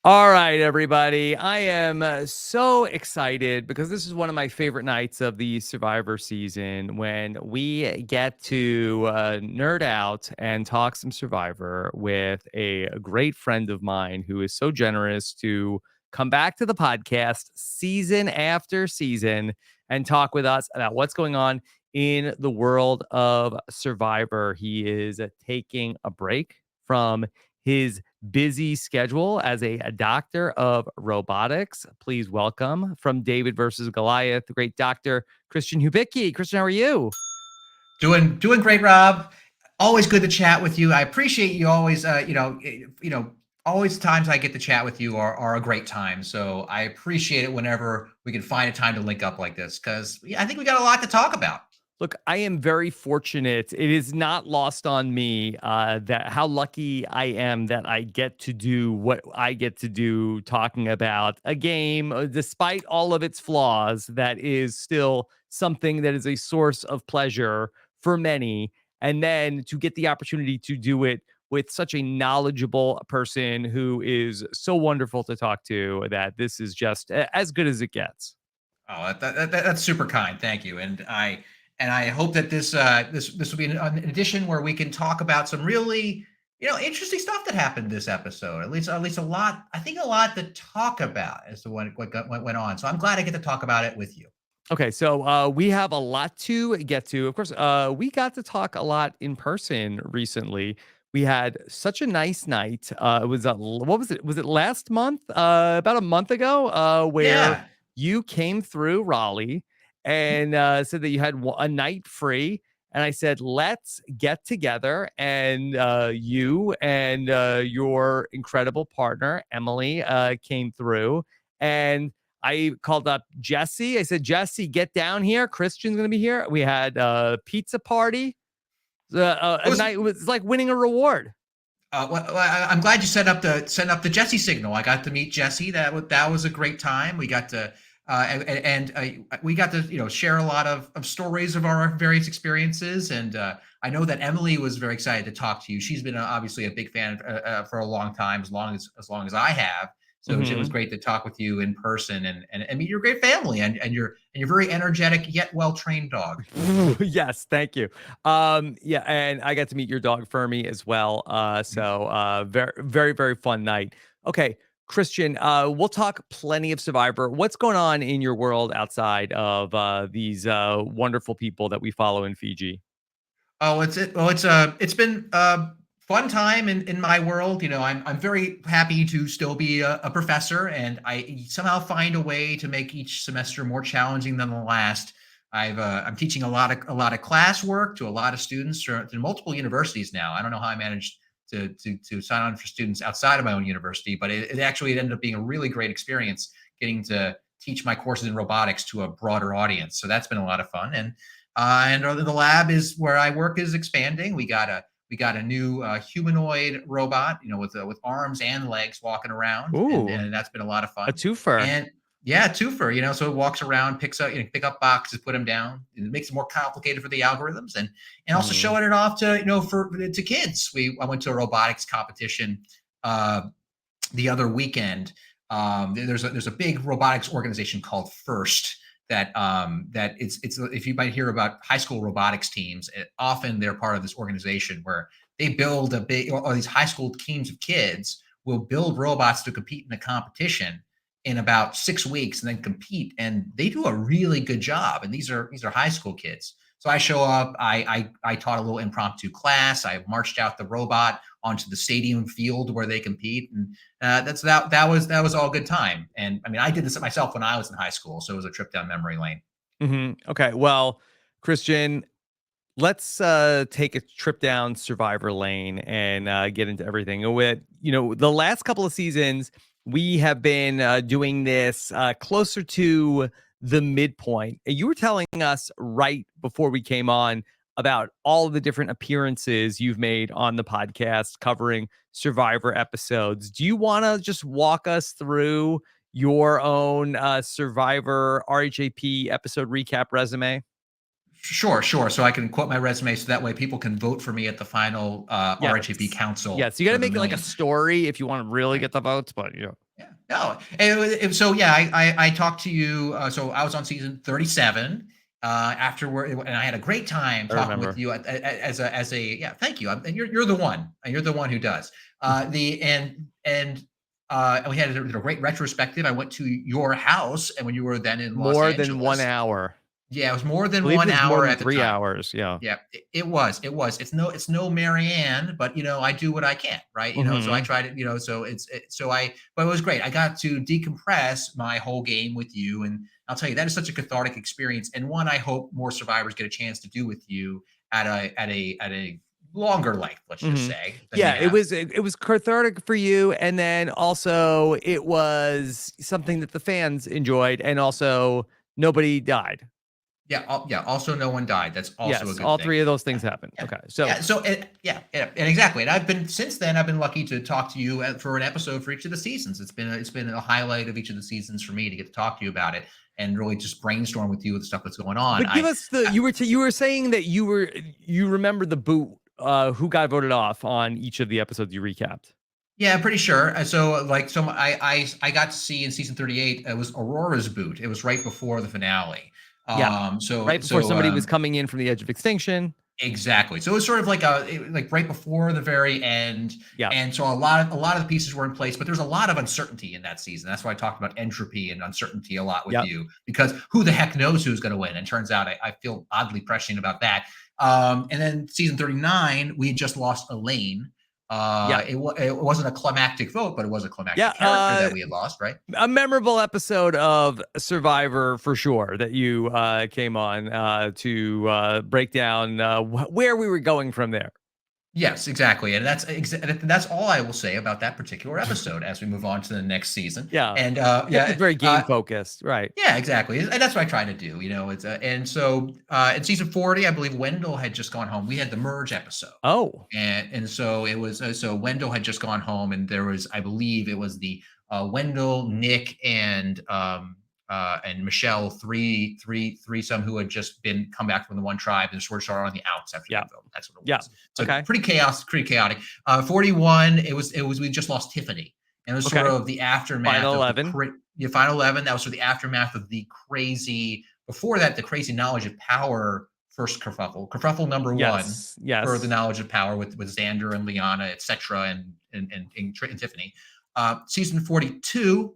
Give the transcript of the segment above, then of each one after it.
All right, everybody. I am so excited because this is one of my favorite nights of the Survivor season when we get to nerd out and talk some Survivor with a great friend of mine who is so generous to come back to the podcast season after season and talk with us about what's going on in the world of Survivor. He is taking a break from his busy schedule as a doctor of robotics. Please welcome from David versus Goliath, the great Dr. Christian Hubicki. Christian, how are you? Doing great, Rob. Always good to chat with you. I appreciate you always. Always times I get to chat with you are a great time. So I appreciate it whenever we can find a time to link up like this because I think we got a lot to talk about. Look, I am very fortunate. It is not lost on me that how lucky I am that I get to do what I get to do, talking about a game, despite all of its flaws, that is still something that is a source of pleasure for many. And then to get the opportunity to do it with such a knowledgeable person who is so wonderful to talk to, that this is just as good as it gets. Oh, that's super kind. Thank you. And I hope that this will be an edition where we can talk about some really interesting stuff that happened this episode. At least a lot. I think a lot to talk about as to what went on. So I'm glad I get to talk about it with you. Okay, so we have a lot to get to. Of course, we got to talk a lot in person recently. We had such a nice night. It was what was it? Was it last month? About a month ago, where Yeah. you came through Raleigh and said that you had a night free. And I said, let's get together. And you and your incredible partner, Emily, came through. And I called up Jesse. I said, Jesse, get down here. Christian's going to be here. We had a pizza party. It A was night. It was like winning a reward. I'm glad you set up the Jesse signal. I got to meet Jesse. That was a great time. We got to we got to share a lot of stories of our various experiences. And I know that Emily was very excited to talk to you. She's been obviously a big fan for a long time, as long as I have. So it was Mm-hmm. great to talk with you in person and meet your great family and your very energetic yet well trained dog. Yes, thank you. Yeah, and I got to meet your dog Fermi as well. Very, very, very fun night. Okay, Christian, we'll talk plenty of Survivor. What's going on in your world outside of these wonderful people that we follow in Fiji? Oh, it's been a fun time in my world. I'm very happy to still be a professor, and I somehow find a way to make each semester more challenging than the last. I'm teaching a lot of classwork to a lot of students to multiple universities now. I don't know how I managed to sign on for students outside of my own university, but it ended up being a really great experience getting to teach my courses in robotics to a broader audience. So that's been a lot of fun. And the lab is where I work is expanding. We got a new humanoid robot, with arms and legs walking around, and Ooh, and that's been a lot of a fun. twofer. And yeah, twofer, so it walks around, picks up, pick up boxes, put them down. And it makes it more complicated for the algorithms, and also Mhm. showing it off to kids. I went to a robotics competition uh, the other weekend. There's a big robotics organization called First that it's if you might hear about high school robotics teams, often they're part of this organization where they build a big or these high school teams of kids will build robots to compete in a competition in about 6 weeks and then compete, and they do a really good job, and these are high school kids. So I show up. I taught a little impromptu class. I marched out the robot onto the stadium field where they compete, and that was all good time. And I mean, I did this myself when I was in high school, so it was a trip down memory lane. Okay, well, Christian, let's take a trip down Survivor Lane and get into everything. With the last couple of seasons, we have been doing this closer to the midpoint. You were telling us right before we came on about all the different appearances you've made on the podcast covering Survivor episodes. Do you want to just walk us through your own Survivor RHAP episode recap resume? Sure, sure. So I can quote my resume, so that way people can vote for me at the final Yes. RHAP Council Yes. You got to for the make it like a million. story if you want to really Right. get the votes, but yeah. Yeah. No, so yeah, I talked to you. So I was on season 37. Afterward, and I had a great time I talking with remember. you as a yeah. Thank you. And you're the one. And you're the one who does. The and we had a great retrospective. I went to your house, and when you were then in Los More than 1 Angeles, hour. yeah, it was more I than believe it one was more hour than at the 3 time. hours. Yeah. Yeah, it was. It was. It's no Marianne, but I do what I can, right? So I Mhm. tried it. So but it was great. I got to decompress my whole game with you, and I'll tell you that is such a cathartic experience, and one I hope more survivors get a chance to do with you at a longer length, let's just Mhm. say, than we Yeah, have. it was cathartic for you, and then also it was something that the fans enjoyed, and also nobody died. Yeah, yeah. Also, no one died. That's also a Yes, good all thing. 3 of those things Yeah, happened. yeah, Okay, so yeah. So, yeah, and exactly. And I've been since then. I've been lucky to talk to you for an episode for each of the seasons. It's been a highlight of each of the seasons for me to get to talk to you about it and really just brainstorm with you with the stuff that's going on. but give us the you were saying that you remember the boot, who got voted off on each of the episodes you recapped. Yeah, I'm pretty sure. I got to see in season 38. It was Aurora's boot. It was right before the finale. Yeah, Um, so right before so somebody was um, coming in from the edge of extinction. Exactly. So it was sort of like right before the very end, Yeah, and so a lot of the pieces were in place, but there's a lot of uncertainty in that season. That's why I talked about entropy and uncertainty a lot with yep, you, because who the heck knows who's going to win? And turns out I feel oddly prescient about that. And then season 39, we had just lost Elaine. yeah, It wasn't a climactic vote, but it was a climactic yeah, character that we had lost, right? a memorable episode of Survivor for sure that you came on to break down where we were going from there. Yes, exactly, and that's all I will say about that particular episode as we move on to the next season. Yeah, And kept it very game focused, right? yeah, exactly, and that's what I try to do. It's and so in season 40, I believe Wendell had just gone home. We had the merge episode, Oh, and so it was so Wendell had just gone home, and there was, I believe, it was the Wendell, Nick, and Michelle, threesome who had just been come back from the one tribe and sort of started on the outs after yeah, that vote. That's what it yeah. was. So Okay, pretty chaotic. 41, it was we just lost Tiffany, and it was sort okay. of the aftermath Final of eleven. the final 11. That was sort of the aftermath of the crazy, before that, the crazy knowledge of power first kerfuffle number one, Yes, for the yes. knowledge of power with Xander and Liana, etc., and Tiffany. Season 42,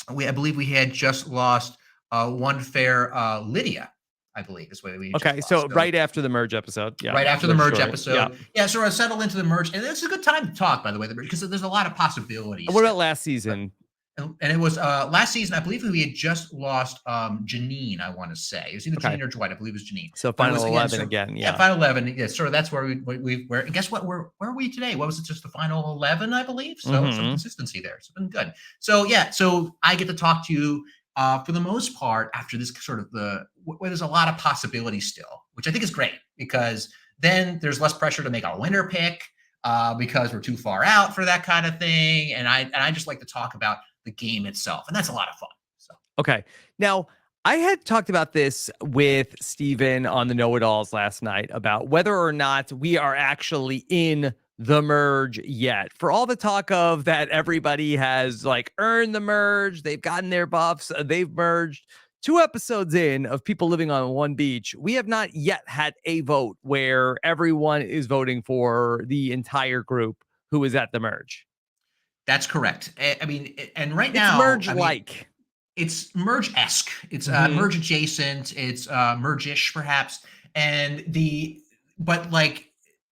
I believe we had just lost one fair Lydia, I believe is what we just Okay, lost. so So right after the merge episode, yeah, right after the merge merge story, yeah. episode, yeah, sort of settle into the merge, and it's a good time to talk, by the way, because there's a lot of possibilities What about still. last But season? and it was last season, I believe we had just lost Janine, I want to say. It was either Okay, Janine or Dwight. I believe it was Janine. so But it final was, again, 11 so again, yeah, yeah. final 11. Yeah, sort of that's where where, and guess what? Where are we today? What was it? Just the final 11, I believe. So some Hmm. consistency there. It's been good. So yeah, so I get to talk to you for the most part after this sort of where there's a lot of possibilities still, which I think is great, because then there's less pressure to make a winner pick because we're too far out for that kind of thing. And I just like to talk about the game itself, and that's a lot of fun. So Okay. Now, I had talked about this with Steven on the Know It Alls last night about whether or not we are actually in the merge yet. For all the talk of that, everybody has like earned the merge, they've gotten their buffs, they've merged. 2 episodes in of people living on one beach, we have not yet had a vote where everyone is voting for the entire group who is at the merge. that's correct. I mean, and right It's now, merge I mean, like. it's merge-esque. It's Hmm. merge adjacent. It's merge-ish, perhaps. And but like,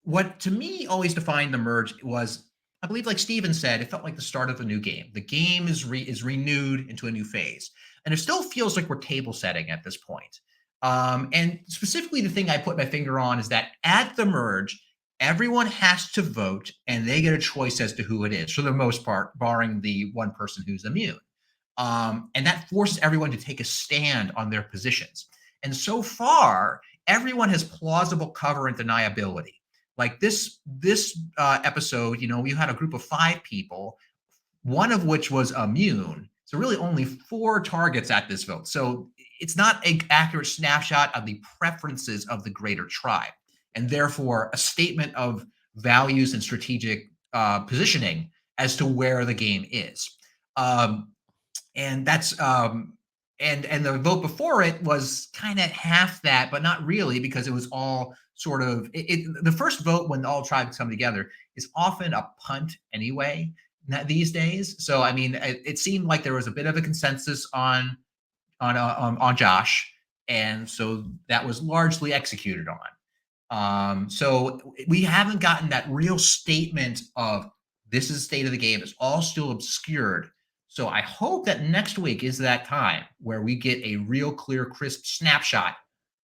what to me always defined the merge was, I believe, like Steven said, it felt like the start of a new game. The game is renewed into a new phase, and it still feels like we're table setting at this point. And specifically, the thing I put my finger on is that at the merge, everyone has to vote, and they get a choice as to who it is, for the most part, barring the one person who's immune. And that forces everyone to take a stand on their positions. And so far, everyone has plausible cover and deniability. Like this episode, we had a group of 5 people, one of which was immune. So really, only 4 targets at this vote. So it's not an accurate snapshot of the preferences of the greater tribe, and therefore a statement of values and strategic positioning as to where the game is. Um, and that's and the vote before it was kind of half that, but not really, because it was all sort of the first vote when all tribes come together is often a punt anyway these days. So I mean, it seemed like there was a bit of a consensus on Josh, and so that was largely executed on. So we haven't gotten that real statement of this is the state of the game. It's all still obscured. So I hope that next week is that time where we get a real clear, crisp snapshot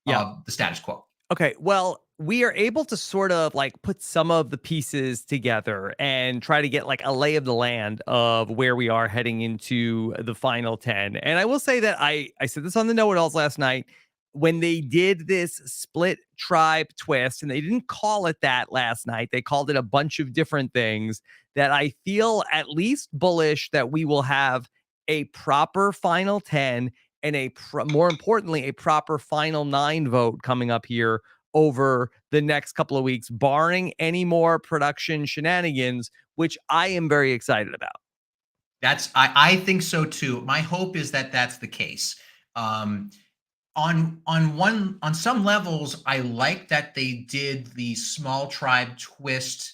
Yeah. of the status quo. Okay, well, we are able to sort of like put some of the pieces together and try to get like a lay of the land of where we are heading into the final 10. And I will say that I said this on the know-it-alls last night when they did this split tribe twist, and they didn't call it that last night. They called it a bunch of different things, that I feel at least bullish that we will have a proper final 10 and more importantly, a proper final 9 vote coming up here over the next couple of weeks, barring any more production shenanigans, which I am very excited about. I think so too. My hope is that that's the case. Um, on some levels, I like that they did the small tribe twist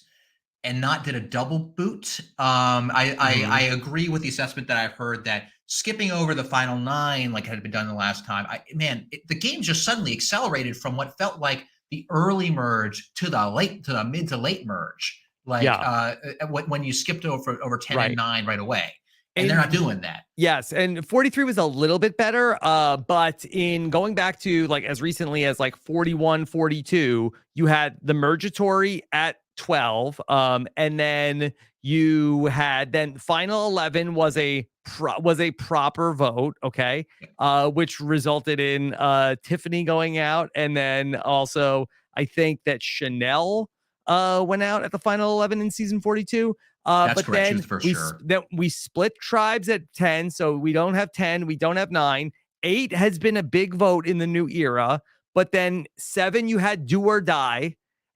and not did a double boot. I agree with the assessment that I've heard that skipping over the final 9, like had been done the last time, the game just suddenly accelerated from what felt like the early merge to the mid to late merge. Like Yeah, when you skipped over 10 and right. 9 right away, and they're And not doing that. yes, and 43 was a little bit better, but in going back to like as recently as like 41, 42, you had the Mergatory at 12, and then you had then final 11 was a proper vote, okay, which resulted in Tiffany going out, and then also I think that Chanel went out at the final 11 in season 42. That's But correct. She then was the first sure. we split tribes at 10, so we don't have 10, we don't have 9. 8 has been a big vote in the new era, but then 7 you had do or die,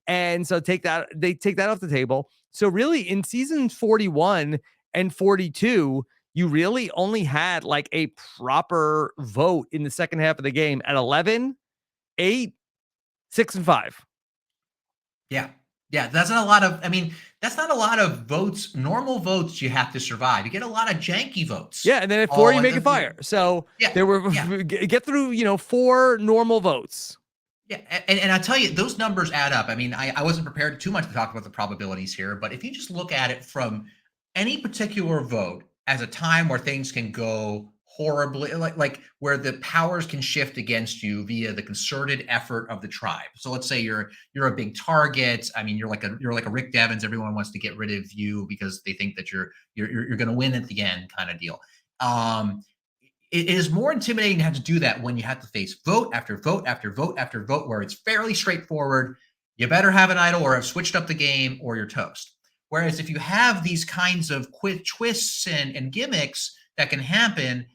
and so take that off the table. So really, in seasons 41 and 42, you really only had like a proper vote in the second half of the game at 11, 8, 6, and 5. Yeah. Yeah, that's not a lot of, I mean, that's not a lot of votes, normal votes you have to survive. You get a lot of janky votes. Yeah, and then at 4 All you in make it fire. So yeah, there were yeah, get through, 4 normal votes. yeah. And I tell you, those numbers add up. I mean, I wasn't prepared too much to talk about the probabilities here, but if you just look at it from any particular vote as a time where things can go horribly, like where the powers can shift against you via the concerted effort of the tribe. So let's say you're a big target. I mean, you're like a Rick Devens. Everyone wants to get rid of you because they think that you're going to win at the end, kind of deal. It is more intimidating to have to do that when you have to face vote after vote after vote after vote, where it's fairly straightforward. You better have an idol or have switched up the game or you're toast. Whereas if you have these kinds of quick twists and gimmicks that can happen,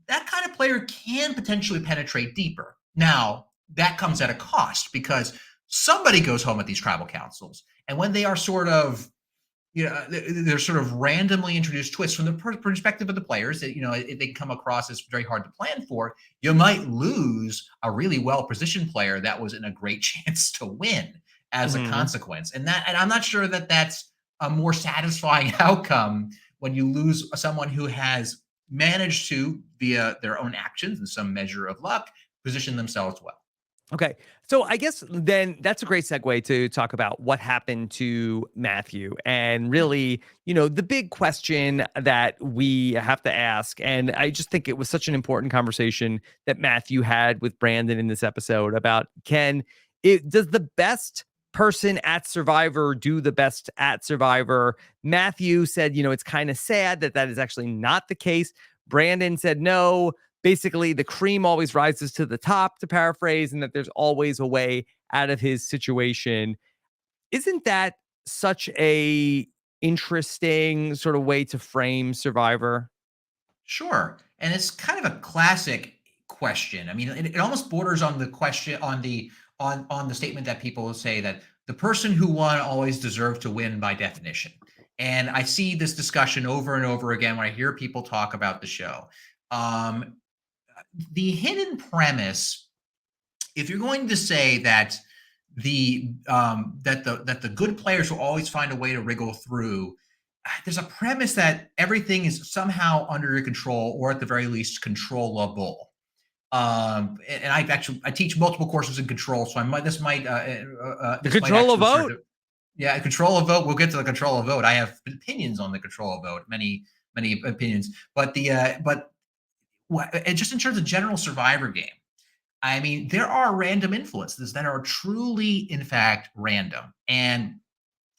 that kind of player can potentially penetrate deeper. Now, that comes at a cost because somebody goes home at these tribal councils. And when they are sort of they're sort of randomly introduced twists from the perspective of the players that they come across as very hard to plan for. You might lose a really well positioned player that was in a great chance to win as a consequence, and I'm not sure that that's a more satisfying outcome when you lose someone who has managed to, via their own actions and some measure of luck, position themselves well. Okay. So I guess then that's a great segue to talk about what happened to Matthew. And really, the big question that we have to ask. And I just think it was such an important conversation that Matthew had with Brandon in this episode about does the best person at Survivor do the best at Survivor? Matthew said, it's kind of sad that is actually not the case. Brandon said, no, basically the cream always rises to the top, to paraphrase, and that there's always a way out of his situation. Isn't that such a interesting sort of way to frame Survivor? Sure. And it's kind of a classic question. I mean, it almost borders on the question on the statement that people say that the person who won always deserved to win by definition. And I see this discussion over and over again when I hear people talk about the show. Um, the hidden premise, if you're going to say that the good players will always find a way to wriggle through, there's a premise that everything is somehow under your control, or at the very least controllable. And I teach multiple courses in control, so The this might control of actually serve vote. to, yeah, control of vote. We'll get to the control of vote. I have opinions on the control of vote, many opinions, but and just in terms of general Survivor game, I mean, there are random influences that are truly, in fact, random, and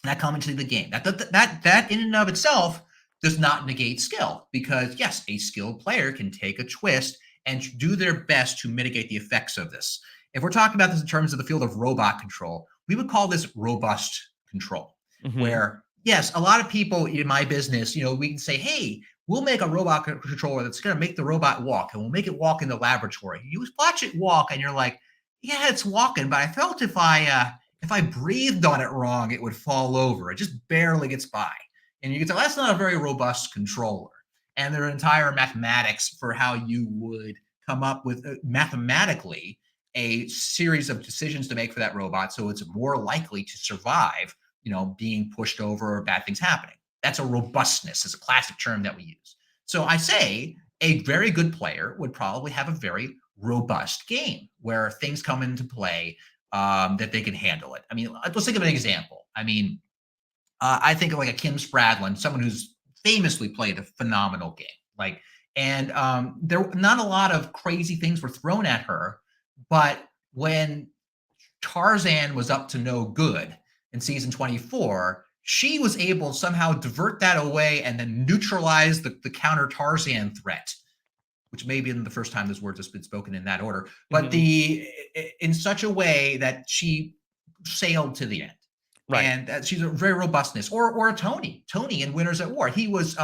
that come into the game. That in and of itself does not negate skill, because yes, a skilled player can take a twist and do their best to mitigate the effects of this. If we're talking about this in terms of the field of robot control, we would call this robust control, Mm-hmm. where yes, a lot of people in my business, we can say, hey, we'll make a robot controller that's going to make the robot walk, and we'll make it walk in the laboratory. You watch it walk and you're like, yeah, it's walking, but I felt if I breathed on it wrong, it would fall over. It just barely gets by. And you can tell that's not a very robust controller. And there are entire mathematics for how you would come up with mathematically a series of decisions to make for that robot so it's more likely to survive, being pushed over or bad things happening. That's a robustness, is a classic term that we use. So I say a very good player would probably have a very robust game where things come into play, that they can handle it. I mean, let's think of an example. I mean, I think of like a Kim Spradlin, someone who's famously played a phenomenal game. And there not a lot of crazy things were thrown at her, but when Tarzan was up to no good in season 24, she was able to somehow divert that away and then neutralize the counter Tarzan threat, which may be the first time this word has been spoken in that order, but Mm-hmm. in such a way that she sailed to the end. Right. And she's a very robustness. Or a Tony in Winners at War. He was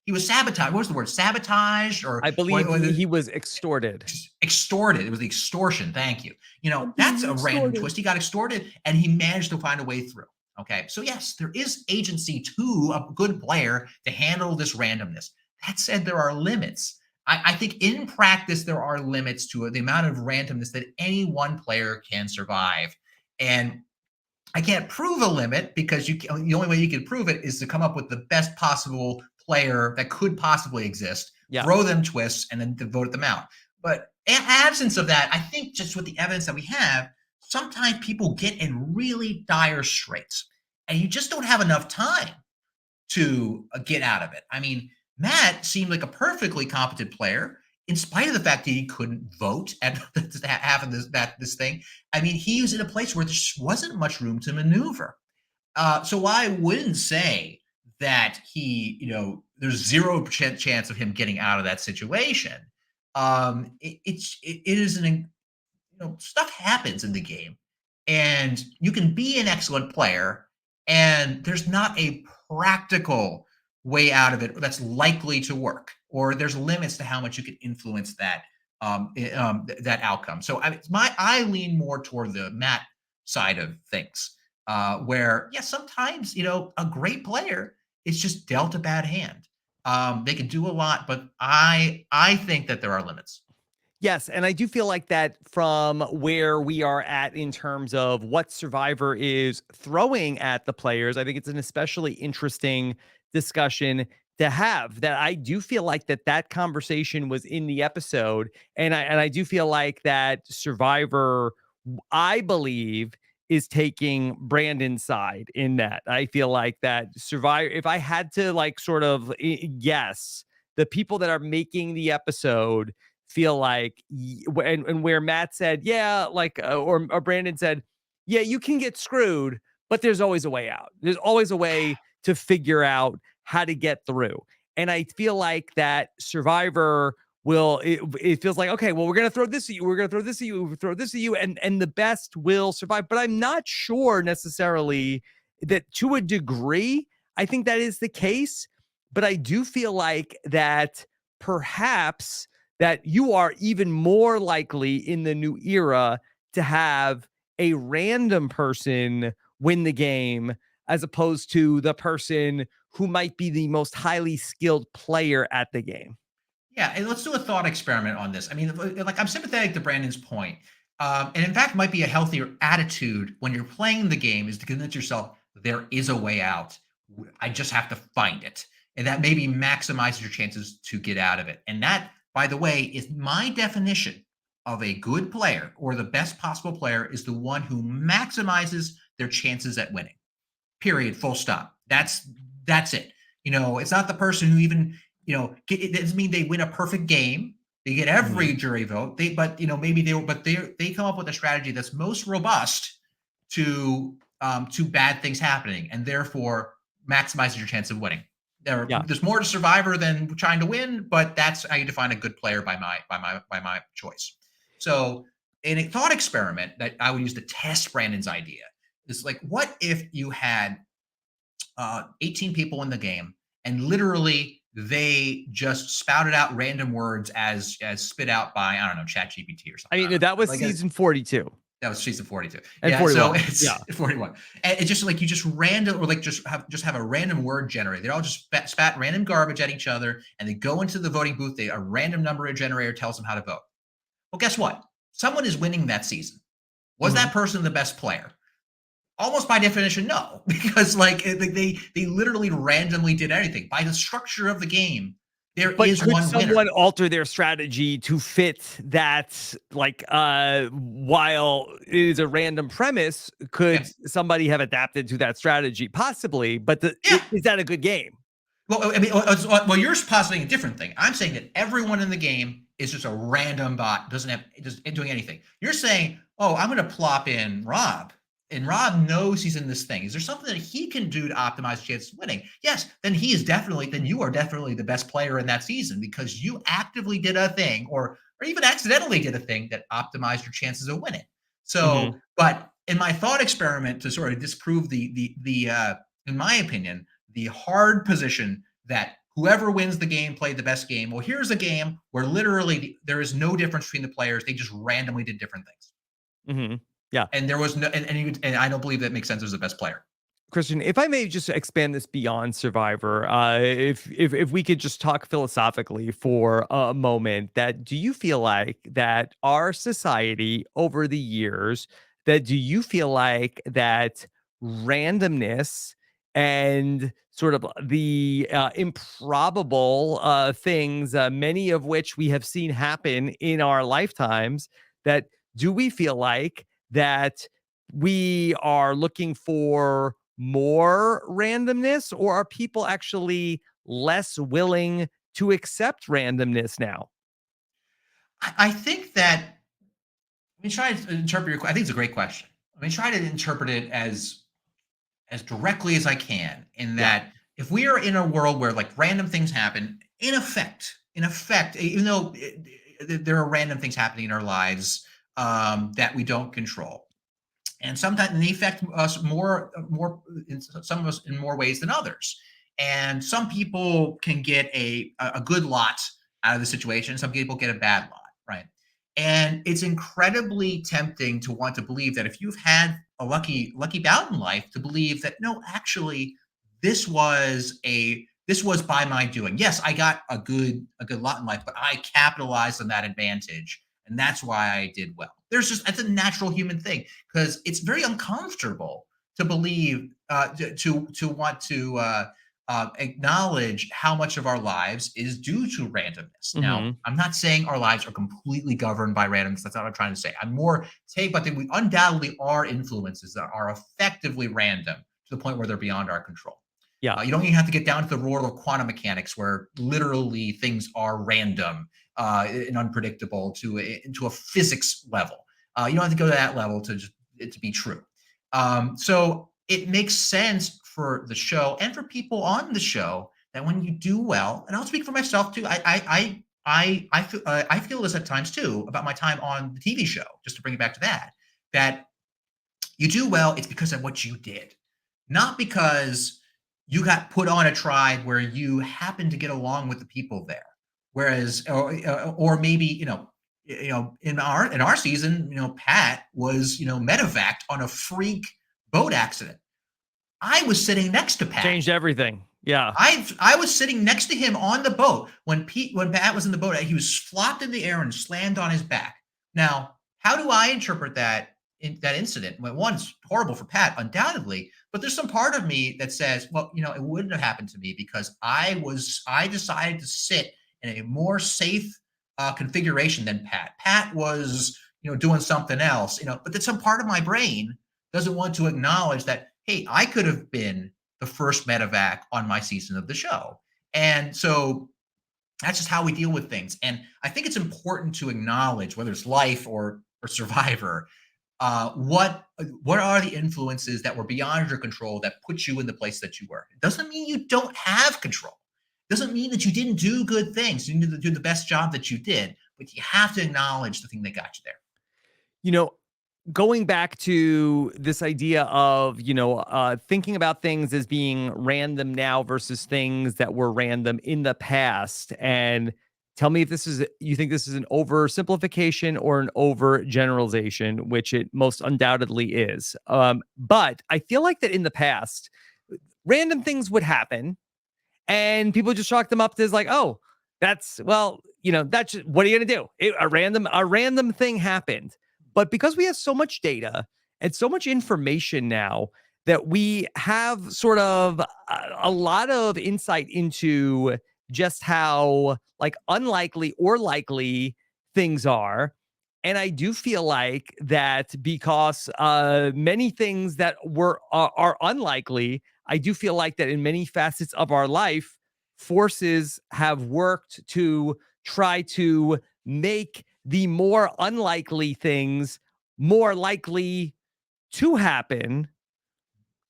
he was sabotaged. What was the word? Sabotaged, or I believe he was extorted. extorted. It was the extortion. Thank you. I'm That's being a random extorted. twist. He got extorted and he managed to find a way through. Okay. So yes, there is agency to a good player to handle this randomness. That said, there are limits. I think in practice, there are limits to the amount of randomness that any one player can survive. And I can't prove a limit, because the only way you can prove it is to come up with the best possible player that could possibly exist, Yeah. throw them twists, and then to vote them out. But in absence of that, I think just with the evidence that we have, sometimes people get in really dire straits, and you just don't have enough time to get out of it. I mean, Matt seemed like a perfectly competent player, in spite of the fact that he couldn't vote at half of this thing. I mean, he was in a place where there just wasn't much room to maneuver. So I wouldn't say that there's 0% chance of him getting out of that situation. It is stuff happens in the game, and you can be an excellent player, and there's not a practical way out of it that's likely to work, or there's limits to how much you can influence that outcome. So I lean more toward the Matt side of things, where sometimes a great player is just dealt a bad hand. They can do a lot, but I think that there are limits. Yes, and I do feel like that from where we are at in terms of what Survivor is throwing at the players, I think it's an especially interesting discussion to have. That I do feel like that conversation was in the episode, and I do feel like that Survivor, I believe, is taking Brandon's side in that. I feel like that Survivor, if I had to like sort of guess, the people that are making the episode feel like, and where Matt said, yeah, like, or Brandon said, yeah, you can get screwed, but there's always a way out. There's always a way to figure out how to get through. And I feel like that Survivor it feels like, okay, well, we're going to throw this at you. We're going to throw this at you. We'll throw this at you. And the best will survive. But I'm not sure necessarily that to a degree, I think that is the case. But I do feel like that perhaps that you are even more likely in the new era to have a random person win the game as opposed to the person who might be the most highly skilled player at the game. Yeah, and let's do a thought experiment on this. I mean, like I'm sympathetic to Brandon's point, and in fact, might be a healthier attitude when you're playing the game is to convince yourself there is a way out. I just have to find it, and that maybe maximizes your chances to get out of it. And that, by the way, is my definition of a good player or the best possible player is the one who maximizes their chances at winning. Period. Full stop. That's it. It's not the person who even it doesn't mean they win a perfect game. They get every jury vote. Maybe they come up with a strategy that's most robust to bad things happening, and therefore maximizes your chance of winning. There's more to Survivor than trying to win, but that's how you define a good player by my choice. So, in a thought experiment that I would use to test Brandon's idea is like, what if you had 18 people in the game, and literally they just spouted out random words as spit out by, I don't know, ChatGPT or something. I mean, that was like season 42. That was season 42. And yeah, 41. So it's 41. And it's just like you just random, or like just have a random word generator. They all just spat random garbage at each other, and they go into the voting booth. A random number generator tells them how to vote. Well, guess what? Someone is winning that season. Was that person the best player? Almost by definition, no, because like they literally randomly did anything by the structure of the game. But could someone alter their strategy to fit that? Like, while it is a random premise, could somebody have adapted to that strategy? Possibly, but is that a good game? Well, I mean, you're positing a different thing. I'm saying that everyone in the game is just a random bot, doesn't doing anything. You're saying, oh, I'm going to plop in Rob. And Rob knows he's in this thing. Is there something that he can do to optimize chances of winning? Yes, then you are definitely the best player in that season because you actively did a thing or even accidentally did a thing that optimized your chances of winning. So, but in my thought experiment to sort of disprove the in my opinion, the hard position that whoever wins the game played the best game. Well, here's a game where literally there is no difference between the players. They just randomly did different things. Yeah. And there was no, and I don't believe that makes sense as the best player. Christian, if I may just expand this beyond Survivor, if we could just talk philosophically for a moment, that do you feel like that our society over the years, that do you feel like that randomness and sort of the improbable things, many of which we have seen happen in our lifetimes, that do we feel like that we are looking for more randomness, or are people actually less willing to accept randomness now? I think that, let me try to interpret your, I think it's a great question. Let me try to interpret it as directly as I can, in that if we are in a world where like random things happen, in effect, even though there are random things happening in our lives that we don't control, and sometimes they affect us more, some of us in more ways than others. And some people can get a good lot out of the situation. Some people get a bad lot, right? And it's incredibly tempting to want to believe that if you've had a lucky bout in life, to believe that no, actually, this was by my doing. Yes, I got a good lot in life, but I capitalized on that advantage, and that's why I did well. That's a natural human thing, because it's very uncomfortable to believe, to want to acknowledge how much of our lives is due to randomness. Now, I'm not saying our lives are completely governed by randomness. That's not what I'm trying to say. I'm more saying, but we undoubtedly are influences that are effectively random to the point where they're beyond our control. Yeah. You don't even have to get down to the world of quantum mechanics, where literally things are random and unpredictable into a physics level. You don't have to go to that level to it to be true. So it makes sense for the show and for people on the show that when you do well, and I'll speak for myself too. I feel this at times too about my time on the TV show. Just to bring it back to that you do well, it's because of what you did, not because you got put on a tribe where you happen to get along with the people there. Whereas, or maybe, in our season, Pat was, medevaced on a freak boat accident. I was sitting next to Pat. Changed everything. Yeah. I was sitting next to him on the boat when Pat was in the boat. He was flopped in the air and slammed on his back. Now, how do I interpret that incident? Well, one, it's horrible for Pat, undoubtedly, but there's some part of me that says, well, it wouldn't have happened to me because I decided to sit in a more safe configuration than Pat. Pat was, doing something else, but that some part of my brain doesn't want to acknowledge that, hey, I could have been the first medevac on my season of the show. And so that's just how we deal with things. And I think it's important to acknowledge, whether it's life or Survivor, what are the influences that were beyond your control that put you in the place that you were. It doesn't mean you don't have control. It doesn't mean that you didn't do good things. You need to do the best job that you did, but you have to acknowledge the thing that got you there. You know, going back to this idea of, thinking about things as being random now versus things that were random in the past. And tell me if you think this is an oversimplification or an overgeneralization, which it most undoubtedly is. But I feel like that in the past, random things would happen and people just chalk them up as like, oh, that's just, what are you gonna do? A random thing happened. But because we have so much data and so much information now that we have sort of a lot of insight into just how like unlikely or likely things are. And I do feel like that because many things that are unlikely, I do feel like that in many facets of our life, forces have worked to try to make the more unlikely things more likely to happen,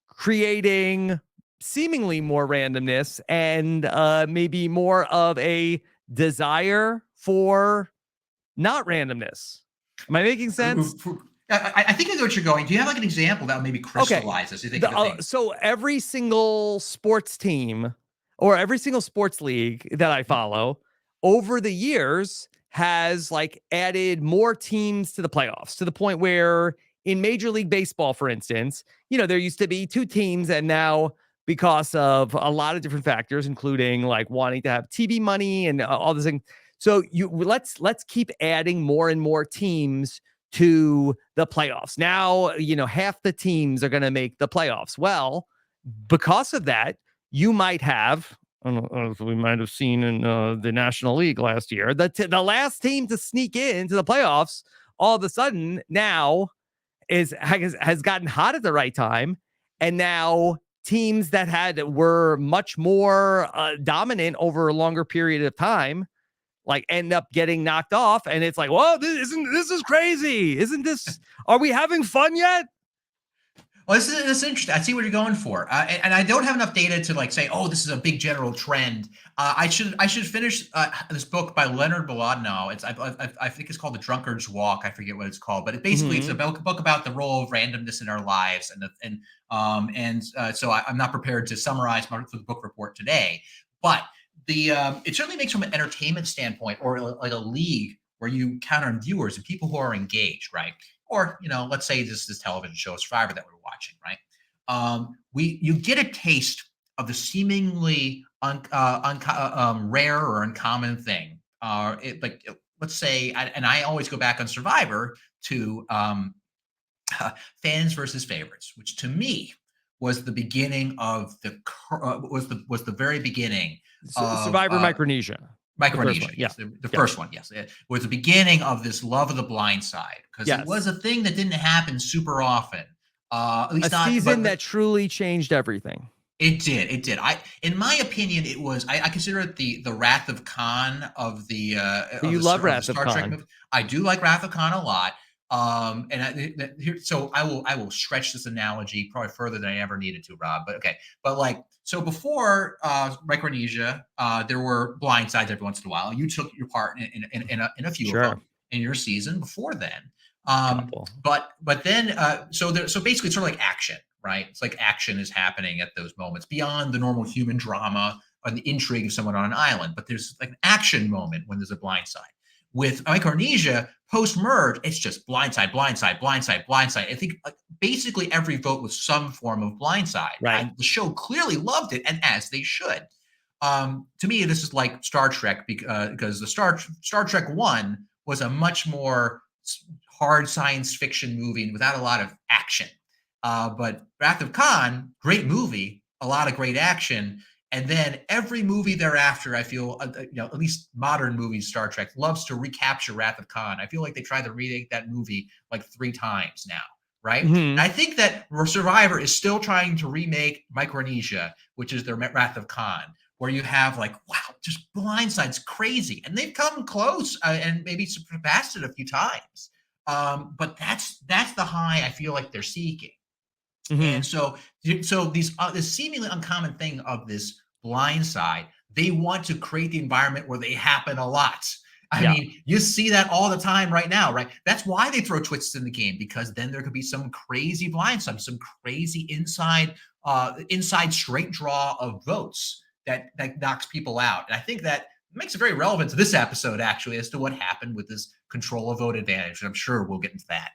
creating seemingly more randomness and maybe more of a desire for not randomness. Am I making sense? I think I know what you're going. Do you have like an example that would maybe Okay. crystallize this? You think of a thing? So every single sports team or every single sports league that I follow over the years has like added more teams to the playoffs to the point where in Major League Baseball, for instance, there used to be two teams and now because of a lot of different factors, including like wanting to have TV money and all this thing. So let's keep adding more and more teams to the playoffs. Now, half the teams are going to make the playoffs. Well, because of that, you might have, I don't know if we might have seen in the National League last year, the last team to sneak into the playoffs all of a sudden now has gotten hot at the right time. And now teams that were much more dominant over a longer period of time like end up getting knocked off, and it's like, whoa, this is crazy. Are we having fun yet? Well, this is interesting. I see what you're going for, and I don't have enough data to like say, oh, this is a big general trend. I should finish this book by Leonard Boladno. I think it's called The Drunkard's Walk. I forget what it's called, but it's a book about the role of randomness in our lives, so I'm not prepared to summarize for the book report today, but it certainly makes from an entertainment standpoint or like a league where you count on viewers and people who are engaged, right? Or let's say this television show Survivor that we're watching, right? You get a taste of the seemingly rare or uncommon thing. Let's say, and I always go back on Survivor to fans versus favorites, which to me was the beginning of was the very beginning of Survivor Micronesia. Micronesia, yes. The first one, yes. It was the beginning of this love of the blind side because it was a thing that didn't happen super often. At least a season that truly changed everything. It did. In my opinion, it was. I consider it the Wrath of Khan of the. You love Wrath of Star Trek Khan. movie. I do like Wrath of Khan a lot. So I will stretch this analogy probably further than I ever needed to, Rob. But okay, so before Micronesia, there were blind sides every once in a while. You took your part in a few of them in your season before then. But then so basically it's sort of like action, right? It's like action is happening at those moments beyond the normal human drama or the intrigue of someone on an island. But there's like an action moment when there's a blind side. With Micronesia, post-merge, it's just blindside, blindside, blindside, blindside. I think basically every vote was some form of blindside. Right. And the show clearly loved it, and as they should. To me, this is like Star Trek because the Star Trek One was a much more hard science fiction movie without a lot of action. But Wrath of Khan, great movie, a lot of great action, and then every movie thereafter, I feel, at least modern movies, Star Trek loves to recapture Wrath of Khan. I feel like they tried to remake that movie like 3 times now, right? And Hmm. I think that Survivor is still trying to remake Micronesia, which is their Wrath of Khan, where you have like, wow, just blindsides crazy, and they've come close and maybe surpassed it a few times. But that's the high I feel like they're seeking. Hmm. And so these this seemingly uncommon thing of this blind side, they want to create the environment where they happen a lot. I Yeah. mean, you see that all the time right now, right? That's why they throw twists in the game, because then there could be some crazy blind side, some crazy inside straight draw of votes that knocks people out. And I think that makes it very relevant to this episode, actually, as to what happened with this control of vote advantage. And I'm sure we'll get into that.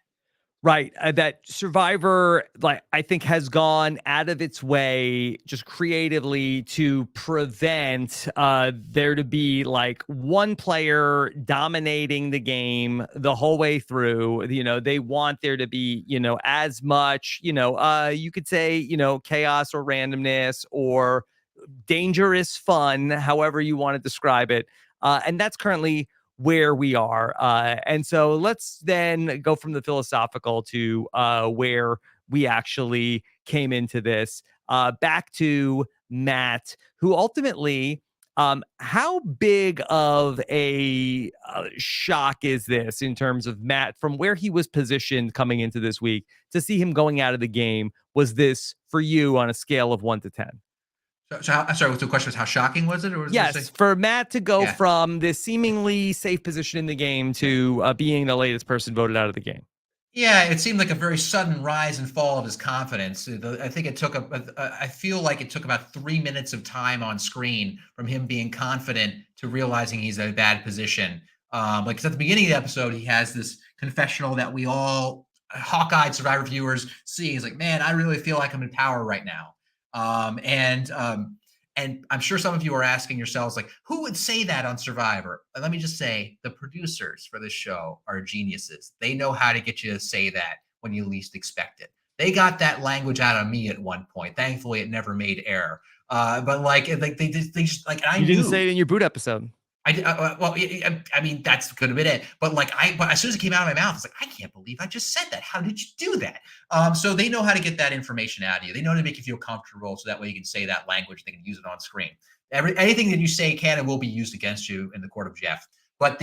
Right. That Survivor, like, I think has gone out of its way just creatively to prevent there to be like one player dominating the game the whole way through. They want there to be, as much, you could say, chaos or randomness or dangerous fun, however you want to describe it. And that's currently where we are. And so let's then go from the philosophical to where we actually came into this. Back to Matt, who ultimately, how big of a shock is this in terms of Matt from where he was positioned coming into this week to see him going out of the game? Was this for you on a scale of 1 to 10? Sorry, what's the question? Was how shocking was it, or was it Yes, for Matt to go yeah. from this seemingly safe position in the game to being the latest person voted out of the game. Yeah, it seemed like a very sudden rise and fall of his confidence. I think it took I feel like it took about 3 minutes of time on screen from him being confident to realizing he's in a bad position. Like 'cause at the beginning of the episode, he has this confessional that we all hawk-eyed Survivor viewers see. He's like, "Man, I really feel like I'm in power right now." And I'm sure some of you are asking yourselves, like, who would say that on Survivor? And let me just say, the producers for this show are geniuses. They know how to get you to say that when you least expect it. They got that language out of me at one point. Thankfully, it never made air. But like, they just like, I You didn't say knew it in your boot episode. well, I mean, that's could have been it. But but as soon as it came out of my mouth, it's like, I can't believe I just said that. How did you do that? So they know how to get that information out of you. They know how to make you feel comfortable, so that way you can say that language. They can use it on screen. Anything that you say can and will be used against you in the court of Jeff. But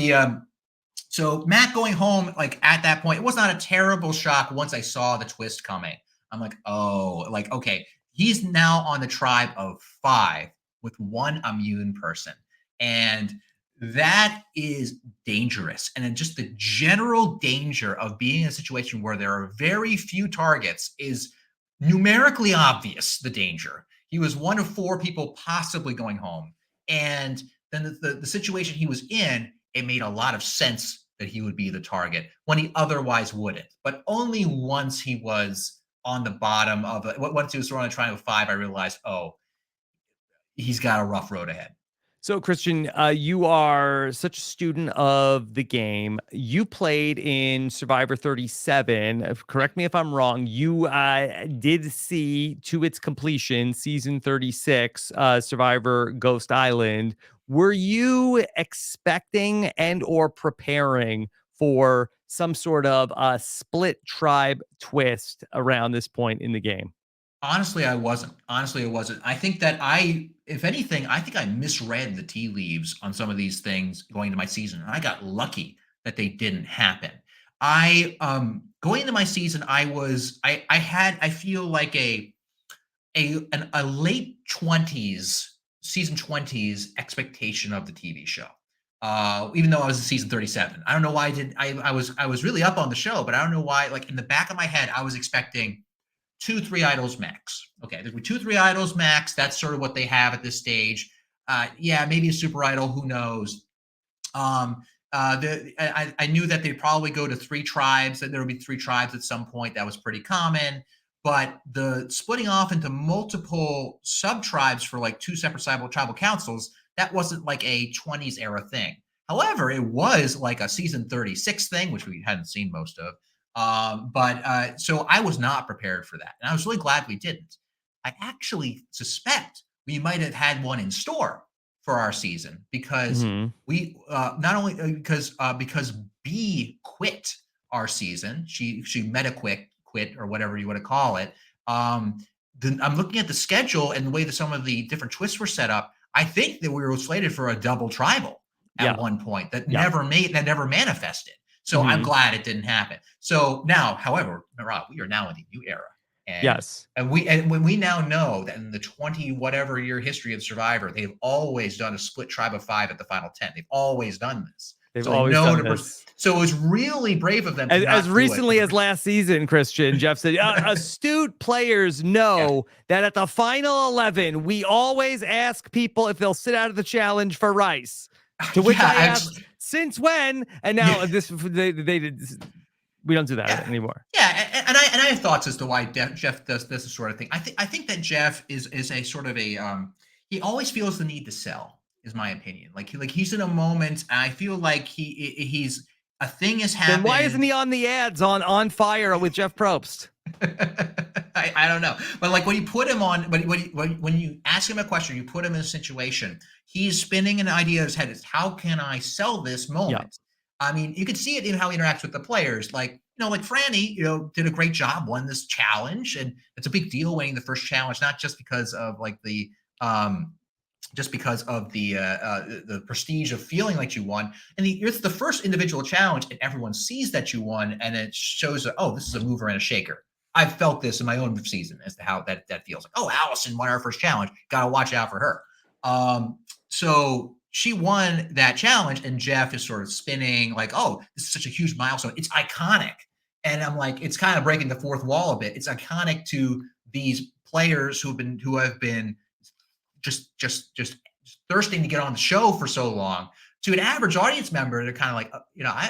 so Matt going home, like at that point, it was not a terrible shock once I saw the twist coming. I'm like, oh, like okay, he's now on the tribe of 5 with one immune person, and that is dangerous. And then just the general danger of being in a situation where there are very few targets is numerically obvious. The danger. He was one of 4 people possibly going home. And then the situation he was in, it made a lot of sense that he would be the target when he otherwise wouldn't. But only once he was on the bottom of it, once he was throwing a triangle 5, I realized, oh, he's got a rough road ahead. So, Christian, you are such a student of the game. You played in Survivor 37. Correct me if I'm wrong. You did see to its completion season 36, Survivor Ghost Island. Were you expecting and or preparing for some sort of split tribe twist around this point in the game? Honestly, I wasn't. Honestly, I wasn't. I think that if anything, I think I misread the tea leaves on some of these things going into my season, and I got lucky that they didn't happen. Going into my season, I feel like a late 20s, season 20s expectation of the TV show. Even though I was in season 37. I don't know why I was really up on the show, but I don't know why, like in the back of my head, I was expecting 2, 3 idols max. Okay, there's 2, 3 idols max. That's sort of what they have at this stage. Yeah, maybe a super idol. Who knows? Um, I knew that they'd probably go to 3 tribes, that there would be 3 tribes at some point. That was pretty common. But the splitting off into multiple sub tribes for like 2 separate tribal councils, that wasn't like a 20s era thing. However, it was like a season 36 thing, which we hadn't seen most of. So I was not prepared for that. And I was really glad we didn't. I actually suspect we might have had one in store for our season because Mhm. we not only because B quit our season, she meta quit or whatever you want to call it. Um, I'm looking at the schedule and the way that some of the different twists were set up. I think that we were slated for a double tribal at Yeah. one point that Yeah. never manifested. So I'm Mhm. glad it didn't happen. So now, however, Rob, we are now in the new era, and Yes. when we now know that in the 20 whatever year history of Survivor, they've always done a split tribe of 5 at the final 10. They've always done this. They've So they always know done to this. so it was really brave of them to As not do it for recently the as last season, Christian, Jeff said, astute players yeah. know that at the final 11, we always ask people if they'll sit out of the challenge for rice. To which Yeah, I asked, since when? And yeah. now they did. We don't do that Yeah. anymore. Yeah, and I have thoughts as to why Jeff does this sort of thing. I think that Jeff is a sort of a he always feels the need to sell, is my opinion. Like he's in a moment, and I feel like he's a thing has Then why isn't happened. he on the ads on fire with Jeff Probst? I don't know, but like when you put him on, when you ask him a question, you put him in a situation, he's spinning an idea in his head. Is how can I sell this Yeah. moment? I mean, you can see it in how he interacts with the players. Like like Franny, did a great job, won this challenge, and it's a big deal winning the first challenge, not just because of like the just because of the prestige of feeling like you won. And it's the first individual challenge, and everyone sees that you won, and it shows that, oh, this is a mover and a shaker. I've felt this in my own season as to how that feels. Like, oh, Allison won our first challenge. Got to watch out for her. So she won that challenge, and Jeff is sort of spinning like, oh, this is such a huge milestone. It's iconic. And I'm like, it's kind of breaking the fourth wall a bit. It's iconic to these players who have been just thirsting to get on the show for so long. To an average audience member, they're kind of like,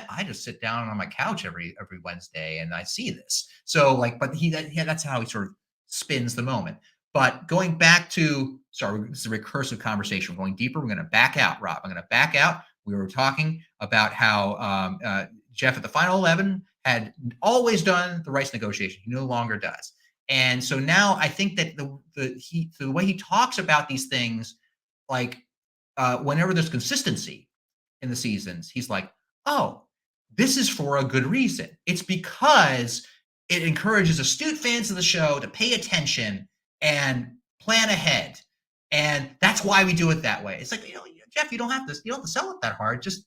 I just sit down on my couch every Wednesday and I see this. So like, but that's how he sort of spins the moment. But going back to, sorry, this is a recursive conversation. We're going deeper. We're going to back out, Rob. I'm going to back out. We were talking about how Jeff at the final 11 had always done the rights negotiation. He no longer does. And so now I think that the way he talks about these things, like whenever there's consistency in the seasons, he's like, oh, this is for a good reason. It's because it encourages astute fans of the show to pay attention and plan ahead. And that's why we do it that way. It's like, Jeff, you don't have to sell it that hard. Just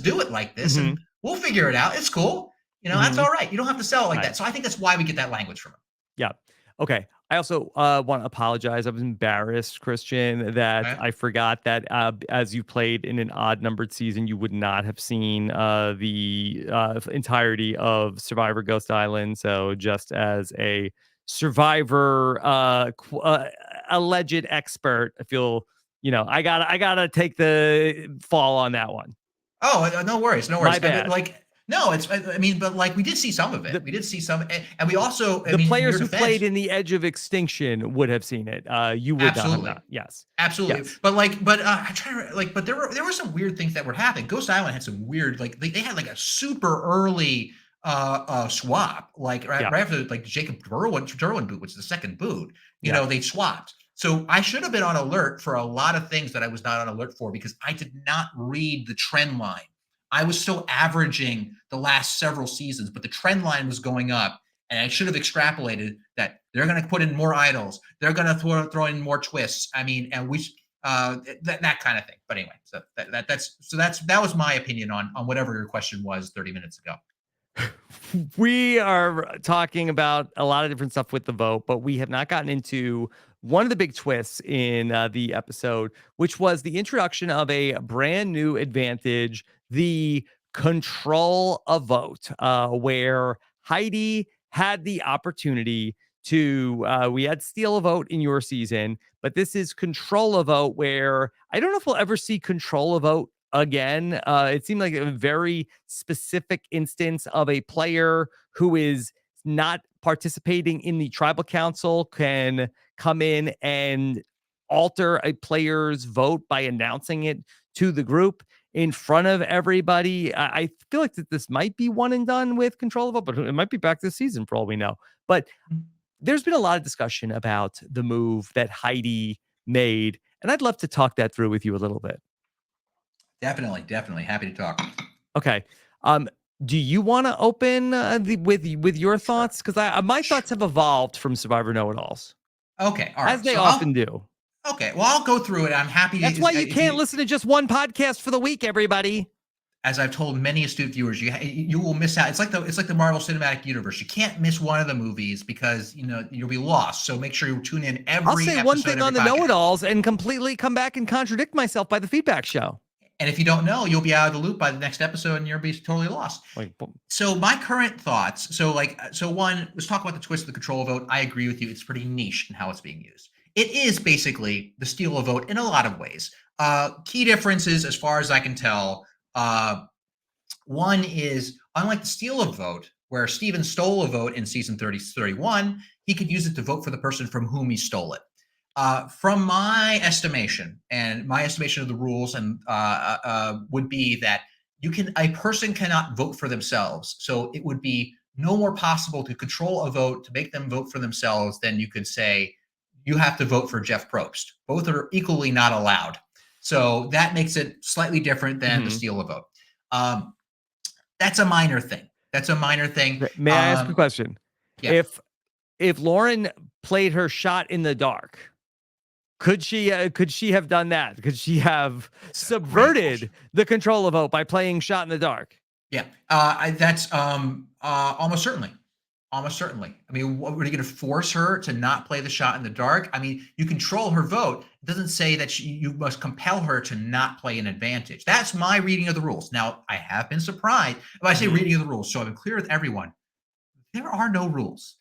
do it like this Mm-hmm. and we'll figure it out. It's cool. That's all right. You don't have to sell it like that. So I think that's why we get that language from him. Yeah. Okay. I also want to apologize. I was embarrassed, Christian, that Okay. I forgot that as you played in an odd numbered season, you would not have seen the entirety of Survivor Ghost Island. So, just as a Survivor alleged expert, I feel I gotta take the fall on that one. Oh, no worries, no My worries. bad. No, I mean, but like we did see some of it. We did see some, and we also, I The mean, in your players who defense, played in the Edge of Extinction would have seen it. You would not have absolutely, not. Yes. absolutely. Yes. I try to like, but there were some weird things that were happening. Ghost Island had some weird, like they had like a super early swap, like Yeah. right after like Jacob Derwin boot, which is the second boot. Yeah. They swapped. So I should have been on alert for a lot of things that I was not on alert for because I did not read the trend line. I was still averaging the last several seasons, but the trend line was going up. And I should have extrapolated that they're going to put in more idols. They're going to throw in more twists. I mean, and that kind of thing. But anyway, so that was my opinion on whatever your question was 30 minutes ago. We are talking about a lot of different stuff with the vote, but we have not gotten into one of the big twists in the episode, which was the introduction of a brand new advantage, the control a vote, where Heidi had the opportunity to, we had steal a vote in your season, but this is control a vote where I don't know if we'll ever see control a vote again. It seemed like a very specific instance of a player who is not participating in the tribal council can come in and alter a player's vote by announcing it to the group in front of everybody. I feel like that this might be one and done with control of it, but it might be back this season for all we know. But there's been a lot of discussion about the move that Heidi made, and I'd love to talk that through with you a little bit. Definitely. Happy to talk. Okay. Do you want to open with your thoughts? Because my thoughts have evolved from Survivor Know-It-Alls. Okay, all right. As they often do. Okay, well, I'll go through it. I'm happy. That's why you can't listen to just one podcast for the week, everybody. As I've told many astute viewers, you will miss out. It's like the Marvel Cinematic Universe. You can't miss one of the movies because you'll be lost. So make sure you tune in every. I'll say one thing on the Know-It-Alls and completely come back and contradict myself by the feedback show. And if you don't know, you'll be out of the loop by the next episode, and you'll be totally lost. So my current thoughts. So one, let's talk about the twist of the control vote. I agree with you. It's pretty niche in how it's being used. It is basically the steal a vote in a lot of ways. Key differences, as far as I can tell. One is, unlike the steal a vote, where Steven stole a vote in season 31, he could use it to vote for the person from whom he stole it. From my estimation, and my estimation of the rules, and would be that a person cannot vote for themselves. So it would be no more possible to control a vote to make them vote for themselves than you could say you have to vote for Jeff Probst. Both are equally not allowed. So that makes it slightly different than the steal a vote. That's a minor thing. May I ask a question? Yeah. If Lauren played her shot in the dark, could she have done that? Could she have subverted the control of vote by playing shot in the dark? Yeah, that's almost certainly. Almost certainly. I mean, what, are you going to force her to not play the shot in the dark? I mean, you control her vote. It doesn't say that you must compel her to not play an advantage. That's my reading of the rules. Now, I have been surprised. If I say reading of the rules, so I've been clear with everyone, there are no rules.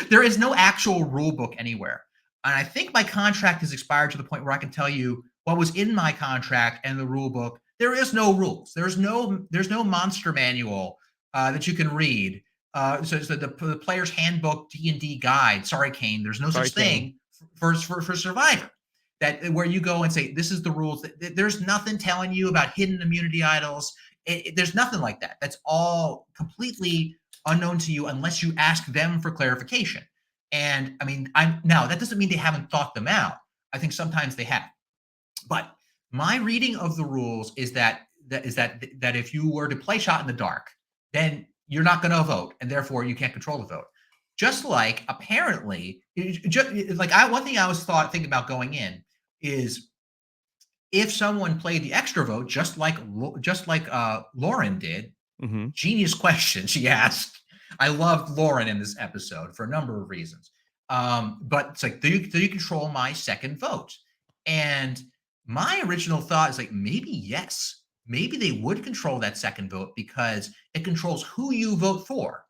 there is no actual rule book anywhere. And I think my contract has expired to the point where I can tell you what was in my contract and the rule book. There is no rules. There's no monster manual that you can read. So the player's handbook D&D guide. Sorry, Kane. There's no such thing for Survivor. That where you go and say this is the rules. There's nothing telling you about hidden immunity idols. There's nothing like that. That's all completely unknown to you unless you ask them for clarification. And I mean, now that doesn't mean they haven't thought them out. I think sometimes they have. But my reading of the rules is that if you were to play shot in the dark, then you're not going to vote, and therefore you can't control the vote. Just like apparently, one thing I was thinking about going in is if someone played the extra vote, just like Lauren did. Genius question she asked. I loved Lauren in this episode for a number of reasons. But it's like, do you control my second vote? And my original thought is like, maybe yes. Maybe they would control that second vote because it controls who you vote for,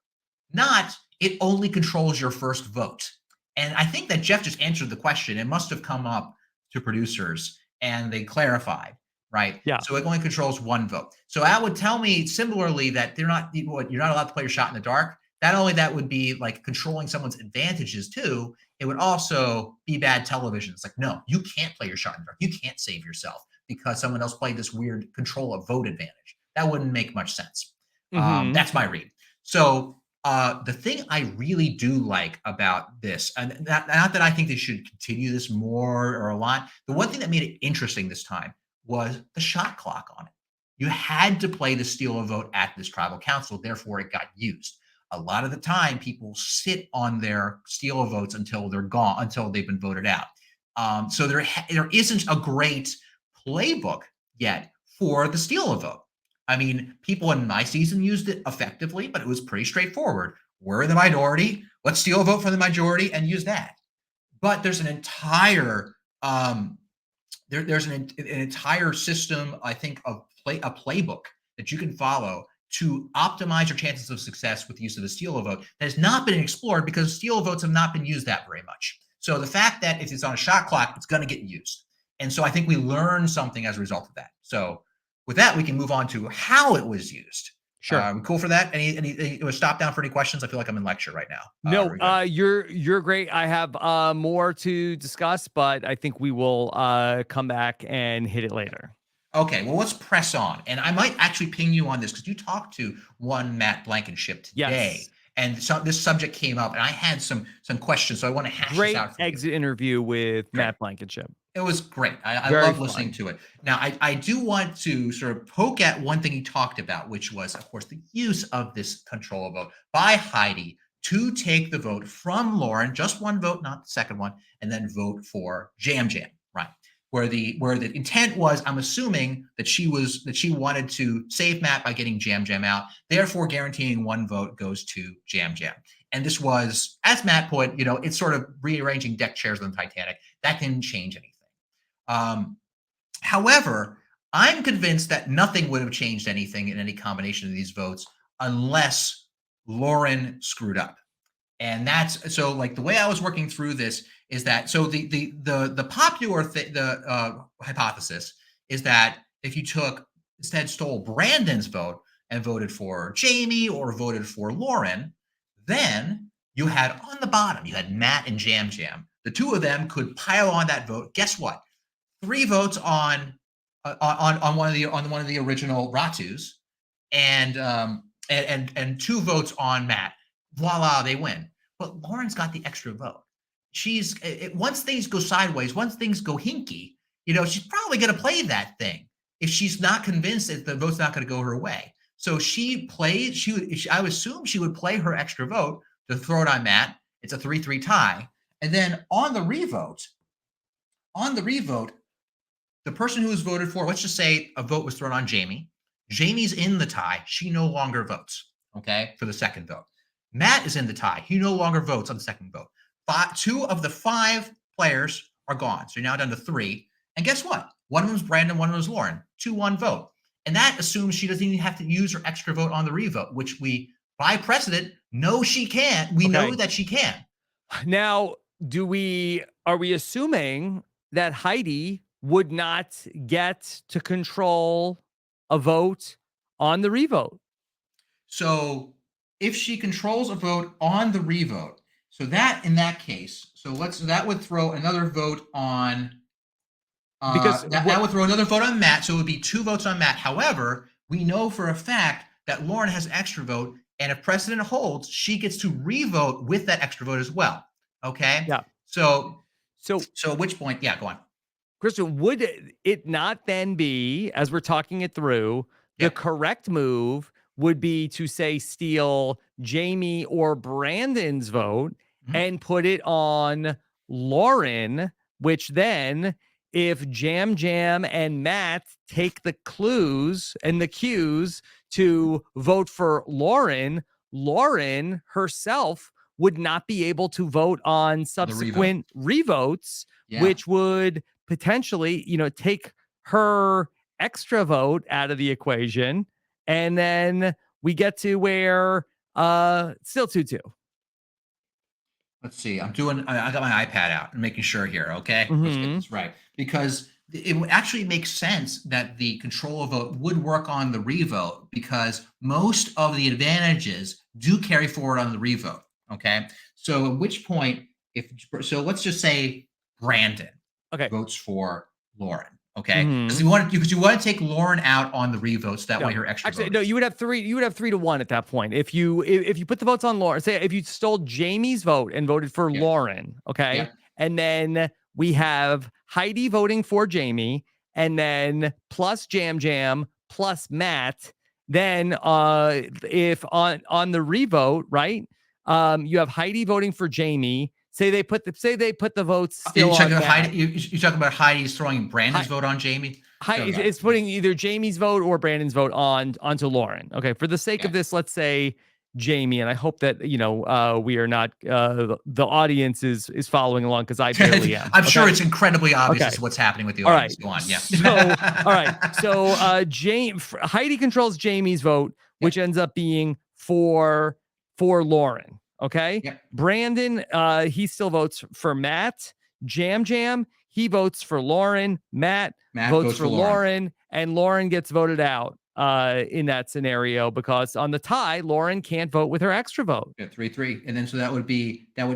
not it only controls your first vote. And I think that Jeff just answered the question. It must have come up to producers and they clarified, right? Yeah. So it only controls one vote. So that would tell me similarly that you're not allowed to play your shot in the dark. Not only that would be like controlling someone's advantages too, it would also be bad television. It's like, no, you can't play your shot in the dark. You can't save yourself because someone else played this weird control of vote advantage. That wouldn't make much sense. That's my read. So the thing I really do like about this, and not that I think they should continue this more or a lot, the one thing that made it interesting this time was the shot clock on it. You had to play the steal a vote at this tribal council, therefore it got used. A lot of the time, people sit on their steal a votes until they're gone, until they've been voted out. So there isn't a great playbook yet for the steal a vote. I mean, people in my season used it effectively, but it was pretty straightforward. We're the minority. Let's steal a vote from the majority and use that. But there's an entire there's an entire system, I think, of a playbook that you can follow to optimize your chances of success with the use of the steal a vote that has not been explored because steal a votes have not been used that very much. So the fact that if it's on a shot clock, it's going to get used. And so I think we learned something as a result of that. So with that, we can move on to how it was used. Sure. We cool for that? Any stop down for any questions? I feel like I'm in lecture right now. No, We're good. you're great. I have more to discuss, but I think we will come back and hit it later. Okay, well, let's press on. And I might actually ping you on this because you talked to one Matt Blankenship today, Yes. and so this subject came up, and I had some questions, so I want to hash this Great out for you. exit interview with Great. Matt Blankenship. It was great. I Very love listening fun. to it. Now, I do want to sort of poke at one thing he talked about, which was, of course, the use of this control vote by Heidi to take the vote from Lauren, just one vote, not the second one, and then vote for Jam Jam, right? Where the intent was, I'm assuming that she wanted to save Matt by getting Jam Jam out, therefore guaranteeing one vote goes to Jam Jam. And this was, as Matt put, it's sort of rearranging deck chairs on the Titanic. That didn't change anything. However, I'm convinced that nothing would have changed anything in any combination of these votes unless Lauren screwed up. And that's so, like, the way I was working through this is that, so the popular hypothesis is that if you instead stole Brandon's vote and voted for Jamie or voted for Lauren, then you had on the bottom, you had Matt and Jam Jam. The two of them could pile on that vote. Guess what? 3 votes on one of the original Ratus, and 2 votes on Matt. Voila, they win. But Lauren's got the extra vote. Once things go sideways, once things go hinky, she's probably going to play that thing if she's not convinced that the vote's not going to go her way. So I would assume she would play her extra vote to throw it on Matt. It's a 3-3 tie. And then on the revote, the person who was voted for, let's just say a vote was thrown on Jamie. Jamie's in the tie. She no longer votes, okay, for the second vote. Matt is in the tie. He no longer votes on the second vote. 2 of the 5 players are gone. So you're now down to 3. And guess what? One of them is Brandon, one of them is Lauren. 2-1 vote. And that assumes she doesn't even have to use her extra vote on the revote, which we, by precedent, know she can. We know that she can. Now, are we assuming that Heidi would not get to control a vote on the revote? So if she controls a vote on the revote, so that in that case, that would throw another vote on because that would throw another vote on Matt. So it would be 2 votes on Matt. However, we know for a fact that Lauren has extra vote, and if precedent holds, she gets to revote with that extra vote as well. Okay. Yeah. So at which point, yeah, go on. Kristen, would it not then be, as we're talking it through, the correct move would be to say steal Jamie or Brandon's vote and put it on Lauren, which then, if Jam Jam and Matt take the clues and the cues to vote for Lauren, Lauren herself would not be able to vote on subsequent revotes, which would potentially, take her extra vote out of the equation. And then we get to where still 2-2. Let's see. I got my iPad out and making sure here. Okay. Let's get this right, because it actually makes sense that the control vote would work on the revote, because most of the advantages do carry forward on the revote. Okay. So at which point, let's just say Brandon votes for Lauren. Okay. Because you want to take Lauren out on the revotes. That way her extra vote. No, you would have 3-1 at that point. If you put the votes on Lauren, say if you stole Jamie's vote and voted for Lauren, okay. Yeah. And then we have Heidi voting for Jamie, and then plus Jam Jam plus Matt. Then if on the revote, right? You have Heidi voting for Jamie. Say they put the votes still on Matt. You're talking about Heidi's throwing Brandon's vote on Jamie? It's putting either Jamie's vote or Brandon's vote onto Lauren. Okay, for the sake of this, let's say Jamie, and I hope that we are not the audience is following along, because I barely am. I'm sure it's incredibly obvious as to what's happening with the audience. Go on, yeah. So all right, so Heidi controls Jamie's vote, which ends up being for Lauren. Okay. Yep. Brandon, he still votes for Matt. Jam Jam, he votes for Lauren. Matt votes votes for for Lauren. Lauren, and Lauren gets voted out in that scenario because on the tie, Lauren can't vote with her extra vote. Yeah, 3-3. And then so that would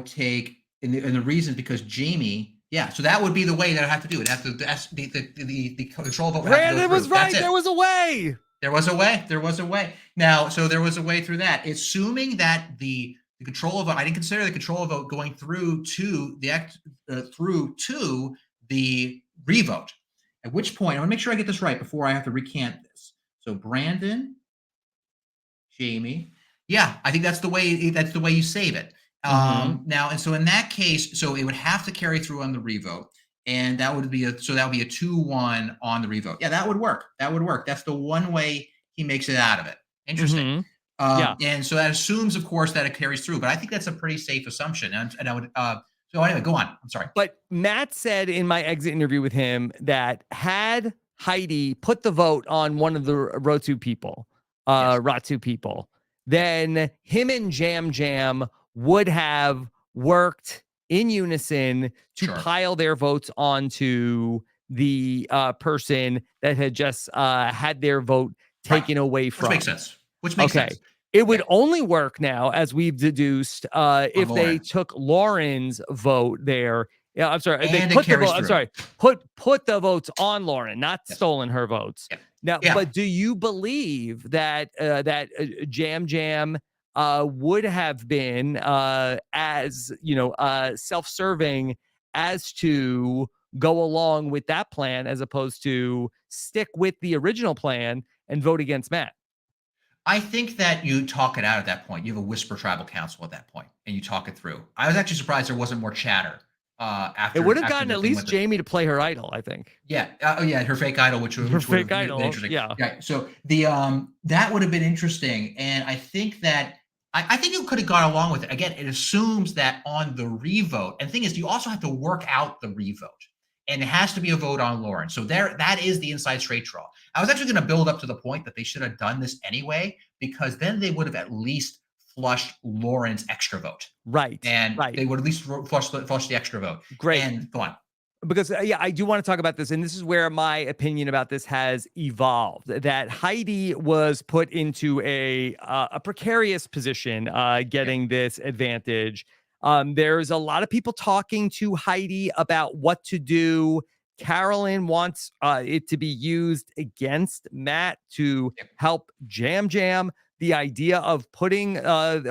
take, and the reason, because Jamie, so that would be the way that I have to do it. The control vote would have to go Brandon through. was right. There was a way. There was a way. There was a way. Now, so there was a way through that. Assuming that the control vote, I didn't consider the control vote going through to the revote. At which point, I want to make sure I get this right before I have to recant this. So Brandon, Jamie, I think that's the way. That's the way you save it. Now, and so in that case, so it would have to carry through on the revote. And that would be a 2-1 on the revote. Yeah, that would work. That would work. That's the one way he makes it out of it. Interesting. And so that assumes, of course, that it carries through. But I think that's a pretty safe assumption. And I would. So anyway, go on. I'm sorry. But Matt said in my exit interview with him that had Heidi put the vote on one of the RHAP people, then him and Jam Jam would have worked in unison to pile their votes onto the person that had just had their vote taken away from. Which makes sense. It would only work now, as we've deduced, if they took Lauren's vote there. Yeah, I'm sorry. They put the vote. I'm sorry. Put the votes on Lauren, not stolen her votes. Now, but do you believe that Jam Jam would have been as self-serving as to go along with that plan as opposed to stick with the original plan and vote against Matt? I think that you talk it out at that point. You have a whisper tribal council at that point, and you talk it through. I was actually surprised there wasn't more chatter after. It would have gotten at least Jamie to play her idol, I think. Yeah. Her fake idol, which would have been interesting. Yeah. So that would have been interesting, and I think that I think you could have gone along with it. Again, it assumes that on the revote, and the thing is, you also have to work out the revote. And it has to be a vote on Lauren. So that is the inside straight draw. I was actually going to build up to the point that they should have done this anyway, because then they would have at least flushed Lauren's extra vote. Right. And they would at least flush the extra vote. Great. And go on. Because, I do want to talk about this. And this is where my opinion about this has evolved, that Heidi was put into a precarious position getting this advantage. There's a lot of people talking to Heidi about what to do. Carolyn wants it to be used against Matt to help Jam Jam. The idea of putting the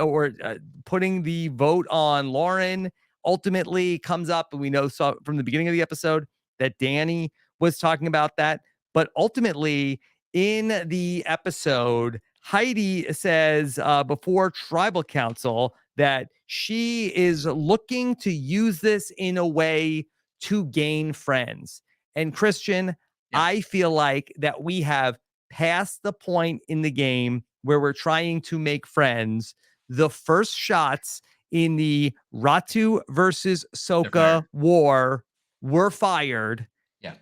vote on Lauren ultimately comes up, and we know from the beginning of the episode that Danny was talking about that. But ultimately, in the episode, Heidi says before Tribal Council that she is looking to use this in a way to gain friends. And Christian, I feel like that we have passed the point in the game where we're trying to make friends. The first shots in the Ratu versus Soka war were fired.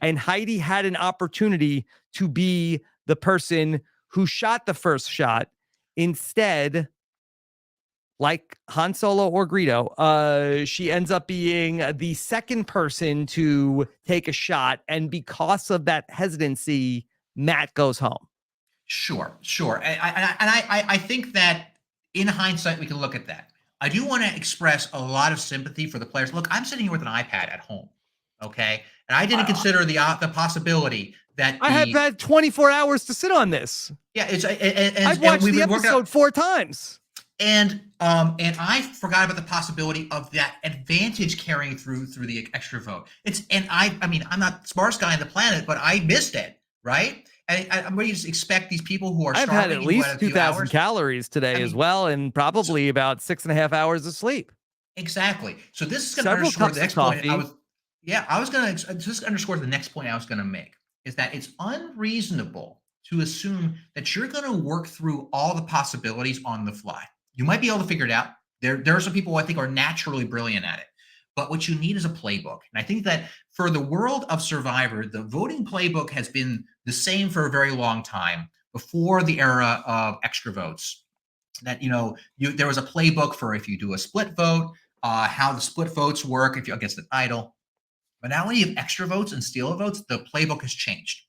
And Heidi had an opportunity to be the person who shot the first shot. Instead, like Han Solo or Greedo, she ends up being the second person to take a shot. And because of that hesitancy, Matt goes home. Sure. And I think that in hindsight, we can look at that. I do want to express a lot of sympathy for the players. Look, I'm sitting here with an iPad at home, okay? And I didn't consider the possibility that I have had 24 hours to sit on this. Yeah, I've watched the episode 4 times. And I forgot about the possibility of that advantage carrying through the extra vote. I'm not the smartest guy on the planet, but I missed it, right? I'm going to just expect these people who are starving. I've had at least 2,000 calories today as well, and probably about 6.5 hours of sleep. Exactly. So this is going to underscore the next point. I was going to just underscore the next point I was going to make, is that it's unreasonable to assume that you're going to work through all the possibilities on the fly. You might be able to figure it out. There are some people who I think are naturally brilliant at it. But what you need is a playbook. And I think that for the world of Survivor, the voting playbook has been the same for a very long time, before the era of extra votes. That, there was a playbook for if you do a split vote, how the split votes work if you against an idol. But now when you have extra votes and steal votes, the playbook has changed.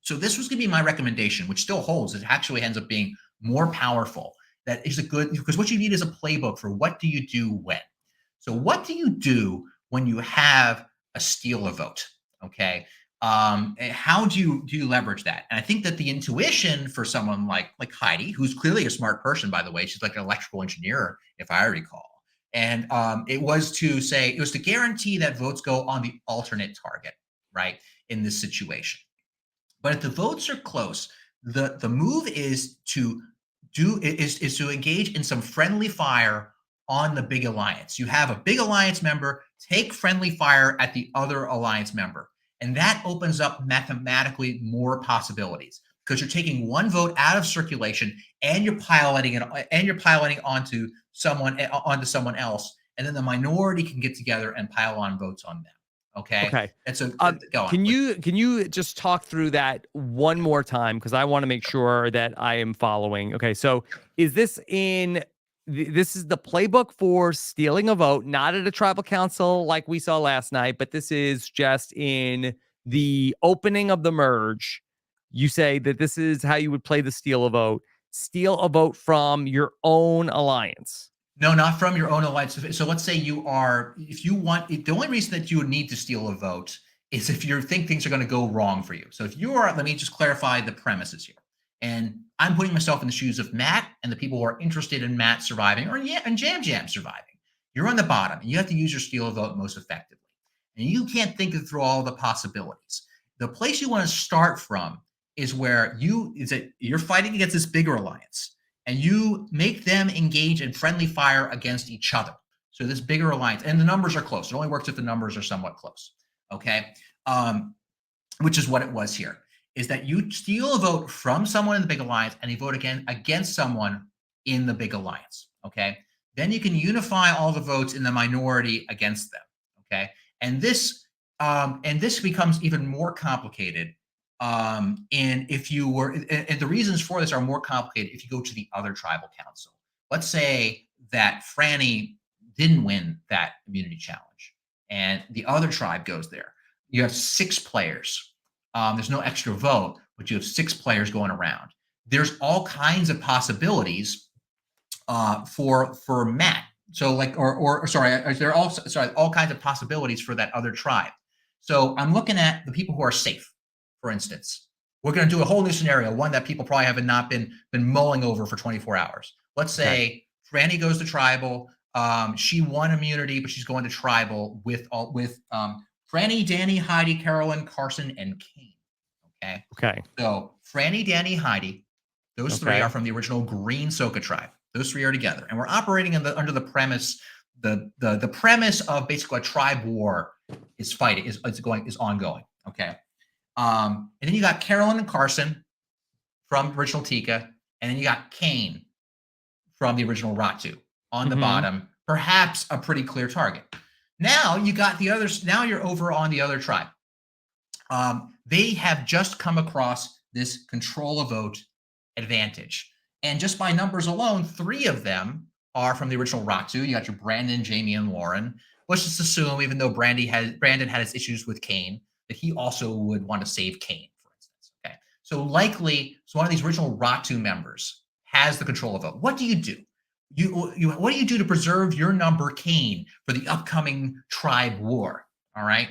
So this was going to be my recommendation, which still holds. It actually ends up being more powerful. That is a good, because what you need is a playbook for what do you do when. So what do you do when you have a steal a vote? Okay. How do you leverage that? And I think that the intuition for someone like Heidi, who's clearly a smart person, by the way, she's like an electrical engineer, if I recall. And it was to guarantee that votes go on the alternate target, right, in this situation. But if the votes are close, the move is to engage in some friendly fire on the big alliance. You have a big alliance member take friendly fire at the other alliance member, and that opens up mathematically more possibilities because you're taking one vote out of circulation and you're piloting it onto someone else, and then the minority can get together and pile on votes on them. Okay. Okay. And so go on. Can you just talk through that one more time? Because I want to make sure that I am following. Okay. So is this this is the playbook for stealing a vote, not at a tribal council like we saw last night, but this is just in the opening of the merge. You say that this is how you would play the steal a vote from your own alliance. No, not from your own alliance. So let's say if you want, the only reason that you would need to steal a vote is if you think things are going to go wrong for you. So if you are, let me just clarify the premises here. And I'm putting myself in the shoes of Matt and the people who are interested in Matt surviving and Jam Jam surviving. You're on the bottom and you have to use your steal a vote most effectively. And you can't think through all the possibilities. The place you want to start from is where you're fighting against this bigger alliance. And you make them engage in friendly fire against each other. So this bigger alliance, and the numbers are close. It only works if the numbers are somewhat close. Okay, which is what it was here. Is that you steal a vote from someone in the big alliance and you vote again against someone in the big alliance. Okay, then you can unify all the votes in the minority against them. Okay, and this becomes even more complicated. And the reasons for this are more complicated if you go to the other tribal council. Let's say that Franny didn't win that immunity challenge and the other tribe goes there. You have 6 players. There's no extra vote, but you have 6 players going around. There's all kinds of possibilities for Matt. So all kinds of possibilities for that other tribe. So I'm looking at the people who are safe. For instance, we're going to do a whole new scenario, one that people probably have not been mulling over for 24 hours. Let's say Franny goes to tribal. She won immunity, but she's going to tribal with Franny, Danny, Heidi, Carolyn, Carson, and Kane. Okay. Okay. So Franny, Danny, Heidi, those 3 are from the original Green Soka tribe. Those 3 are together, and we're operating under the premise. The premise of basically a tribe war is ongoing. Okay. And then you got Carolyn and Carson from original Tika, and then you got Kane from the original Ratu on the bottom, perhaps a pretty clear target. Now you got the others. Now you're over on the other tribe. They have just come across this control a vote advantage. And just by numbers alone, 3 of them are from the original Ratu. You got your Brandon, Jamie, and Lauren. Let's just assume, even though Brandon had his issues with Kane, that he also would want to save Kane, for instance. Okay. So one of these original Ratu members has the control of vote. What do you do? What do you do to preserve your number, Kane, for the upcoming tribe war? All right.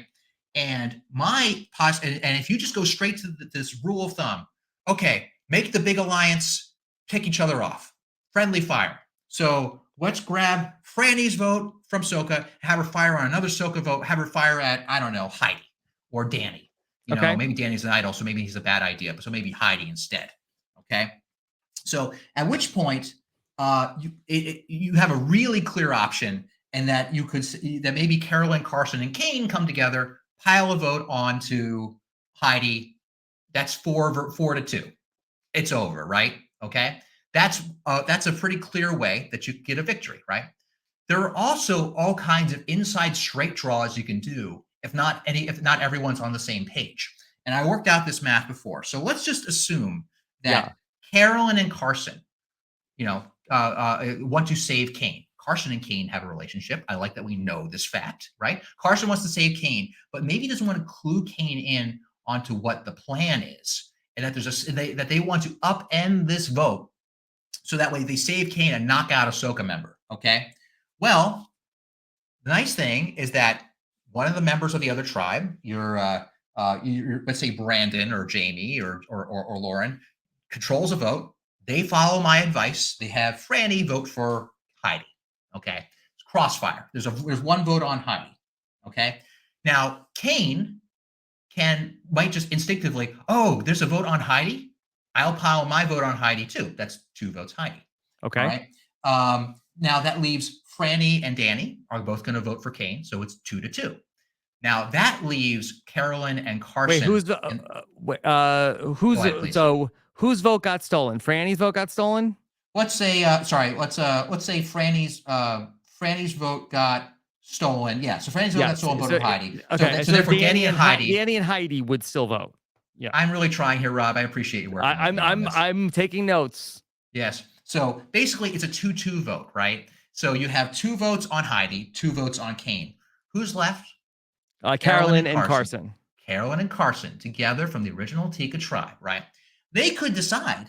And if you just go straight to this rule of thumb, okay, make the big alliance pick each other off. Friendly fire. So let's grab Franny's vote from Soka, have her fire on another Soka vote, have her fire at, I don't know, Heidi or Danny. Maybe Danny's an idol, so maybe he's a bad idea, but so maybe Heidi instead. Okay. So at which point you have a really clear option, and that you could that maybe Carolyn, Carson, and Kane come together, pile a vote onto Heidi. That's 4-2. It's over, right? Okay. That's a pretty clear way that you get a victory, right? There are also all kinds of inside straight draws you can do if not everyone's on the same page. And I worked out this math before. So let's just assume that Carolyn and Carson, want to save Kane. Carson and Kane have a relationship. I like that we know this fact, right? Carson wants to save Kane, but maybe doesn't want to clue Kane in onto what the plan is, and that that they want to upend this vote so that way they save Kane and knock out a Ahsoka member. Okay. Well, the nice thing is that one of the members of the other tribe, let's say Brandon or Jamie or Lauren, controls a vote. They follow my advice. They have Franny vote for Heidi. Okay, it's crossfire. There's one vote on Heidi. Okay, now Kane might just instinctively, oh, there's a vote on Heidi. I'll pile my vote on Heidi too. That's 2 votes Heidi. Okay. All right. Now that leaves Franny and Danny are both going to vote for Kane, so it's 2-2. Now that leaves Carolyn and Carson. Wait, whose vote got stolen? Franny's vote got stolen? Let's say Franny's vote got stolen. Yeah, so Franny's vote got stolen, voted Heidi. Okay, so therefore Danny and Heidi. Danny and Heidi would still vote. Yeah. I'm really trying here, Rob. I appreciate you working. I'm taking notes. Yes. So basically it's a 2-2 vote, right? So you have 2 votes on Heidi, 2 votes on Kane. Who's left? Carolyn and Carson. Carolyn and Carson together from the original Tika tribe, right? They could decide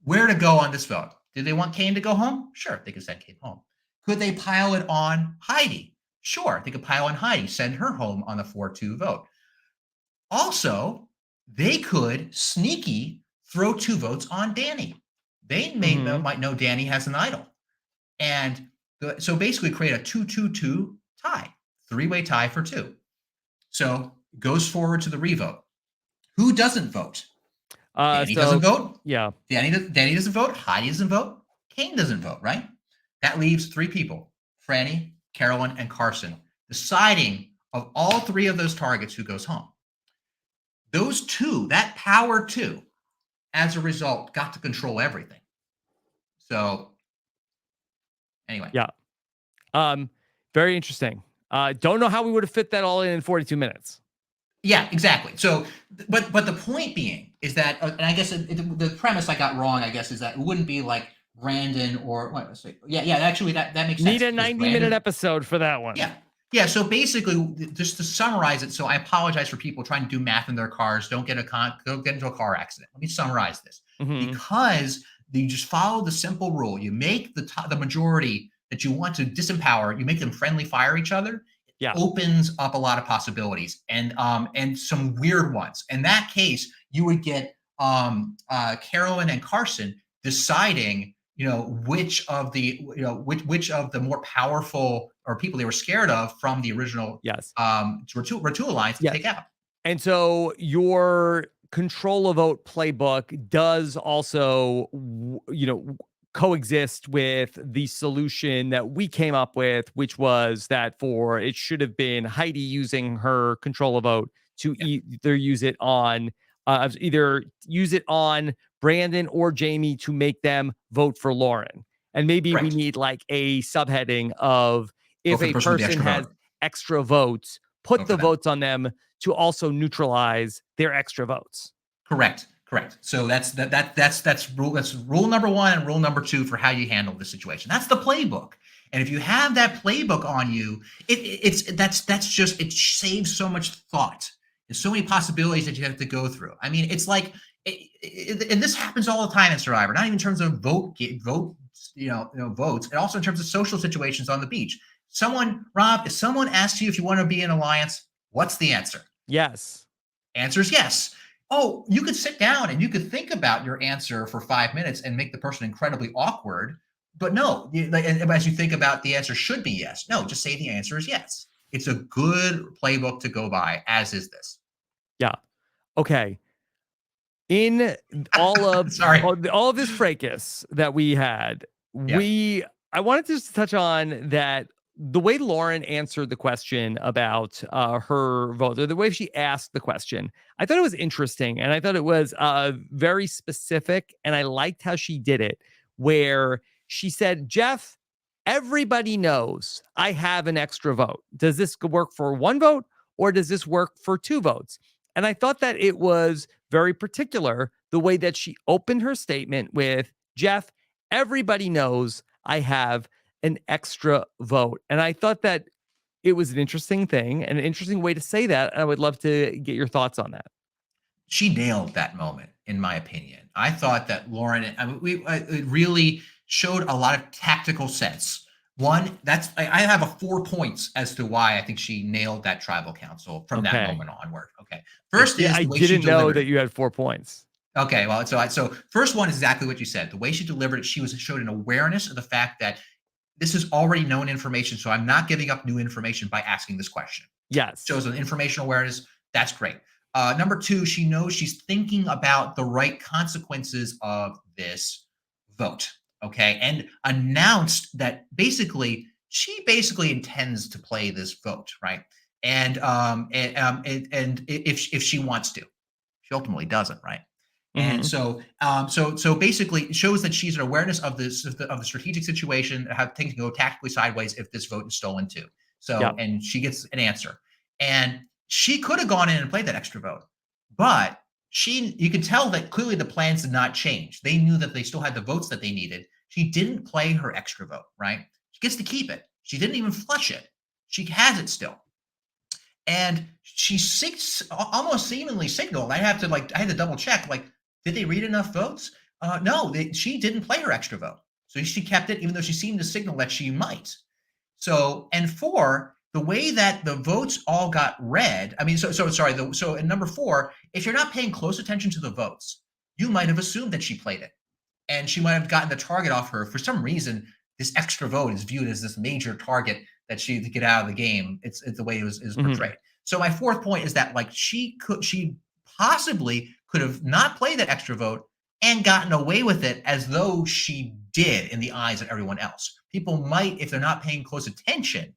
where to go on this vote. Did they want Kane to go home? Sure, they could send Kane home. Could they pile it on Heidi? Sure, they could pile on Heidi, send her home on the 4-2 vote. Also, they could sneaky throw 2 votes on Danny. They might know Danny has an idol. And so basically create a 2-2-2 tie, 3-way tie for 2. So goes forward to the revote. Who doesn't vote? Danny doesn't vote. Yeah. Danny doesn't vote. Heidi doesn't vote. Kane doesn't vote, right? That leaves 3 people, Franny, Carolyn, and Carson, deciding of all 3 of those targets who goes home. Those 2, that power 2, as a result, got to control everything. So anyway. Yeah. Very interesting. Don't know how we would have fit that all in 42 minutes. Yeah, exactly. So, but the point being is that, and I guess the premise I got wrong, I guess, is that it wouldn't be like Brandon or what? Actually, that makes sense. Need a 90-minute episode for that one. Yeah. So basically, just to summarize it, so I apologize for people trying to do math in their cars. Don't get into a car accident. Let me summarize this. Because you just follow the simple rule. You make the majority that you want to disempower, you make them friendly fire each other. It opens up a lot of possibilities and some weird ones. In that case, you would get Carolyn and Carson deciding, which of the more powerful or people they were scared of from the original Ratu alliance to take out. And so your control a vote playbook does also, coexist with the solution that we came up with, which was that it should have been Heidi using her control a vote to either use it on Brandon or Jamie to make them vote for Lauren. And maybe we need like a subheading of if a person has extra votes, put the votes on them to also neutralize their extra votes. Correct. So that's rule number 1 and rule number 2 for how you handle the situation. That's the playbook. And if you have that playbook on you, it saves so much thought. There's so many possibilities that you have to go through. I mean, it's like, and this happens all the time in Survivor. Not even in terms of votes, and also in terms of social situations on the beach. Rob, if someone asks you if you want to be in an alliance, what's the answer? Yes. Answer is yes. Oh, you could sit down and you could think about your answer for 5 minutes and make the person incredibly awkward. But no, as you think about the answer should be yes. No, just say the answer is yes. It's a good playbook to go by, as is this. Yeah. Okay. In all of all of this fracas that we had, I wanted to just touch on that the way Lauren answered the question about her vote, or the way she asked the question, I thought it was interesting, and I thought it was very specific, and I liked how she did it, where she said, Jeff, everybody knows I have an extra vote. Does this work for 1 vote, or does this work for 2 votes? And I thought that it was very particular, the way that she opened her statement with, Jeff, everybody knows I have an extra vote. And I thought that it was an interesting thing and an interesting way to say that. And I would love to get your thoughts on that. She nailed that moment, in my opinion. I thought that Lauren, I mean, it really showed a lot of tactical sense. One, I have a 4 points as to why I think she nailed that tribal council from that Okay. moment onward. Okay, first Yeah, is I the way she didn't know delivered that it. you had 4 points. Okay, well, so first one is exactly what you said. The way she delivered it, showed an awareness of the fact that this is already known information, so I'm not giving up new information by asking this question. Yes. Shows an informational awareness. That's great. Number two, she knows she's thinking about the right consequences of this vote. Okay. And announced that she basically intends to play this vote, right? And if she wants to, she ultimately doesn't, right? And Hmm. so basically, it shows that she's an awareness of this of the strategic situation, how things can go tactically sideways if this vote is stolen too. Yeah. And she gets an answer, and she could have gone in and played that extra vote, but you could tell that clearly the plans did not change. They knew that they still had the votes that they needed. She didn't play her extra vote, right? She gets to keep it. She didn't even flush it. She has it still. And she almost seemingly signaled. I had to double check. Like, did they read enough votes? No, she didn't play her extra vote, so she kept it, even though she seemed to signal that she might. So, and four, the way that the votes all got read. I mean, so sorry. So in number four, if you're not paying close attention to the votes, you might have assumed that she played it, and she might have gotten the target off her. For some reason, this extra vote is viewed as this major target that she to get out of the game. It's the way it is Hmm. portrayed. So my fourth point is that like she possibly could have not played that extra vote and gotten away with it as though she did in the eyes of everyone else. People might, if they're not paying close attention,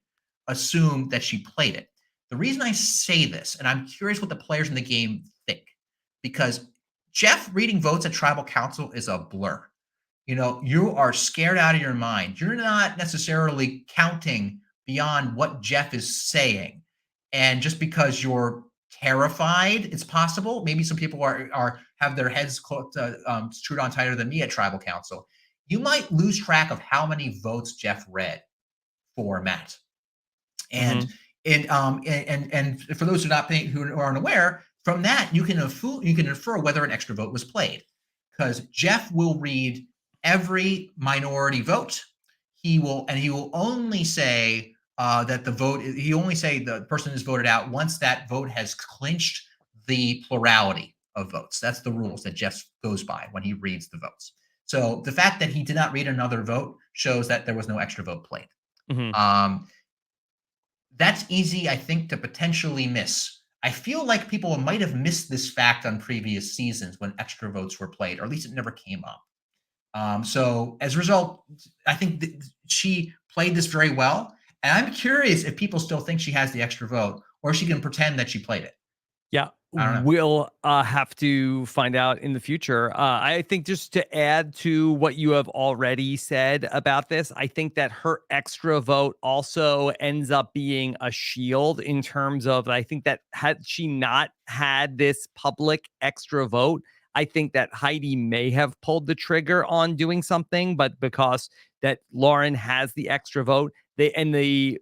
assume that she played it. The reason I say this, and I'm curious what the players in the game think, because Jeff reading votes at tribal council is a blur. You are scared out of your mind. You're not necessarily counting beyond what Jeff is saying. And just because you're terrified, it's possible. Maybe some people are have their heads screwed on tighter than me at tribal council. You might lose track of how many votes Jeff read for Matt. And Hmm. and for those who aren't aware, from that you can infer whether an extra vote was played, because Jeff will read every minority vote. He will only say that the vote. He only say the person is voted out once that vote has clinched the plurality of votes. That's the rules that Jeff goes by when he reads the votes. So the fact that he did not read another vote shows that there was no extra vote played. Hmm. Um, that's easy, I think, to potentially miss. I feel like people might have missed this fact on previous seasons when extra votes were played, or at least it never came up. So as a result, I think she played this very well. And I'm curious if people still think she has the extra vote, or she can pretend that she played it. Yeah, I don't know. we'll have to find out in the future. I think just to add to what you have already said about this, I think that her extra vote also ends up being a shield in terms of, I think that had she not had this public extra vote, I think that Heidi may have pulled the trigger on doing something, but because that Lauren has the extra vote, the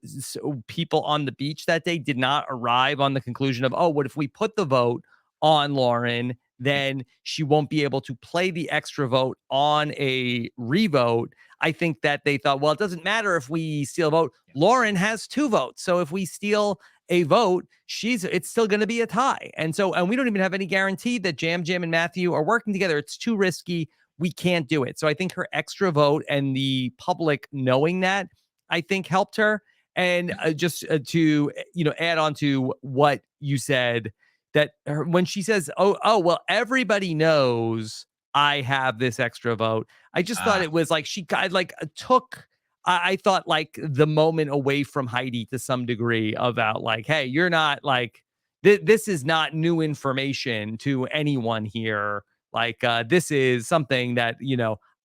people on the beach that day did not arrive on the conclusion of, oh, what if we put the vote on Lauren, then she won't be able to play the extra vote on a revote. I think that they thought, well, it doesn't matter if we steal a vote. Yeah. Lauren has 2 votes. So if we steal a vote, it's still going to be a tie. And we don't even have any guarantee that Jam and Matthew are working together. It's too risky. We can't do it. So I think her extra vote and the public knowing that, I think, helped her. And just to add on to what you said, that when she says, "Oh, well, everybody knows I have this extra vote," I just thought Ah, it was like she kind like took. I thought like the moment away from Heidi to some degree about like, hey, you're not like this is not new information to anyone here. Like this is something that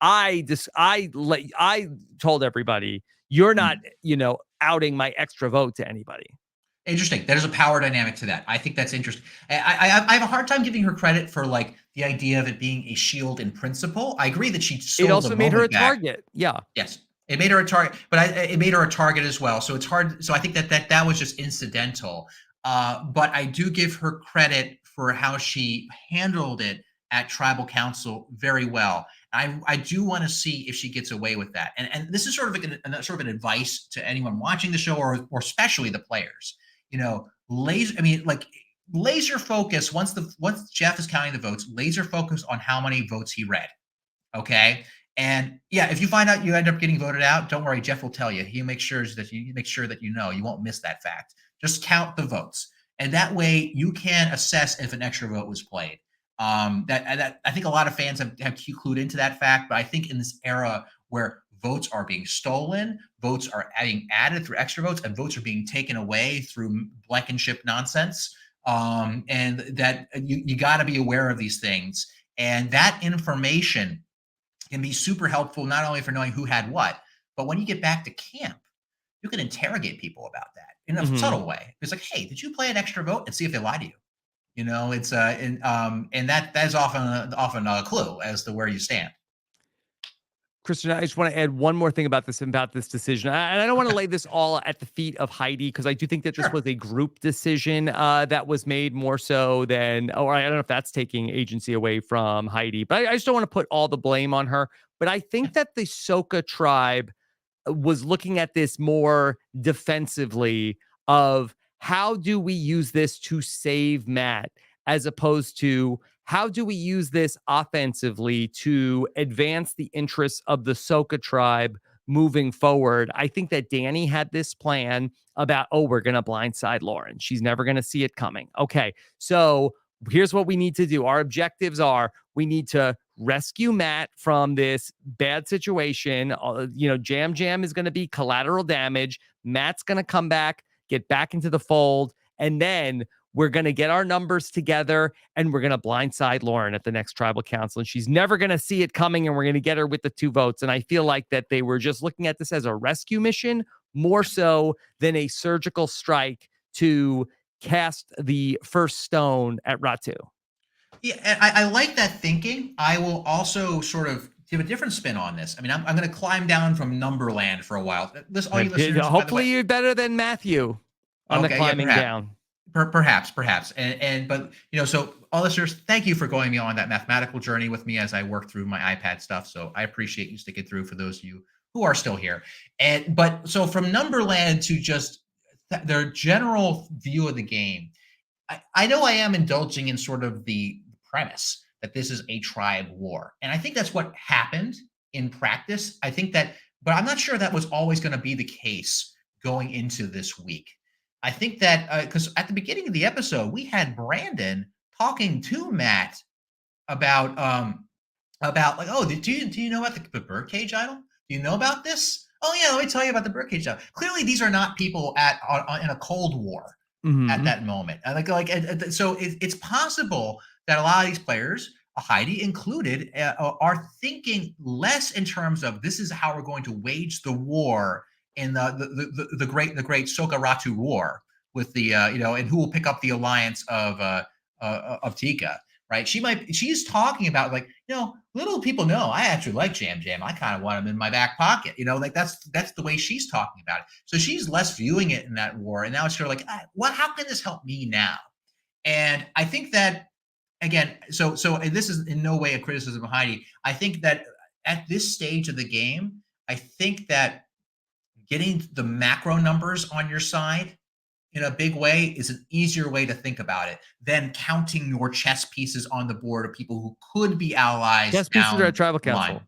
I told everybody you're not, hmm. outing my extra vote to anybody. Interesting. There's a power dynamic to that. I think that's interesting. I have a hard time giving her credit for like the idea of it being a shield in principle. I agree that she It stole the also made her a moment back. target. Yeah. Yes, It made her a target, but it made her a target as well. So it's hard. So I think that was just incidental. But I do give her credit for how she handled it at tribal council very well. I do want to see if she gets away with that. And this is sort of like sort of an advice to anyone watching the show, or especially the players. Laser focus once Jeff is counting the votes. Laser focus on how many votes he read. Okay. And yeah, if you find out you end up getting voted out, don't worry, Jeff will tell you. He makes sure that you won't miss that fact. Just count the votes, and that way you can assess if an extra vote was played. That I think a lot of fans have clued into that fact, but I think in this era where votes are being stolen, votes are being added through extra votes, and votes are being taken away through blankenship nonsense, and that you got to be aware of these things, and that information can be super helpful, not only for knowing who had what, but when you get back to camp, you can interrogate people about that in a subtle way. It's like, hey, did you play an extra vote, and see if they lie to you? It's and that is often a clue as to where you stand. Christian, I just want to add one more thing about this decision. And I don't want to lay this all at the feet of Heidi, because I do think that this was a group decision that was made more so than, or I don't know if that's taking agency away from Heidi, but I just don't want to put all the blame on her. But I think that the Soka tribe was looking at this more defensively of how do we use this to save Matt, as opposed to how do we use this offensively to advance the interests of the Soka tribe moving forward. I think that Danny had this plan about, we're going to blindside Lauren. She's never going to see it coming. Okay, so here's what we need to do. Our objectives are, we need to rescue Matt from this bad situation. Jam Jam is going to be collateral damage. Matt's going to come back, get back into the fold, and then we're going to get our numbers together, and we're going to blindside Lauren at the next tribal council. And she's never going to see it coming, and we're going to get her with the 2 votes. And I feel like that they were just looking at this as a rescue mission, more so than a surgical strike to cast the first stone at Ratu. Yeah, and I like that thinking. I will also sort of give a different spin on this. I mean, I'm going to climb down from Numberland for a while. All you listeners, hopefully you're better than Matthew on the climbing down. Perhaps. But so all listeners, thank you for going me on that mathematical journey with me as I work through my iPad stuff. So I appreciate you sticking through, for those of you who are still here. But so from Numberland to just their general view of the game, I know I am indulging in sort of the premise that this is a tribe war. And I think that's what happened in practice. I think that, but I'm not sure that was always going to be the case going into this week. I think that because at the beginning of the episode, we had Brandon talking to Matt about like, oh, do you know about the birdcage idol? Do you know about this? Oh yeah, let me tell you about the birdcage idol. Clearly, these are not people in a Cold War at that moment. So it's possible that a lot of these players, Heidi included, are thinking less in terms of this is how we're going to wage the war in the great Soka Ratu war with the and who will pick up the alliance of Tika, right? She's talking about, like, little people know I actually like Jam Jam. I kind of want him in my back pocket, that's the way she's talking about it. So she's less viewing it in that war, and now it's sort of like, how can this help me now? And I think that, again, so this is in no way a criticism of Heidi. I think that at this stage of the game, I think that getting the macro numbers on your side in a big way is an easier way to think about it than counting your chess pieces on the board of people who could be allies. Chess pieces are at tribal council.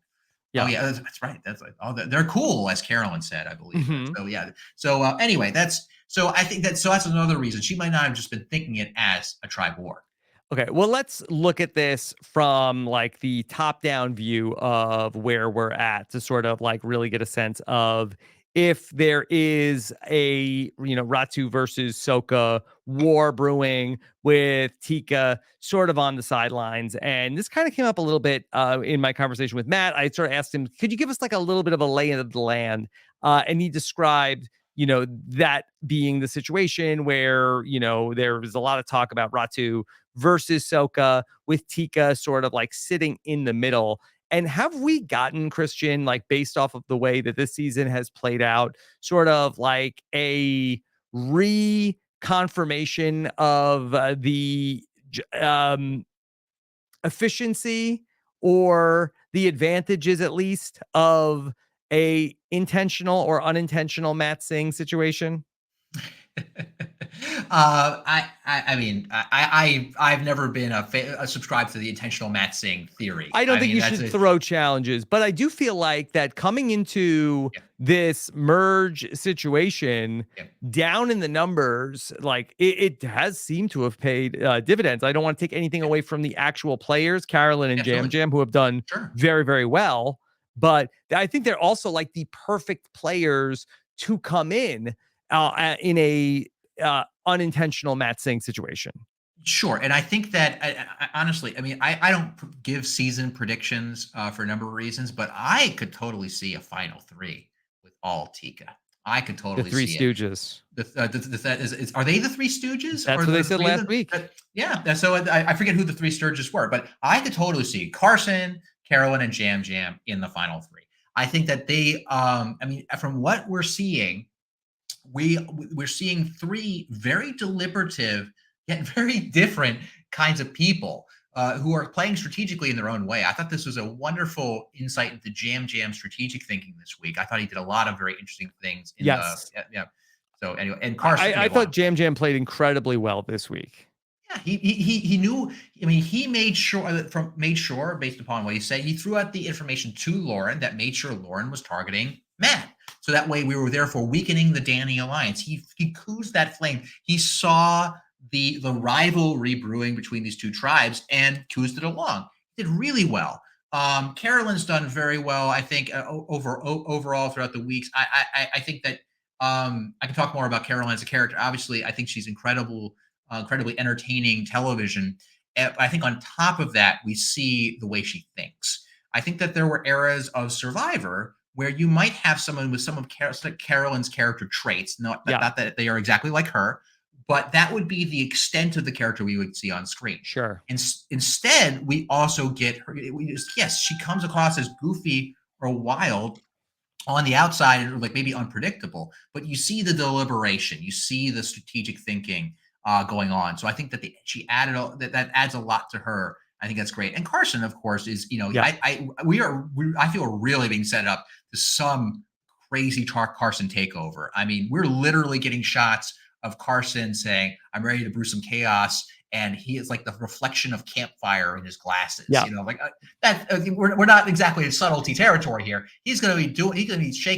Yeah. Oh yeah, that's right. That's like, they're cool, as Carolyn said, I believe. So yeah. So anyway, I think that's another reason she might not have just been thinking it as a tribe war. Okay, well, let's look at this from like the top-down view of where we're at to sort of like really get a sense of if there is a, Ratu versus Soka war brewing with Tika sort of on the sidelines. And this kind of came up a little bit in my conversation with Matt. I sort of asked him, could you give us like a little bit of a lay of the land? And he described, that being the situation where, there was a lot of talk about Ratu versus Soka, with Tika sort of like sitting in the middle. And have we gotten, Christian, like based off of the way that this season has played out, sort of like a reconfirmation of efficiency or the advantages, at least, of a intentional or unintentional Matt Singh situation? I mean, I've never been a subscribed to the intentional Matt Singh theory. I don't I think mean, you that's should a throw challenges, but I do feel like that coming into yeah, this merge situation yeah, down in the numbers, like it has seemed to have paid dividends. I don't want to take anything yeah, away from the actual players, Carolyn and Jam absolutely, Jam, who have done sure. very, very well. But I think they're also like the perfect players to come in a unintentional Matt Singh situation. Sure, and I think that honestly, I mean, I don't give season predictions for a number of reasons, but I could totally see a final three with all Tika. I could The totally Three see it. Stooges. Are they the Three Stooges That's or what they the said three of last them? week. Yeah, so I forget who the Three Stooges were, but I could totally see Carson, Carolyn, and Jam Jam in the final three. I think that they, I mean, from what we're seeing, we're seeing three very deliberative yet very different kinds of people who are playing strategically in their own way. I thought this was a wonderful insight into Jam Jam strategic thinking this week. I thought he did a lot of very interesting things in the Yes. yeah. So anyway, and Carson, I yeah, thought well, Jam Jam played incredibly well this week. yeah, he knew. I mean, he made sure made sure based upon what he said, he threw out the information to Lauren that made sure Lauren was targeting Matt. So that way, we were therefore weakening the Danny alliance. He coos that flame. He saw the rivalry brewing between these two tribes and coos it along. He did really well. Carolyn's done very well, I think, overall throughout the weeks. I think that I can talk more about Caroline as a character. Obviously, I think she's incredibly entertaining television. I think on top of that, we see the way she thinks. I think that there were eras of Survivor where you might have someone with some of Carolyn's character traits, Yeah, not that they are exactly like her, but that would be the extent of the character we would see on screen. sure. Instead, we also get her. Yes, she comes across as goofy or wild, on the outside and like maybe unpredictable, but you see the deliberation, you see the strategic thinking going on. So I think that she added that adds a lot to her. I think that's great. And Carson, of course, is Yeah. I feel we're really being set up to some crazy Carson takeover. I mean, we're literally getting shots of Carson saying, "I'm ready to brew some chaos." And he is like the reflection of campfire in his glasses, Yeah. like that. We're not exactly in subtlety territory here. He's going to be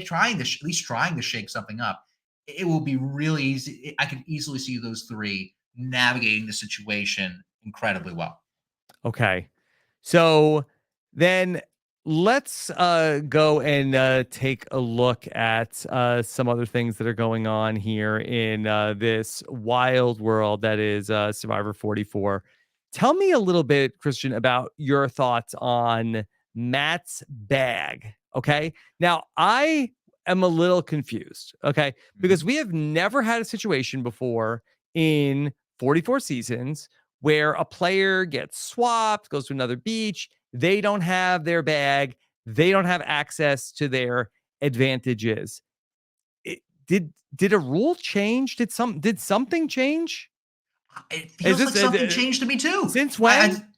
trying to at least trying to shake something up. It will be really easy. I can easily see those three navigating the situation incredibly well. Okay. So then let's go and take a look at some other things that are going on here in this wild world that is Survivor 44. Tell me a little bit, Christian, about your thoughts on Matt's bag. Okay. Now, I am a little confused. Okay. Mhm. Because we have never had a situation before in 44 seasons where a player gets swapped, goes to another beach, they don't have their bag, they don't have access to their advantages. It, did a rule change? Did something change? It Is feels this like something changed to me too. since I when?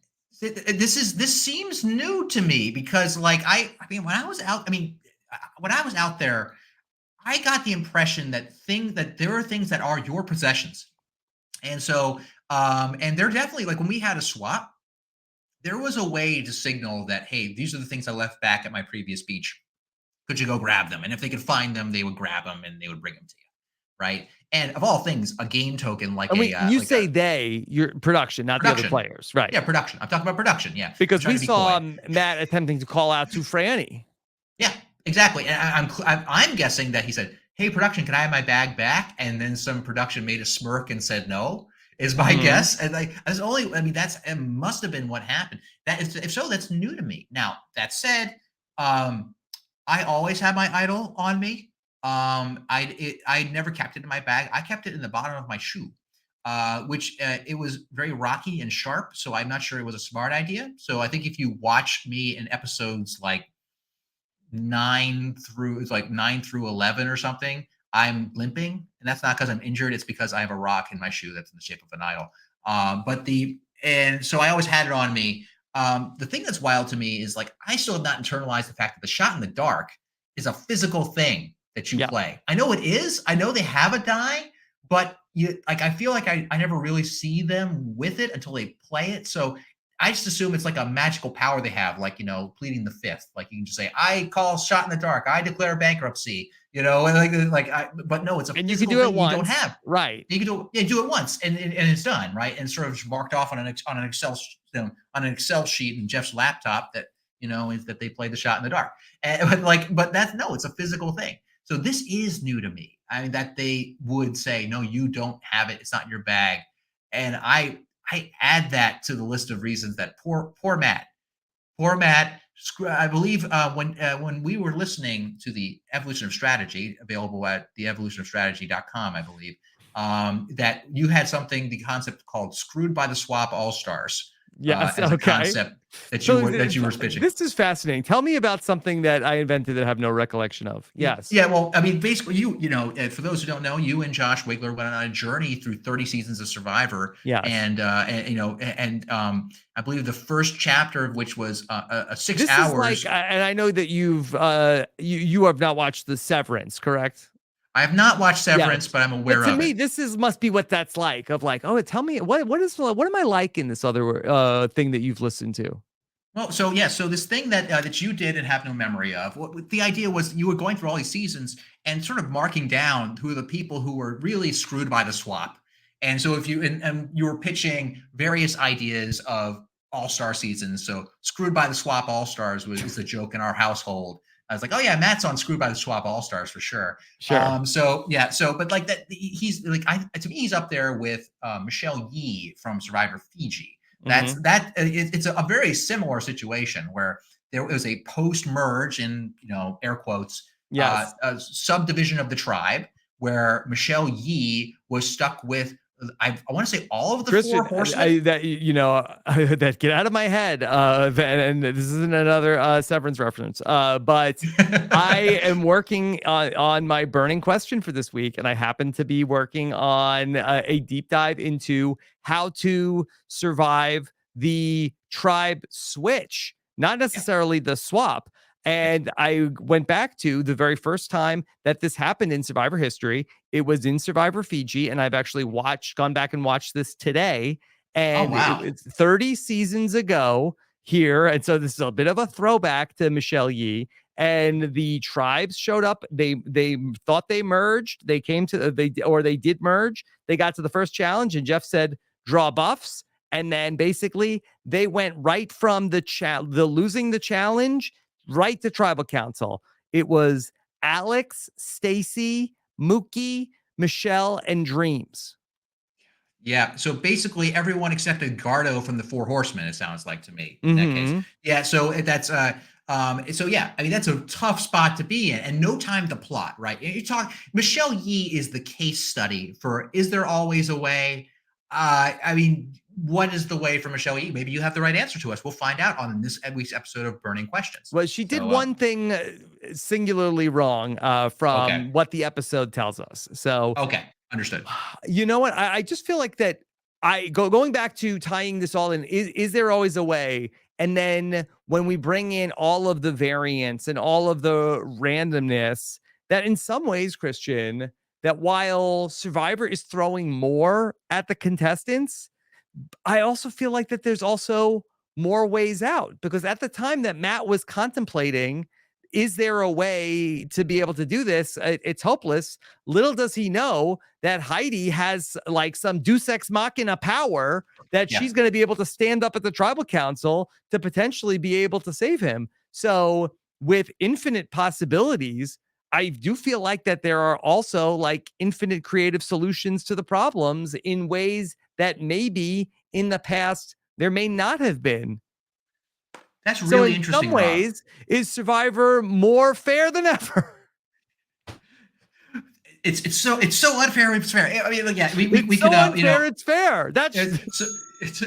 this seems new to me because like I mean when I was out I mean when I was out there I got the impression that there are things that are your possessions. And so and they're definitely like when we had a swap, there was a way to signal that hey, these are the things I left back at my previous beach. Could you go grab them? And if they could find them, they would grab them and they would bring them to you, right? And of all things, a game token And we you like a say they, your production, not the other production. players, right? Yeah, production. I'm talking about production. Yeah, I'm Because trying we to be saw coy. Matt attempting to call out to Franny. Yeah, exactly. And I'm guessing that he said, "Hey, production, can I have my bag back?" And then some production made a smirk and said no. Is my Mhm. guess, and like that's only. I mean, it must have been what happened. That is, if so, that's new to me. Now that said, um, I always have my idol on me. I never kept it in my bag. I kept it in the bottom of my shoe. which it was very rocky and sharp. So I'm not sure it was a smart idea. So I think if you watch me in episodes like 9 through 11 or something, I'm limping, and that's not because I'm injured. It's because I have a rock in my shoe that's in the shape of an idol. But the and so I always had it on me. The thing that's wild to me is like I still have not internalized the fact that the shot in the dark is a physical thing that you Yeah. play. I know it is. I know they have a die, but you like I feel like I never really see them with it until they play it. So I just assume it's like a magical power they have, like, pleading the fifth. Like you can just say, I call shot in the dark, I declare bankruptcy, and but no, it's a And you can physical do it thing you don't once. have. Right. You can do it once and it's done, right? And sort of marked off on an Excel sheet in Jeff's laptop that, is that they play the shot in the dark. But that's no, it's a physical thing. So this is new to me. I mean, that they would say, no, you don't have it. It's not in your bag. And I add that to the list of reasons that poor Matt. I believe when we were listening to the Evolution of Strategy, available at theevolutionofstrategy.com, I believe, that you had the concept called "screwed by the swap all stars" Yes. as a Okay. concept So that you were pitching. this is fascinating. Tell me about something that I invented that I have no recollection of. Yes. Yeah, well, I mean, basically, for those who don't know, you and Josh Wigler went on a journey through 30 seasons of Survivor, Yes. and I believe the first chapter of which was 6 This is like, hours. and I know that you have not watched the Severance, correct? I have not watched Severance, Yes. but I'm But aware to of me, it. this must be what that's like. Of like, oh, tell me what am I like in this other thing that you've listened to? Well, so yeah, so this thing that you did and have no memory of. What the idea was, you were going through all these seasons and sort of marking down who are the people who were really screwed by the swap. And so if you and you were pitching various ideas of all-star seasons. So screwed by the swap all-stars is a joke in our household. I was like, oh yeah, Matt's on screwed by the swap all-stars for sure. Sure. So yeah, so but like that, he's like, to me, he's up there with Michelle Yee from Survivor Fiji. Hmm. It's a very similar situation where there was a post-merge, in air quotes, Yes. a subdivision of the tribe where Michelle Yee was stuck with, I want to say, all of the four Christian, horsemen. that get out of my head. And this isn't another Severance reference. But I am working on my burning question for this week, and I happen to be working on a deep dive into how to survive the tribe switch, not Yeah. necessarily the swap. And I went back to the very first time that this happened in Survivor history. It was in Survivor Fiji, and I've actually gone back and watched this today. Oh And wow. it's 30 seasons ago here. And so this is a bit of a throwback to Michelle Yee. And the tribes showed up. They thought they merged. They came to they did merge. They got to the first challenge, and Jeff said, "Draw buffs." And then basically they went right from the losing the challenge right to tribal council. It was Alex, Stacy, Mookie, Michelle, and Dreams. Yeah. So basically, everyone except Gardo from the Four Horsemen, it sounds like to me in that case. Mm-hmm. Yeah. So that's so yeah, I mean, that's a tough spot to be in, and no time to plot, right? You talk. Michelle Yee is the case study for, is there always a way? I mean, what is the way for Michelle Yee? Maybe you have the right answer to us. We'll find out on this week's episode of Burning Questions. Well, she did So one thing singularly wrong okay, from what the episode tells us. So okay, understood. you know what? I just feel like that going back to tying this all in, is there always a way? And then when we bring in all of the variants and all of the randomness, that in some ways, Christian, that while Survivor is throwing more at the contestants, I also feel like that there's also more ways out, because at the time that Matt was contemplating, is there a way to be able to do this? It's hopeless. Little does he know that Heidi has like some Deus Ex Machina power that Yeah. she's going to be able to stand up at the tribal council to potentially be able to save him. So, with infinite possibilities, I do feel like that there are also like infinite creative solutions to the problems in ways that maybe in the past there may not have been. That's So really in some interesting, Rob. ways, is Survivor more fair than ever? it's so unfair. It's fair. I mean, yeah, we It's could so unfair. It's fair. That's so it's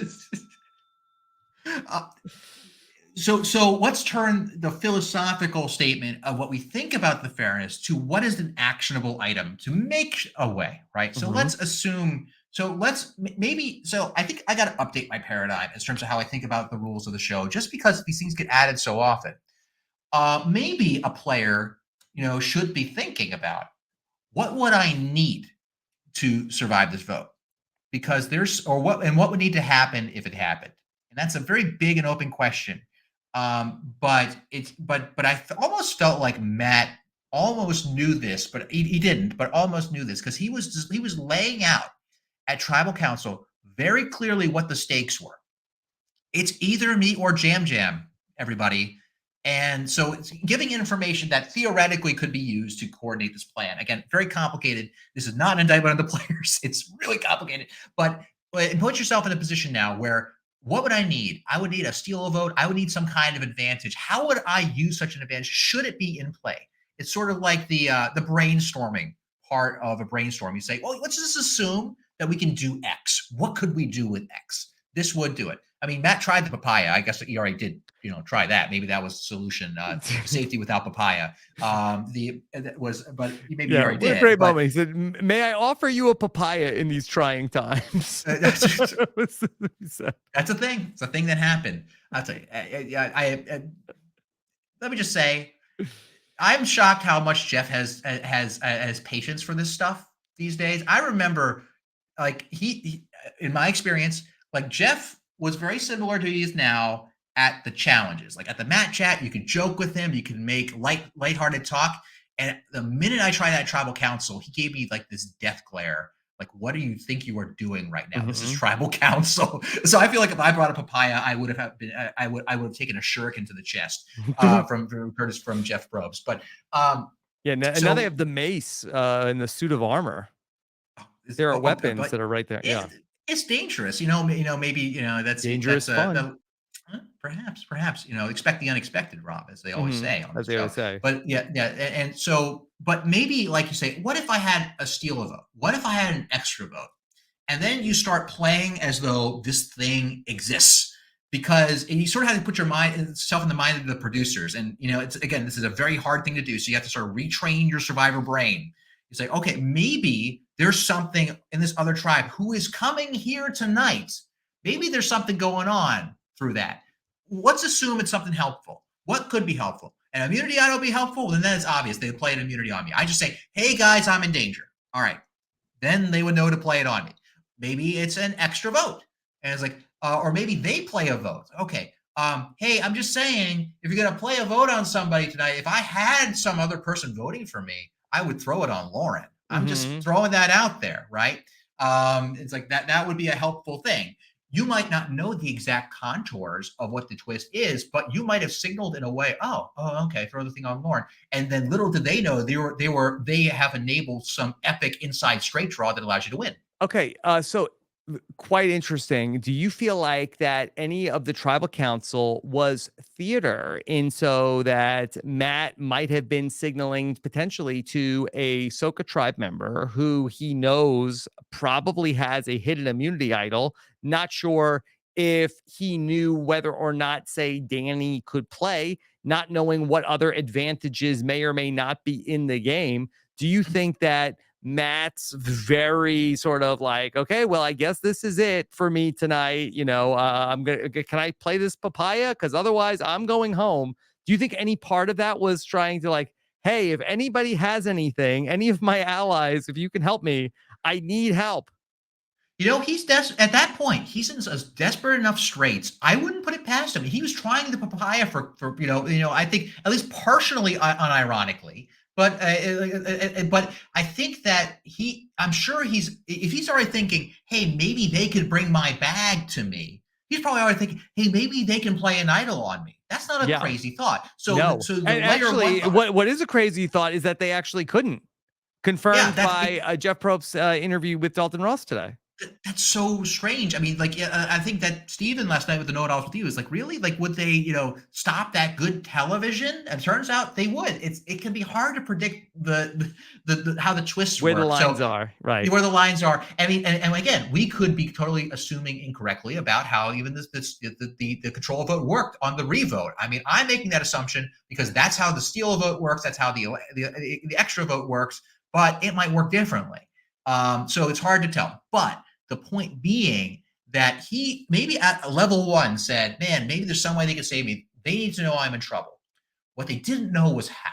uh, so let's turn the philosophical statement of what we think about the fairness to what is an actionable item to make a way, right? So Mhm. let's assume. So let's maybe. So I think I got to update my paradigm in terms of how I think about the rules of the show, just because these things get added so often. Maybe a player, should be thinking about what would I need to survive this vote, because what would need to happen if it happened, and that's a very big and open question. But I almost felt like Matt almost knew this, but he didn't, but almost knew this, because he was laying out at tribal council very clearly what the stakes were. It's either me or Jam Jam, everybody. And so it's giving information that theoretically could be used to coordinate this plan. Again, very complicated. This is not an indictment on the players. It's really complicated. But put yourself in a position now where, what would I need? I would need a steal a vote. I would need some kind of advantage. How would I use such an advantage? Should it be in play? It's sort of like the brainstorming part of a brainstorm. You say, well, let's just assume that we can do X. What could we do with X? This would do it. I mean, Matt tried the papaya. I guess he already did, try that. Maybe that was the solution. Safety without papaya. That was, but maybe he yeah. already What a did. great But moment. He said, "May I offer you a papaya in these trying times?" that's That's what he said. that's a thing. It's a thing that happened. I'll tell you. Let me just say, I'm shocked how much Jeff has patience for this stuff these days. I remember, like in my experience, like Jeff was very similar to he is now at the challenges. Like at the Matt chat, you could joke with him, you can make lighthearted talk. And the minute I tried that tribal council, he gave me like this death glare. Like, what do you think you are doing right now? This is Mhm. tribal council. So I feel like if I brought a papaya, I would have been, I would have taken a shuriken to the chest from Curtis, from Jeff Probst. But Yeah, now they so have the mace and the suit of armor. There are weapons but that are right there. Yeah. it's dangerous. Maybe Dangerous fun. perhaps expect the unexpected, Rob, as they always Mhm. say on As this they show. always say. But yeah, yeah, and so, but maybe like you say, what if I had a steal a vote? What if I had an extra vote? And then you start playing as though this thing exists, because you sort of have to put yourself in the mind of the producers. And it's, again, this is a very hard thing to do, so you have to sort of retrain your survivor brain. You say, okay, maybe there's something in this other tribe who is coming here tonight. Maybe there's something going on through that. Let's assume it's something helpful. What could be helpful? An immunity item will be helpful, and then it's obvious they play an immunity on me. I just say, hey guys, I'm in danger. All right. Then they would know to play it on me. Maybe it's an extra vote. And it's like, or maybe they play a vote. Okay. Hey, I'm just saying, if you're going to play a vote on somebody tonight, if I had some other person voting for me, I would throw it on Lauren. I'm just Mhm. throwing that out there, right? It's like that would be a helpful thing. You might not know the exact contours of what the twist is, but you might have signaled in a way, okay, throw the thing on Lauren. And then little did they know they have enabled some epic inside straight draw that allows you to win. Okay, so quite interesting. Do you feel like that any of the tribal council was theater in so that Matt might have been signaling potentially to a Soka tribe member who he knows probably has a hidden immunity idol, not sure if he knew whether or not, say, Danny could play, not knowing what other advantages may or may not be in the game. Do you think that Matt's very sort of like, okay, well, I guess this is it for me tonight. Can I play this papaya? Because otherwise, I'm going home. Do you think any part of that was trying to like, hey, if anybody has anything, any of my allies, if you can help me, I need help. He's at that point, he's in a desperate enough straits. I wouldn't put it past him. He was trying the papaya for I think at least partially unironically, but I think that I'm sure if he's already thinking, hey, maybe they could bring my bag to me. He's probably already thinking, hey, maybe they can play an idol on me. That's not a Yeah, crazy thought. no. So the And layer one actually, thought, what is a crazy thought is that they actually couldn't. yeah, Confirmed by Jeff Probst's interview with Dalton Ross today. That's so strange. I mean, like, I think that Steven last night with the know-it-alls with you is like, really? Like, would they, stop that good television? And turns out they would. It can be hard to predict the how the twists Where the work. So lines are, right? where the lines are. I mean, and again, we could be totally assuming incorrectly about how even the control vote worked on the revote. I mean, I'm making that assumption because that's how the steal vote works. That's how the extra vote works, but it might work differently. So it's hard to tell. But the point being that he maybe at level one said, man, maybe there's some way they can save me. They need to know I'm in trouble. What they didn't know was how.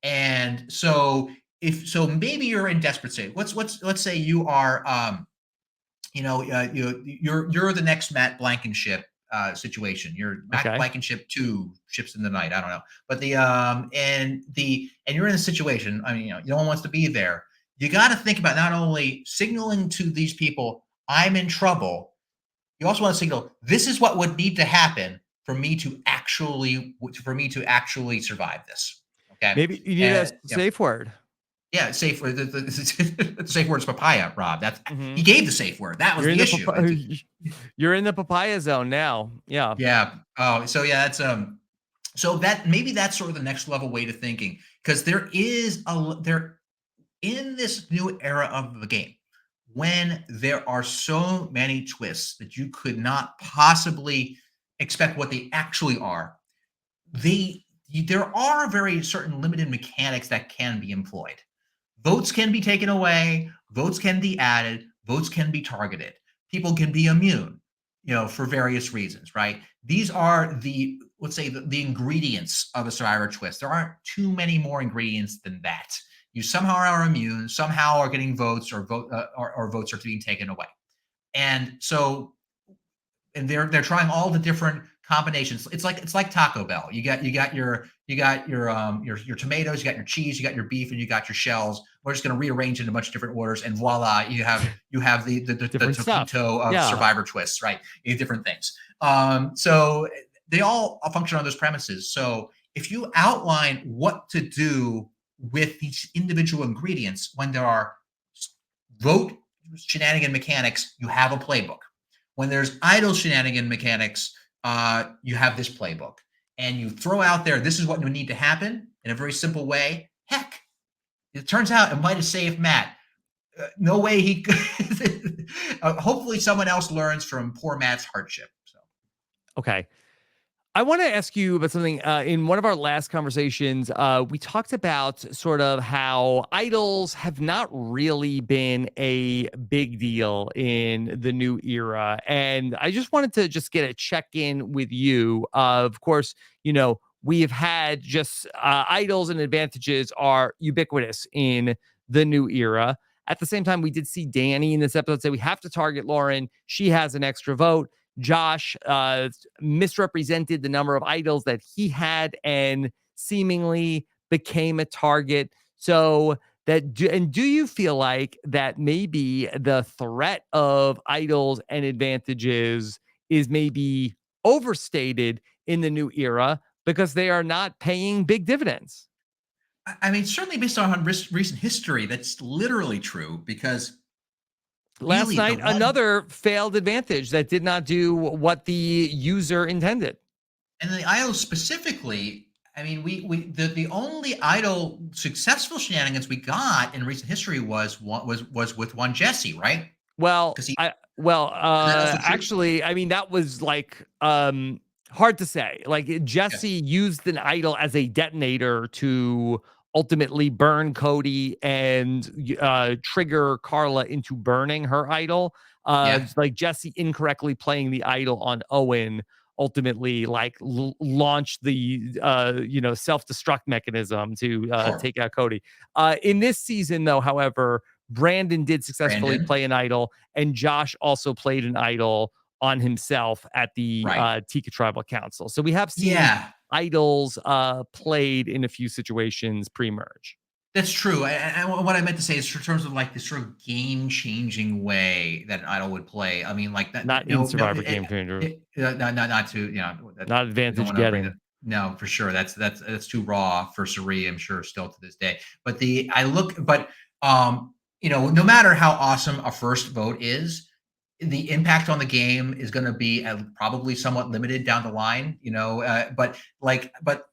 And so if so, maybe you're in desperate state. Let's say you are, you're the next Matt Blankenship situation. You're Matt Okay. Blankenship 2 ships in the night. I don't know, but and you're in a situation. I mean, no one wants to be there. You got to think about not only signaling to these people, I'm in trouble. You also want to signal, this is what would need to happen for me to actually survive this. Okay, Maybe you need a and safe word. yeah, safe word. The safe word is papaya, Rob. He Mhm. gave the safe word. That was You're in the the issue. you're in the papaya zone now. Yeah. Yeah. Oh, so yeah, that's so that maybe that's sort of the next level way to thinking because there in this new era of the game when there are so many twists that you could not possibly expect what they actually are. There are very certain limited mechanics that can be employed. Votes can be taken away, votes can be added, votes can be targeted. People can be immune, for various reasons, right? These are let's say, the ingredients of a survivor twist. There aren't too many more ingredients than that. You somehow are immune, somehow are getting votes, or votes are being taken away. And so and they're trying all the different combinations. It's like Taco Bell. You got your tomatoes, you got your cheese, you got your beef, and you got your shells. We're just going to rearrange it in a bunch of different orders, and voila, you have the Different stuff. Topito of Yeah. Survivor twists, right? You have different things. So they all function on those premises. So if you outline what to do with each individual ingredients when there are vote shenanigan mechanics, you have a playbook. When there's idle shenanigan mechanics, you have this playbook. And you throw out there, this is what would need to happen in a very simple way. Heck, it turns out it might have saved Matt. No way he could. Hopefully, someone else learns from poor Matt's hardship. So. Okay. I want to ask you about something. In one of our last conversations, we talked about sort of how idols have not really been a big deal in the new era. And I just wanted to just get a check in with you. Of course, we've had just idols and advantages are ubiquitous in the new era. At the same time, we did see Danny in this episode say we have to target Lauren. She has an extra vote. Josh misrepresented the number of idols that he had and seemingly became a target. So do you feel like that maybe the threat of idols and advantages is maybe overstated in the new era because they are not paying big dividends? I mean, certainly based on recent history, that's literally true because Last really the night, one another failed advantage that did not do what the user intended. and the idol specifically. I mean, the only idol successful shenanigans we got in recent history was with one Jesse, right? Well, Because he is that also true? actually, I mean, that was like hard to say. Like Yes. Jesse used an idol as a detonator to ultimately burn Cody and trigger Carla into burning her idol. Yeah. Like Jesse incorrectly playing the idol on Owen ultimately like launched the self-destruct mechanism to Sure. take out Cody. In this season though, however, Brandon did successfully Brandon. play an idol, and Josh also played an idol on himself at the Right. Tika Tribal Council. So we have seen Yeah. idols played in a few situations pre-merge. That's true. And what I meant to say is in terms of like this sort of game-changing way that an idol would play. I mean, like that. Not in Survivor Game Changer, Not to that not we don't advantage want to bring that. getting. No, for sure. That's too raw for Suri. I'm sure still to this day. But the I look, but no matter how awesome a first vote is, the impact on the game is going to be probably somewhat limited down the line, but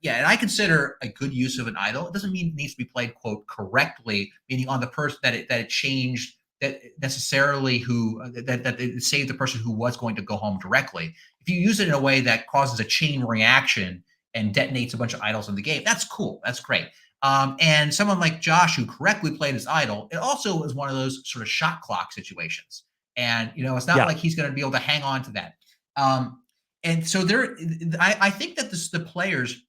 yeah, and I consider a good use of an idol. It doesn't mean it needs to be played quote correctly, meaning on the person that it changed that necessarily that it saved the person who was going to go home directly. If you use it in a way that causes a chain reaction and detonates a bunch of idols in the game, that's cool. That's great. And someone like Josh, who correctly played his idol, it also was one of those sort of shot clock situations. And it's not Yeah. like he's going to be able to hang on to that. And so I think that the players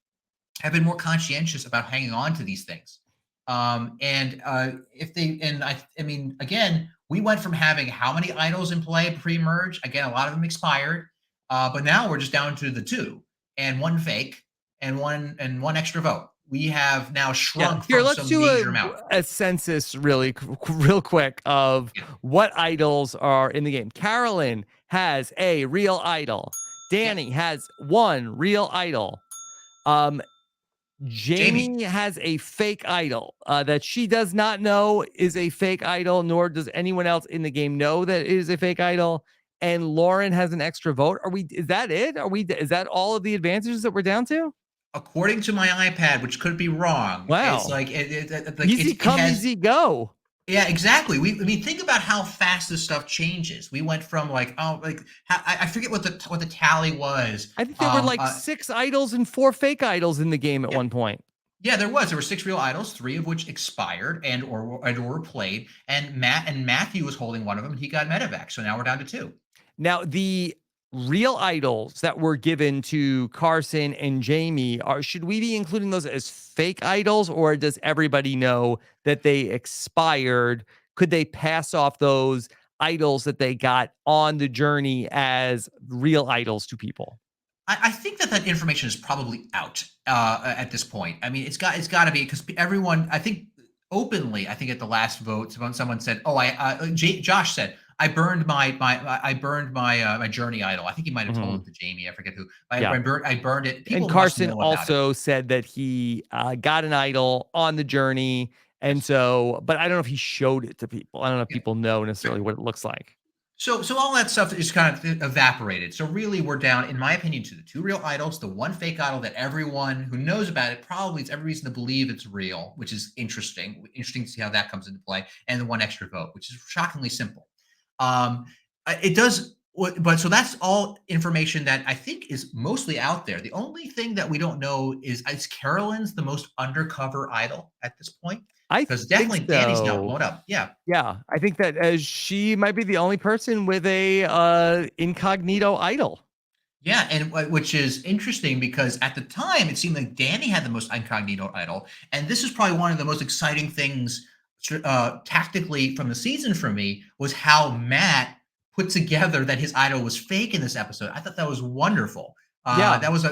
have been more conscientious about hanging on to these things. If they, and I mean, again, we went from having how many idols in play pre-merge? Again, a lot of them expired, but now we're just down to the two and one fake and one extra vote. We have now Yeah. shrunk Here, from let's some do major amount. a census real quick of Yeah, what idols are in the game. Carolyn has a real idol. yeah. Danny has one real idol. Um, Jamie, Jamie has a fake idol that she does not know is a fake idol, nor does anyone else in the game know that it is a fake idol. And Lauren has an extra vote. Is that it? Is that all of the advantages that we're down to? according to my iPad, which could be wrong, it's Wow. like Easy it come, has. easy go. Yeah, exactly. I mean, think about how fast this stuff changes. We went from I forget what the tally was. I think there were like 6 idols and 4 fake idols in the game at Yeah, one point. yeah, there were 6 real idols, 3 of which expired and or were played, and Matthew was holding one of them. And he got medevac, so now we're down to 2. Now, the real idols that were given to Carson and Jamie, should we be including those as fake idols, or does everybody know that they expired? Could they pass off those idols that they got on the journey as real idols to people? I think that information is probably out at this point. I mean, it's got to be because everyone. I think openly. I think at the last vote, someone said, "Oh, Josh said I burned my journey idol." I think he might have told Mhm. it to Jamie. I forget who. Yeah. I burned it. And People must Carson know about it. also said that he got an idol on the journey. And Yes. so, but I don't know if he showed it to people. I don't know if Yeah. people know necessarily what it looks like. So all that stuff is kind of evaporated. So really, we're down, in my opinion, to the 2 real idols, the 1 fake idol that everyone who knows about it probably has every reason to believe it's real, which is interesting. Interesting to see how that comes into play, and the 1 extra vote, which is shockingly simple. It does, but so that's all information that I think is mostly out there. The only thing that we don't know is Carolyn's the most undercover idol at this point? I Because think definitely Danny's now so. blown up. Yeah. Yeah, I think that she might be the only person with a incognito idol. Yeah, and which is interesting because at the time it seemed like Danny had the most incognito idol, and this is probably one of the most exciting things tactically from the season for me was how Matt put together that his idol was fake in this episode. I thought that was wonderful. Yeah, That was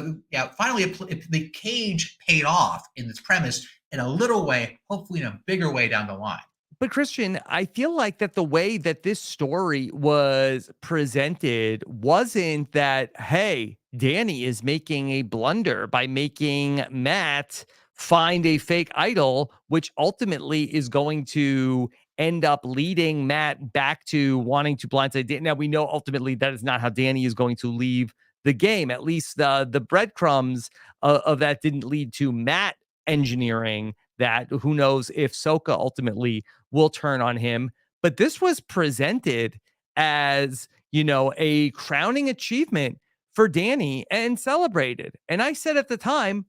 finally the cage paid off in this premise in a little way, hopefully in a bigger way down the line. but Christian, I feel like that the way that this story was presented wasn't that, hey, Danny is making a blunder by making Matt find a fake idol, which ultimately is going to end up leading Matt back to wanting to blindside Danny. Now, we know ultimately that is not how Danny is going to leave the game. At least the breadcrumbs of that didn't lead to Matt engineering that. Who knows if Soka ultimately will turn on him. But this was presented as, a crowning achievement for Danny and celebrated. And I said at the time,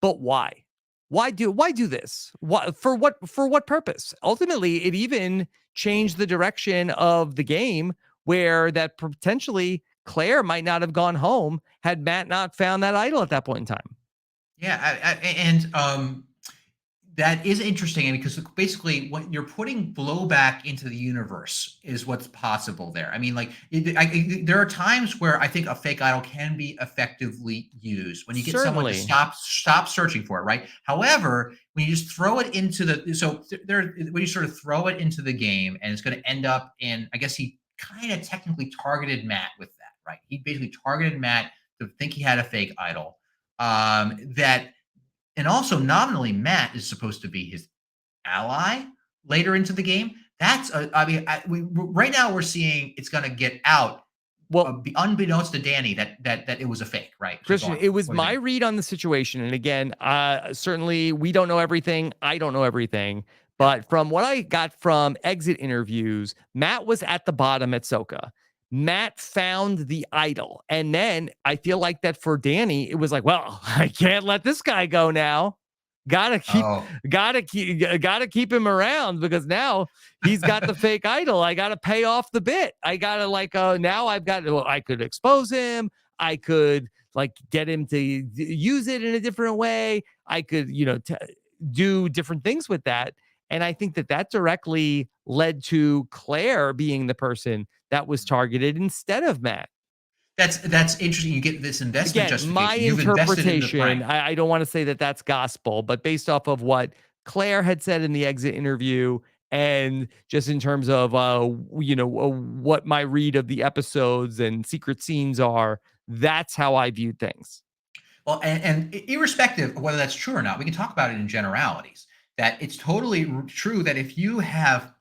but why? Why do this? For what purpose? Ultimately, it even changed the direction of the game where that potentially Claire might not have gone home had Matt not found that idol at that point in time. Yeah, and that is interesting because basically when you're putting blowback into the universe is what's possible there. I mean, like there are times where I think a fake idol can be effectively used when you get someone to Certainly. stop searching for it, right? However, when you just throw it into when you sort of throw it into the game and it's going to end up in, I guess he kind of technically targeted Matt with that, right? He basically targeted Matt to think he had a fake idol. That and also nominally, Matt is supposed to be his ally. later into the game. I mean, right now we're seeing it's going to get out, Well, unbeknownst to Danny, that it was a fake, right? So go Christian, on. it was What do you my think? read on the situation. And again, certainly we don't know everything. I don't know everything. Yeah. But from what I got from exit interviews, Matt was at the bottom at Soka. Matt found the idol. And then I feel like that for Danny, it was like, well, I can't let this guy go now. Gotta keep, Oh, gotta keep him around because now he's got the fake idol. I gotta pay off the bit. I gotta now I've got, well, I could expose him. I could like get him to use it in a different way. I could, do different things with that. And I think that that directly led to Claire being the person that was targeted instead of Matt. that's interesting. You get this investment Again, my justification. You've invested in the interpretation, prank. I don't want to say that that's gospel, but based off of what Claire had said in the exit interview and just in terms of what my read of the episodes and secret scenes are, that's how I viewed things. Well, and irrespective of whether that's true or not, we can talk about it in generalities. That it's totally true that if you have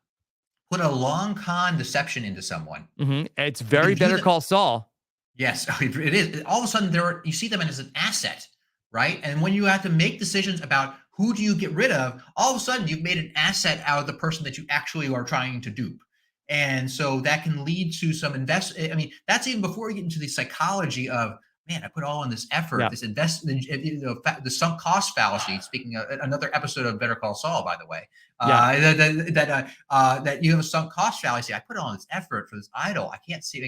put a long con deception into someone, It's you very can view Better them. Call Saul. Yes, it is. All of a sudden, you see them as an asset, right? And when you have to make decisions about who do you get rid of, all of a sudden you've made an asset out of the person that you actually are trying to dupe. And so that can lead to some I mean, that's even before you get into the psychology of, man, I put all in this effort, Yeah. this investment, the sunk cost fallacy. Speaking of another episode of Better Call Saul, by the way, Yeah. that you have a sunk cost fallacy. I put all this effort for this idol. I can't see,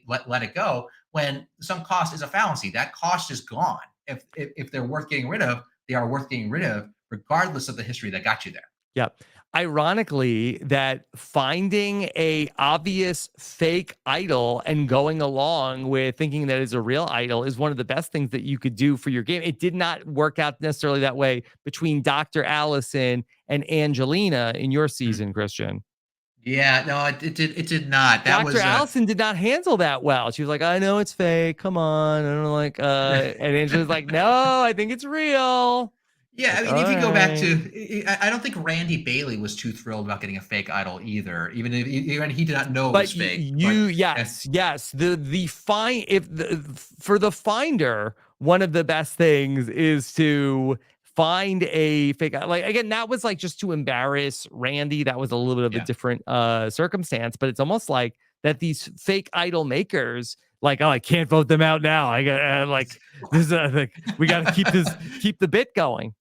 let it go when the sunk cost is a fallacy. That cost is gone. If they're worth getting rid of, they are worth getting rid of, regardless of the history that got you there. Yeah. Ironically, that finding a obvious fake idol and going along with thinking that is a real idol is one of the best things that you could do for your game. It did not work out necessarily that way between Dr. Allison and Angelina in your season, Christian. Yeah, no, it did not. That Dr. was Allison did not handle that well. She was like, I know it's fake. Come on. I don't know, and Angelina's like, no, I think it's real. yeah. I Like, mean, all if you go back right. to, I don't think Randy Bailey was too thrilled about getting a fake idol either, even he did not know it But was fake. But yes. The find if the for the finder, one of the best things is to find a fake. Like again, that was like just to embarrass Randy. That was a little bit of a yeah, different circumstance, but it's almost like that these fake idol makers, like, oh, I can't vote them out now. I got like this is like we got to keep the bit going.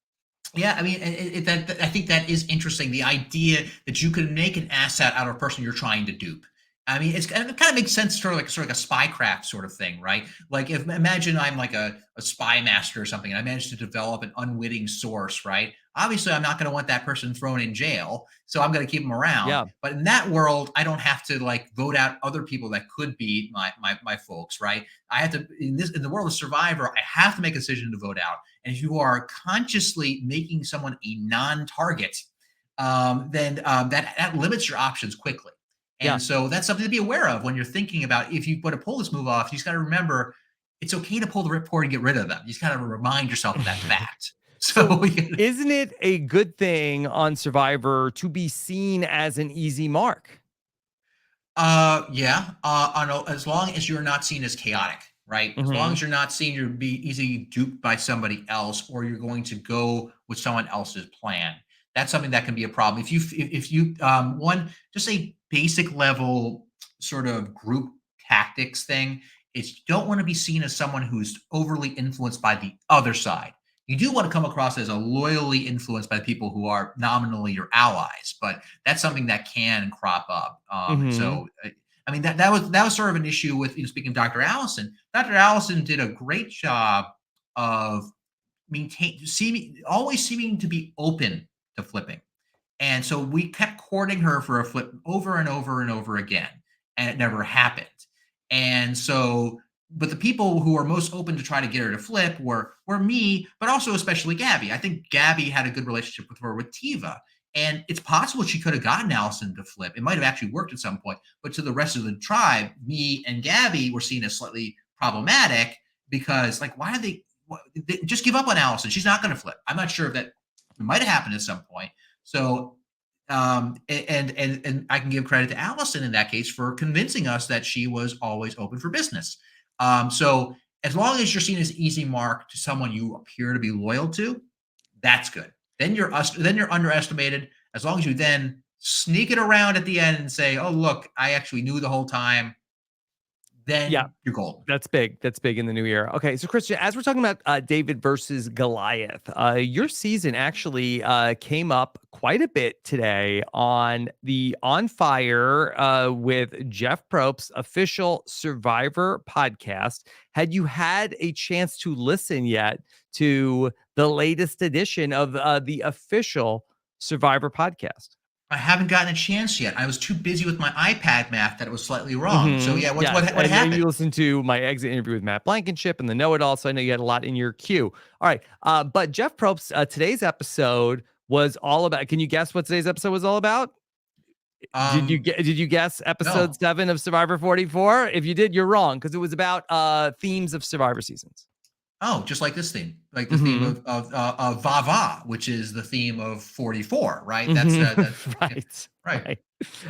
yeah. I mean, I think that is interesting. The idea that you can make an asset out of a person you're trying to dupe. I mean, it kind of makes sense, sort of like a spycraft sort of thing, right? Like, if imagine I'm like a spy master or something, and I managed to develop an unwitting source, right? Obviously, I'm not going to want that person thrown in jail, so I'm going to keep them around. Yeah. But in that world, I don't have to like vote out other people that could be my folks, right? I have to in the world of Survivor, I have to make a decision to vote out. And if you are consciously making someone a non-target, then that limits your options quickly. Yeah. And so that's something to be aware of when you're thinking about if you want to pull this move off. You just got to remember it's okay to pull the ripcord and get rid of them. You just got to remind yourself of that fact. So, So isn't it a good thing on Survivor to be seen as an easy mark? yeah, as long as you're not seen as chaotic, right? As long Mhm. as you're not seen to be easily duped by somebody else, or you're going to go with someone else's plan. That's something that can be a problem. If you one just a basic level sort of group tactics thing is you don't want to be seen as someone who's overly influenced by the other side. You do want to come across as a loyally influenced by people who are nominally your allies, but that's something that can crop up. And Mhm. so, I mean, that was sort of an issue with, speaking of Dr. Allison. Dr. Allison did a great job of always seeming to be open to flipping. And so we kept courting her for a flip over and over and over again, and it never happened. And so, but the people who were most open to try to get her to flip were me, but also especially Gabby. I think Gabby had a good relationship with her with Tiva. And it's possible she could have gotten Allison to flip. It might have actually worked at some point, but to the rest of the tribe, me and Gabby were seen as slightly problematic because, like, why are they just give up on Allison? She's not going to flip. I'm not sure if that might have happened at some point. So And I can give credit to Allison in that case for convincing us that she was always open for business. So as long as you're seen as easy mark to someone you appear to be loyal to, that's good. Then you're underestimated. As long as you then sneak it around at the end and say, "Oh, look, I actually knew the whole time," Yeah. then you're golden. That's big. That's big in the new year. Okay, so Christian, as we're talking about David versus Goliath, your season actually came up quite a bit today on the On Fire with Jeff Probst's official Survivor podcast. Had you had a chance to listen yet to the latest edition of the official Survivor podcast? I haven't gotten a chance yet. I was too busy with my iPad math that it was slightly wrong. So yeah, Yes, what and then happened? you listened to my exit interview with Matt Blankenship and the Know It All, so I know you had a lot in your queue. All right, but Jeff Probst, today's episode was all about. Can you guess what today's episode was all about? Did you guess episode No. 7 of Survivor 44? If you did, you're wrong because it was about themes of Survivor seasons. Oh, just like this theme, like the theme Mm-hmm. of Vava, which is the theme of 44, right? That Mm-hmm. yeah, Right. right. Right.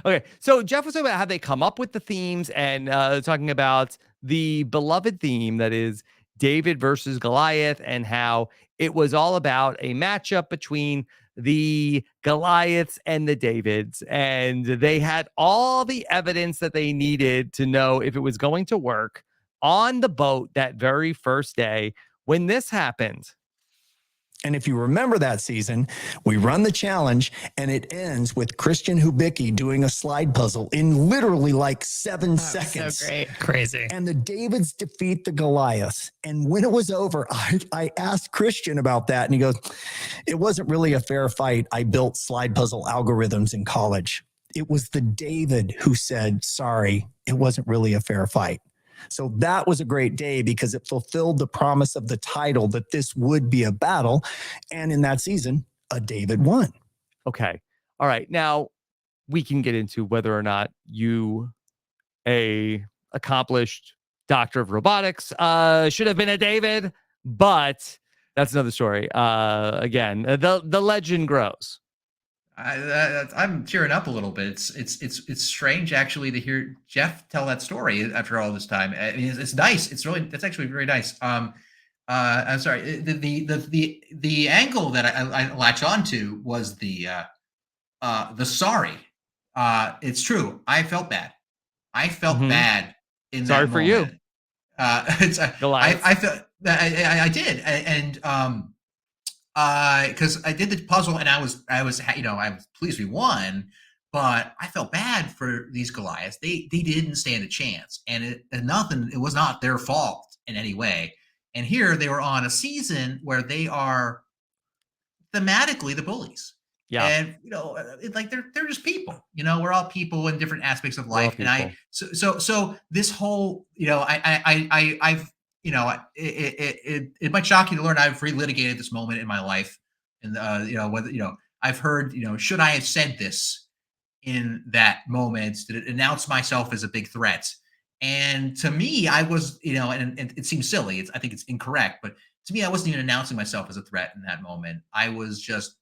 Okay. So Jeff was talking about how they come up with the themes and talking about the beloved theme that is David versus Goliath and how it was all about a matchup between the Goliaths and the Davids. And they had all the evidence that they needed to know if it was going to work on the boat that very first day when this happened. And if you remember that season, we run the challenge and it ends with Christian Hubicki doing a slide puzzle in literally like 7 seconds. So great. Crazy. And the Davids defeat the Goliaths. And when it was over, I asked Christian about that. And he goes, it wasn't really a fair fight. I built slide puzzle algorithms in college. It was the David who said, sorry, it wasn't really a fair fight. So that was a great day because it fulfilled the promise of the title that this would be a battle. And in that season, a David won. Okay. All right. Now we can get into whether or not you, a accomplished doctor of robotics, should have been a David, but that's another story. Again, the legend grows. I'm tearing up a little bit. It's strange actually to hear Jeff tell that story after all this time. I mean, it's nice. That's actually very nice. I'm sorry. The angle that I latch onto was the sorry. It's true. I felt bad. I felt bad in Sorry that for you. moment. It's Goliath. I felt I did, and because I did the puzzle and I was I was pleased we won, but I felt bad for these Goliaths. They didn't stand a chance, and it was not their fault in any way. And here they were on a season where they are thematically the bullies. Yeah. And like they're just people. We're all people in different aspects of life. And people. so this whole I've it might shock you to learn I've relitigated this moment in my life, and whether I've heard should I have said this in that moment? Did it announce myself as a big threat? And to me, I was and it seems silly. I think it's incorrect, but to me, I wasn't even announcing myself as a threat in that moment. I was just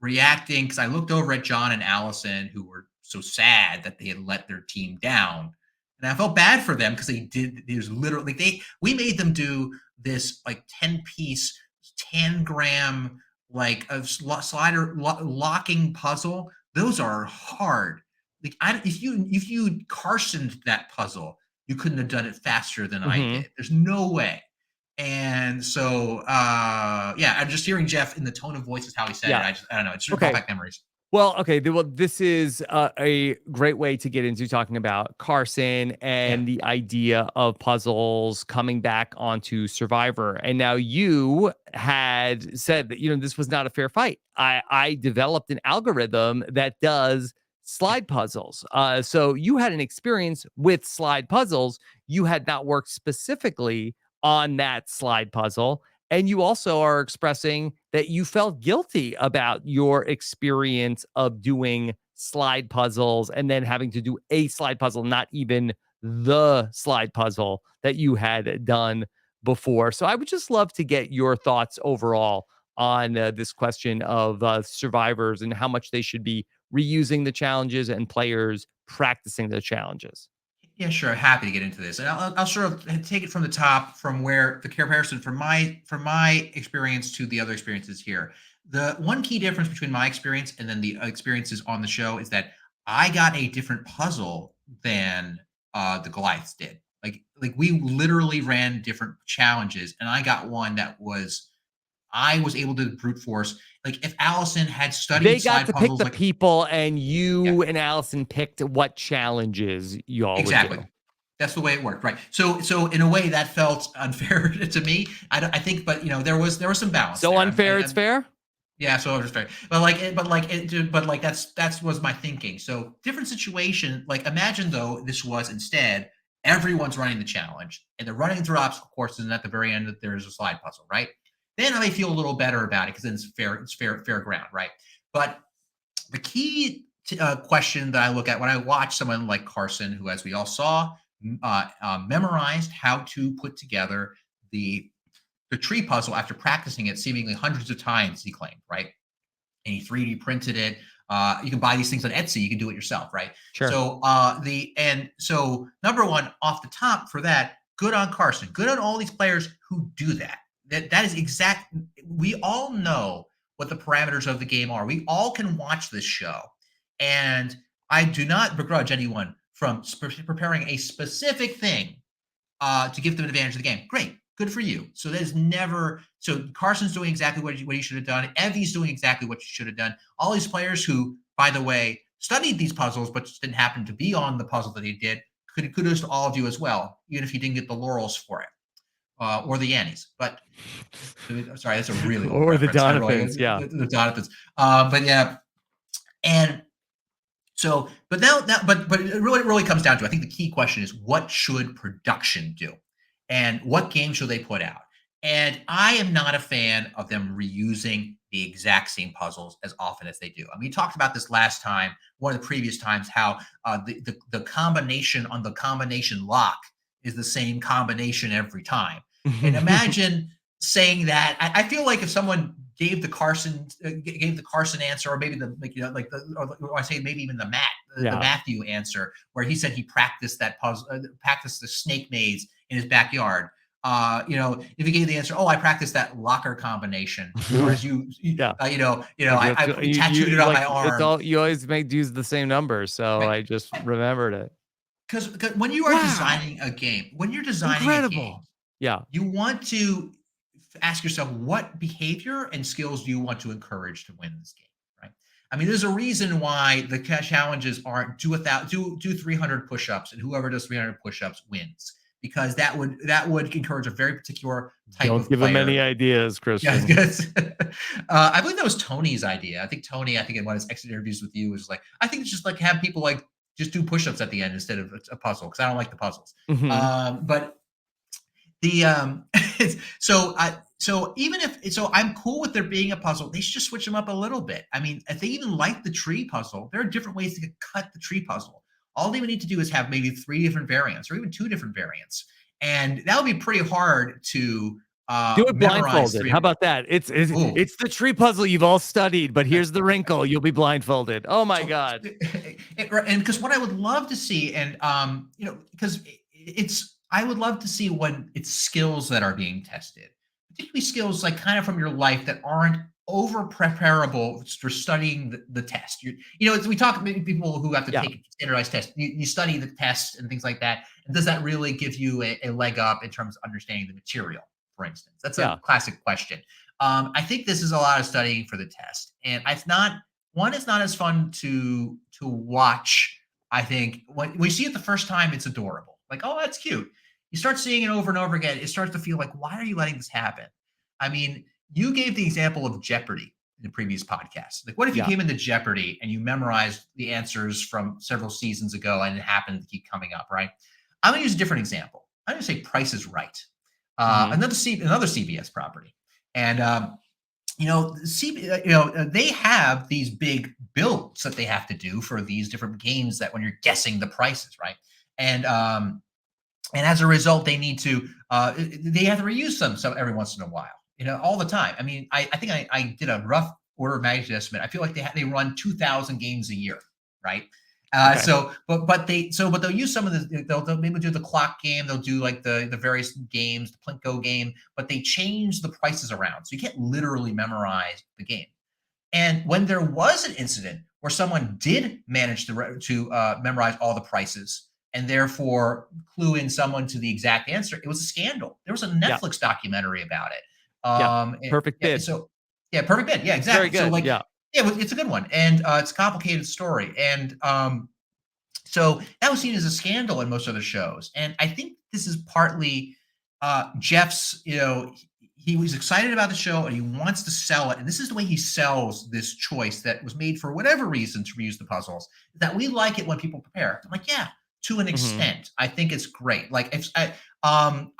reacting because I looked over at John and Allison, who were so sad that they had let their team down. And I felt bad for them because it was literally we made them do this like 10-piece, 10-gram, like a slider locking puzzle. Those are hard. Like if you Carsoned that puzzle, you couldn't have done it faster than I did. There's no way. And so, I'm just hearing Jeff in the tone of voice is how he said it. I don't know. It's brought back memories. Well, okay. Well, this is a great way to get into talking about Carson and the idea of puzzles coming back onto Survivor. And now you had said that, this was not a fair fight. I developed an algorithm that does slide puzzles. So you had an experience with slide puzzles. You had not worked specifically on that slide puzzle. And you also are expressing that you felt guilty about your experience of doing slide puzzles and then having to do a slide puzzle, not even the slide puzzle that you had done before. So I would just love to get your thoughts overall on this question of survivors and how much they should be reusing the challenges and players practicing the challenges? Yeah, sure. Happy to get into this, and I'll sort of take it from the top, from where the comparison from my experience to the other experiences here. The one key difference between my experience and then the experiences on the show is that I got a different puzzle than the Goliaths did. Like we literally ran different challenges, and I got one that was I was able to brute force. Like if Allison had They studied got slide to pick puzzles, the like people, and yeah, you and Allison picked what challenges you all would exactly. do. That's the way it worked, right? So in a way that felt unfair to me. I think, but there was some balance So there. unfair, it's fair? Yeah, so it was fair, but like that's was my thinking. So different situation. Like imagine though this was instead everyone's running the challenge and they're running through obstacle courses, and at the very end that there's a slide puzzle, right? Then I may feel a little better about it because then it's fair ground, right? But the key question that I look at when I watch someone like Carson, who, as we all saw, memorized how to put together the tree puzzle after practicing it seemingly hundreds of times, he claimed, right? And he 3D printed it. You can buy these things on Etsy. You can do it yourself, right? Sure. So number one off the top for that, good on Carson. Good on all these players who do that. That is exact. We all know what the parameters of the game are. We all can watch this show, and I do not begrudge anyone from preparing a specific thing to give them an advantage of the game. Great, good for you. So that is never. So Carson's doing exactly what he should have done. Evie's doing exactly what you should have done. All these players who, by the way, studied these puzzles but just didn't happen to be on the puzzle that he did. Kudos to all of you as well, even if you didn't get the laurels for it or the Yannies. But sorry, that's a really old Or the reference. Donovans, yeah. The Donovans. But yeah, and so, but but it really comes down to, I think the key question is, what should production do, and what game should they put out? And I am not a fan of them reusing the exact same puzzles as often as they do. I mean, we talked about this last time, one of the previous times, how the combination on the combination lock is the same combination every time. And imagine saying that. I feel like if someone gave the Carson answer, or maybe or I say maybe even the Matthew answer, where he said he practiced that puzzle, practiced the snake maze in his backyard. If he gave the answer, oh, I practiced that locker combination, whereas Yeah. I tattooed it on my arm. It's all you always use the same numbers, so Right. I just remembered it. Because when you are designing a game, Incredible. Yeah. you want to ask yourself, what behavior and skills do you want to encourage to win this game, right? I mean, there's a reason why the challenges aren't do 300 push-ups, and whoever does 300 push-ups wins, because that would encourage a very particular type of Don't give player. him any ideas, Christian. Yeah, I believe that was Tony's idea. I think Tony, in one of his exit interviews with you, was like, I think it's just like have people like just do push-ups at the end instead of a puzzle, because I don't like the puzzles. But the so I'm cool with there being a puzzle. They should just switch them up a little bit. I mean, if they even like the tree puzzle, there are different ways to cut the tree puzzle. All they would need to do is have maybe 3 different variants, or even 2 different variants, and that would be pretty hard to do it memorize. blindfolded. How about that? It's the tree puzzle you've all studied, but here's the wrinkle: you'll be blindfolded. Oh my god! And because what I would love to see, and because I would love to see when it's skills that are being tested, particularly skills like kind of from your life that aren't over preparable for studying the test. We talk about people who have to take a standardized test. You study the test and things like that. And does that really give you a leg up in terms of understanding the material, for instance? That's a classic question. I think this is a lot of studying for the test. And it's not as fun to watch. I think when we see it the first time, it's adorable. Like, oh, that's cute. You start seeing it over and over again, it starts to feel like, why are you letting this happen? I mean, you gave the example of Jeopardy in the previous podcast. Like, what if you came into Jeopardy and you memorized the answers from several seasons ago and it happened to keep coming up, right? I'm going to use a different example. I'm going to say Price is Right. Another CBS property. And, they have these big builds that they have to do for these different games that when you're guessing the prices, right? And as a result, they need to they have to reuse them every once in a while, all the time. I mean, I think I did a rough order of magnitude estimate, I feel like they run 2,000 games a year, right? Okay. But they'll use some of the, they'll maybe do the clock game, they'll do like the various games, the Plinko game, but they change the prices around, so you can't literally memorize the game. And when there was an incident where someone did manage to memorize all the prices and therefore clue in someone to the exact answer, it was a scandal. There was a Netflix documentary about it. Perfect bid. Perfect bid. Yeah, exactly. Very good. So like, it's a good one, and it's a complicated story, and so that was seen as a scandal in most other shows. And I think this is partly Jeff's, he was excited about the show and he wants to sell it. And this is the way he sells this choice that was made for whatever reason to reuse the puzzles, that we like it when people prepare. I'm like, yeah, to an extent. I think it's great. Like if I'm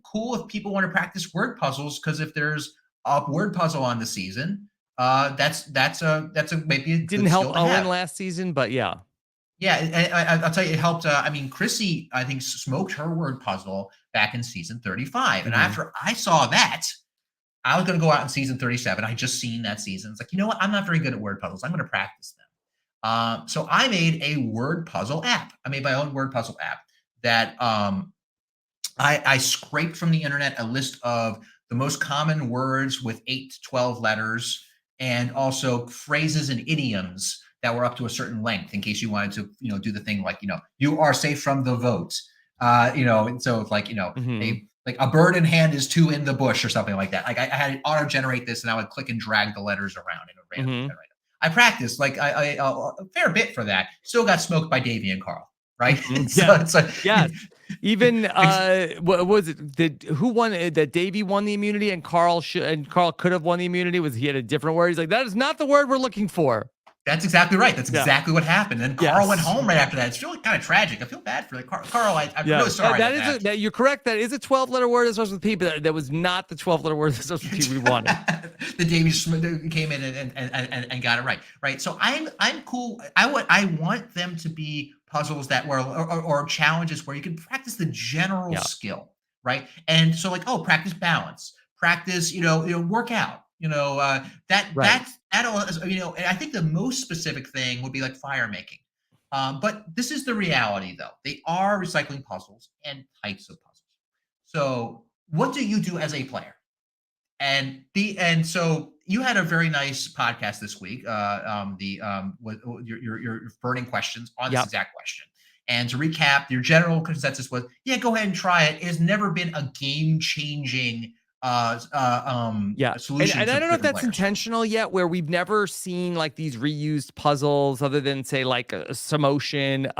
cool if people want to practice word puzzles, because if there's a word puzzle on the season, that's a maybe a didn't good help skill to Owen have. last season, but yeah. Yeah, I'll tell you, it helped. I mean, Chrissy, I think, smoked her word puzzle back in season 35. And after I saw that, I was going to go out in season 37. I just seen that season. It's like, you know what? I'm not very good at word puzzles. I'm going to practice them. So I made a word puzzle app. I made my own word puzzle app that I scraped from the internet a list of the most common words with 8 to 12 letters, and also phrases and idioms that were up to a certain length, in case you wanted to, do the thing like, you are safe from the vote. And so it's like, a bird in hand is 2 in the bush or something like that. Like I had it auto generate this, and I would click and drag the letters around in a random generator. I practiced like a fair bit for that. Still got smoked by Davey and Carl, right? So it's like, even what was it? Who won? That Davey won the immunity, and Carl could have won the immunity. Was he had a different word? He's like, that is not the word we're looking for. That's exactly right. That's exactly what happened. And Carl went home right after that. It's really kind of tragic. I feel bad for Carl. I'm really sorry. That you're correct. That is a 12-letter word that starts with P, but that was not the 12-letter word that starts with P we wanted. The Davies came in and got it right. Right. So I'm cool. I want them to be puzzles that were or challenges where you can practice the general skill, right? And so like, practice balance, practice, work out. And I think the most specific thing would be like fire making. But this is the reality, though. They are recycling puzzles and types of puzzles. So what do you do as a player? And so you had a very nice podcast this week, your burning questions on this exact question. And to recap, your general consensus was, go ahead and try it. It has never been a game-changing solution. And I don't know if that's players. intentional yet, where we've never seen like these reused puzzles other than say like a Samotion,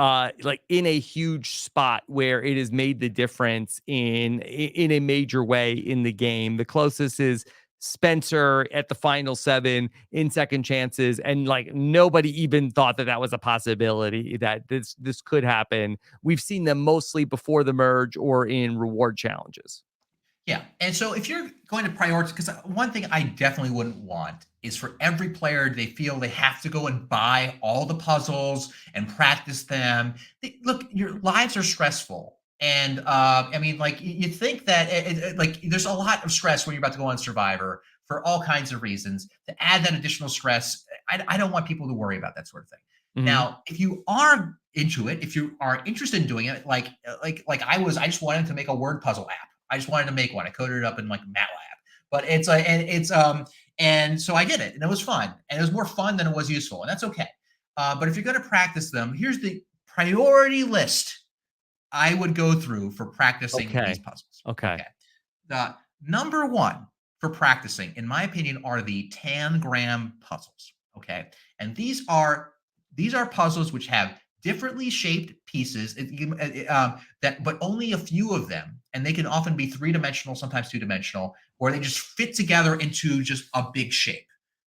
like in a huge spot where it has made the difference in a major way in the game. The closest is Spencer at the final 7 in second chances, and like nobody even thought that was a possibility, that this could happen. We've seen them mostly before the merge or in reward challenges. Yeah. And so if you're going to prioritize, because one thing I definitely wouldn't want is for every player, they feel they have to go and buy all the puzzles and practice them. Look, your lives are stressful. And you think that there's a lot of stress when you're about to go on Survivor for all kinds of reasons. To add that additional stress, I don't want people to worry about that sort of thing. Now, if you are into it, if you are interested in doing it, like I just wanted to make a word puzzle app. I just wanted to make one. I coded it up in like MATLAB, but and so I did it, and it was fun, and it was more fun than it was useful, and that's okay. But if you're going to practice them, here's the priority list I would go through for practicing these puzzles. Okay. The number 1 for practicing, in my opinion, are the tangram puzzles. Okay, and these are puzzles which have differently shaped pieces, but only a few of them, and they can often be 3-dimensional, sometimes 2-dimensional, where they just fit together into just a big shape.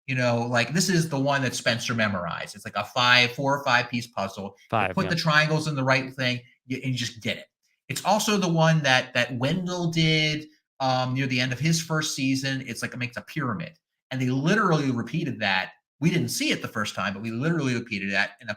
Like this is the one that Spencer memorized. It's like a 4 or 5 piece puzzle. Put the triangles in the right thing, and you just get it. It's also the one that Wendell did near the end of his first season. It's like it makes a pyramid, and they literally repeated that. We didn't see it the first time, but we literally repeated that in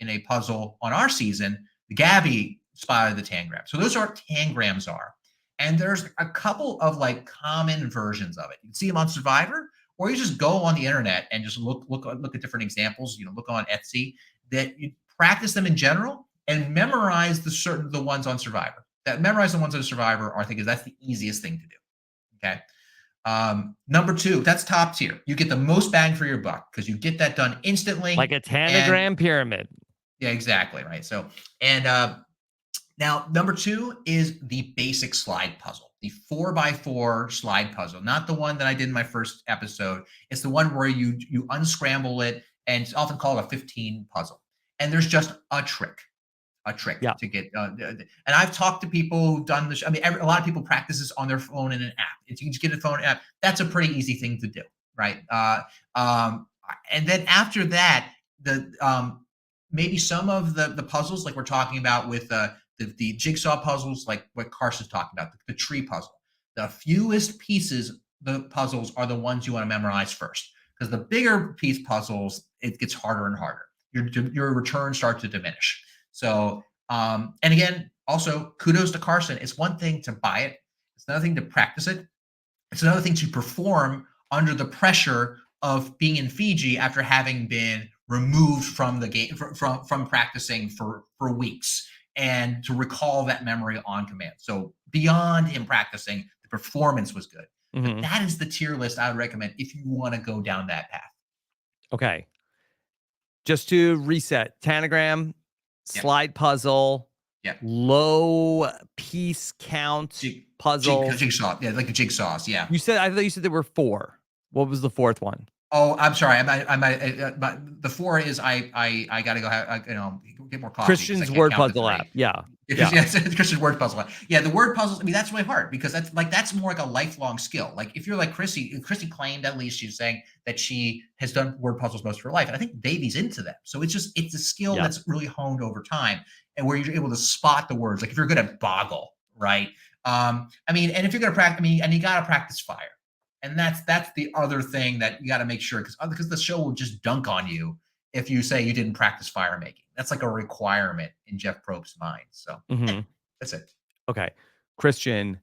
a puzzle on our season. The Gabby spotted the tangram. So those are what tangrams are. And there's a couple of like common versions of it. You can see them on Survivor, or you just go on the internet and just look at different examples. Look on Etsy, that you practice them in general and memorize the ones on Survivor. Memorize the ones on Survivor. I think that's the easiest thing to do. Okay. Number 2, that's top tier. You get the most bang for your buck because you get that done instantly. Like a tanagram pyramid. Yeah, exactly. Right. So, and now number 2 is the basic slide puzzle, the 4x4 slide puzzle, not the one that I did in my first episode. It's the one where you unscramble it, and it's often called a 15 puzzle. And there's just a trick to get and I've talked to people who've done this. I mean, a lot of people practice this on their phone in an app. If you can just get a phone app, that's a pretty easy thing to do, right? And then after that, maybe some of the puzzles, like we're talking about with the jigsaw puzzles, like what Carson's talking about, the tree puzzle. The fewest pieces, the puzzles are the ones you want to memorize first, because the bigger piece puzzles, it gets harder and harder. Your returns start to diminish. So, and again, also kudos to Carson. It's one thing to buy it. It's another thing to practice it. It's another thing to perform under the pressure of being in Fiji after having been removed from the game, from practicing for weeks, and to recall that memory on command. So beyond him practicing, the performance was good. But that is the tier list I would recommend if you want to go down that path. Okay. Just to reset, tanagram, slide puzzle, low piece count puzzle. Jigsaw. Yeah, like the jigsaws. Yeah. I thought you said there were 4. What was the 4th one? Oh, I'm sorry. But the 4 is I got to go get more coffee. Christian's word puzzle app. Yeah. Christian's word puzzle app. Yeah, the word puzzles. I mean, that's really hard because that's more like a lifelong skill. Like if you're like Chrissy claimed, at least she's saying that she has done word puzzles most of her life, and I think Davey's into them. So it's a skill that's really honed over time, and where you're able to spot the words. Like if you're good at boggle, right? I mean, and if you're gonna practice, and you got to practice fire. And that's the other thing that you got to make sure, because the show will just dunk on you if you say you didn't practice fire making. That's like a requirement in Jeff Probst's mind. So that's it. Okay. Christian.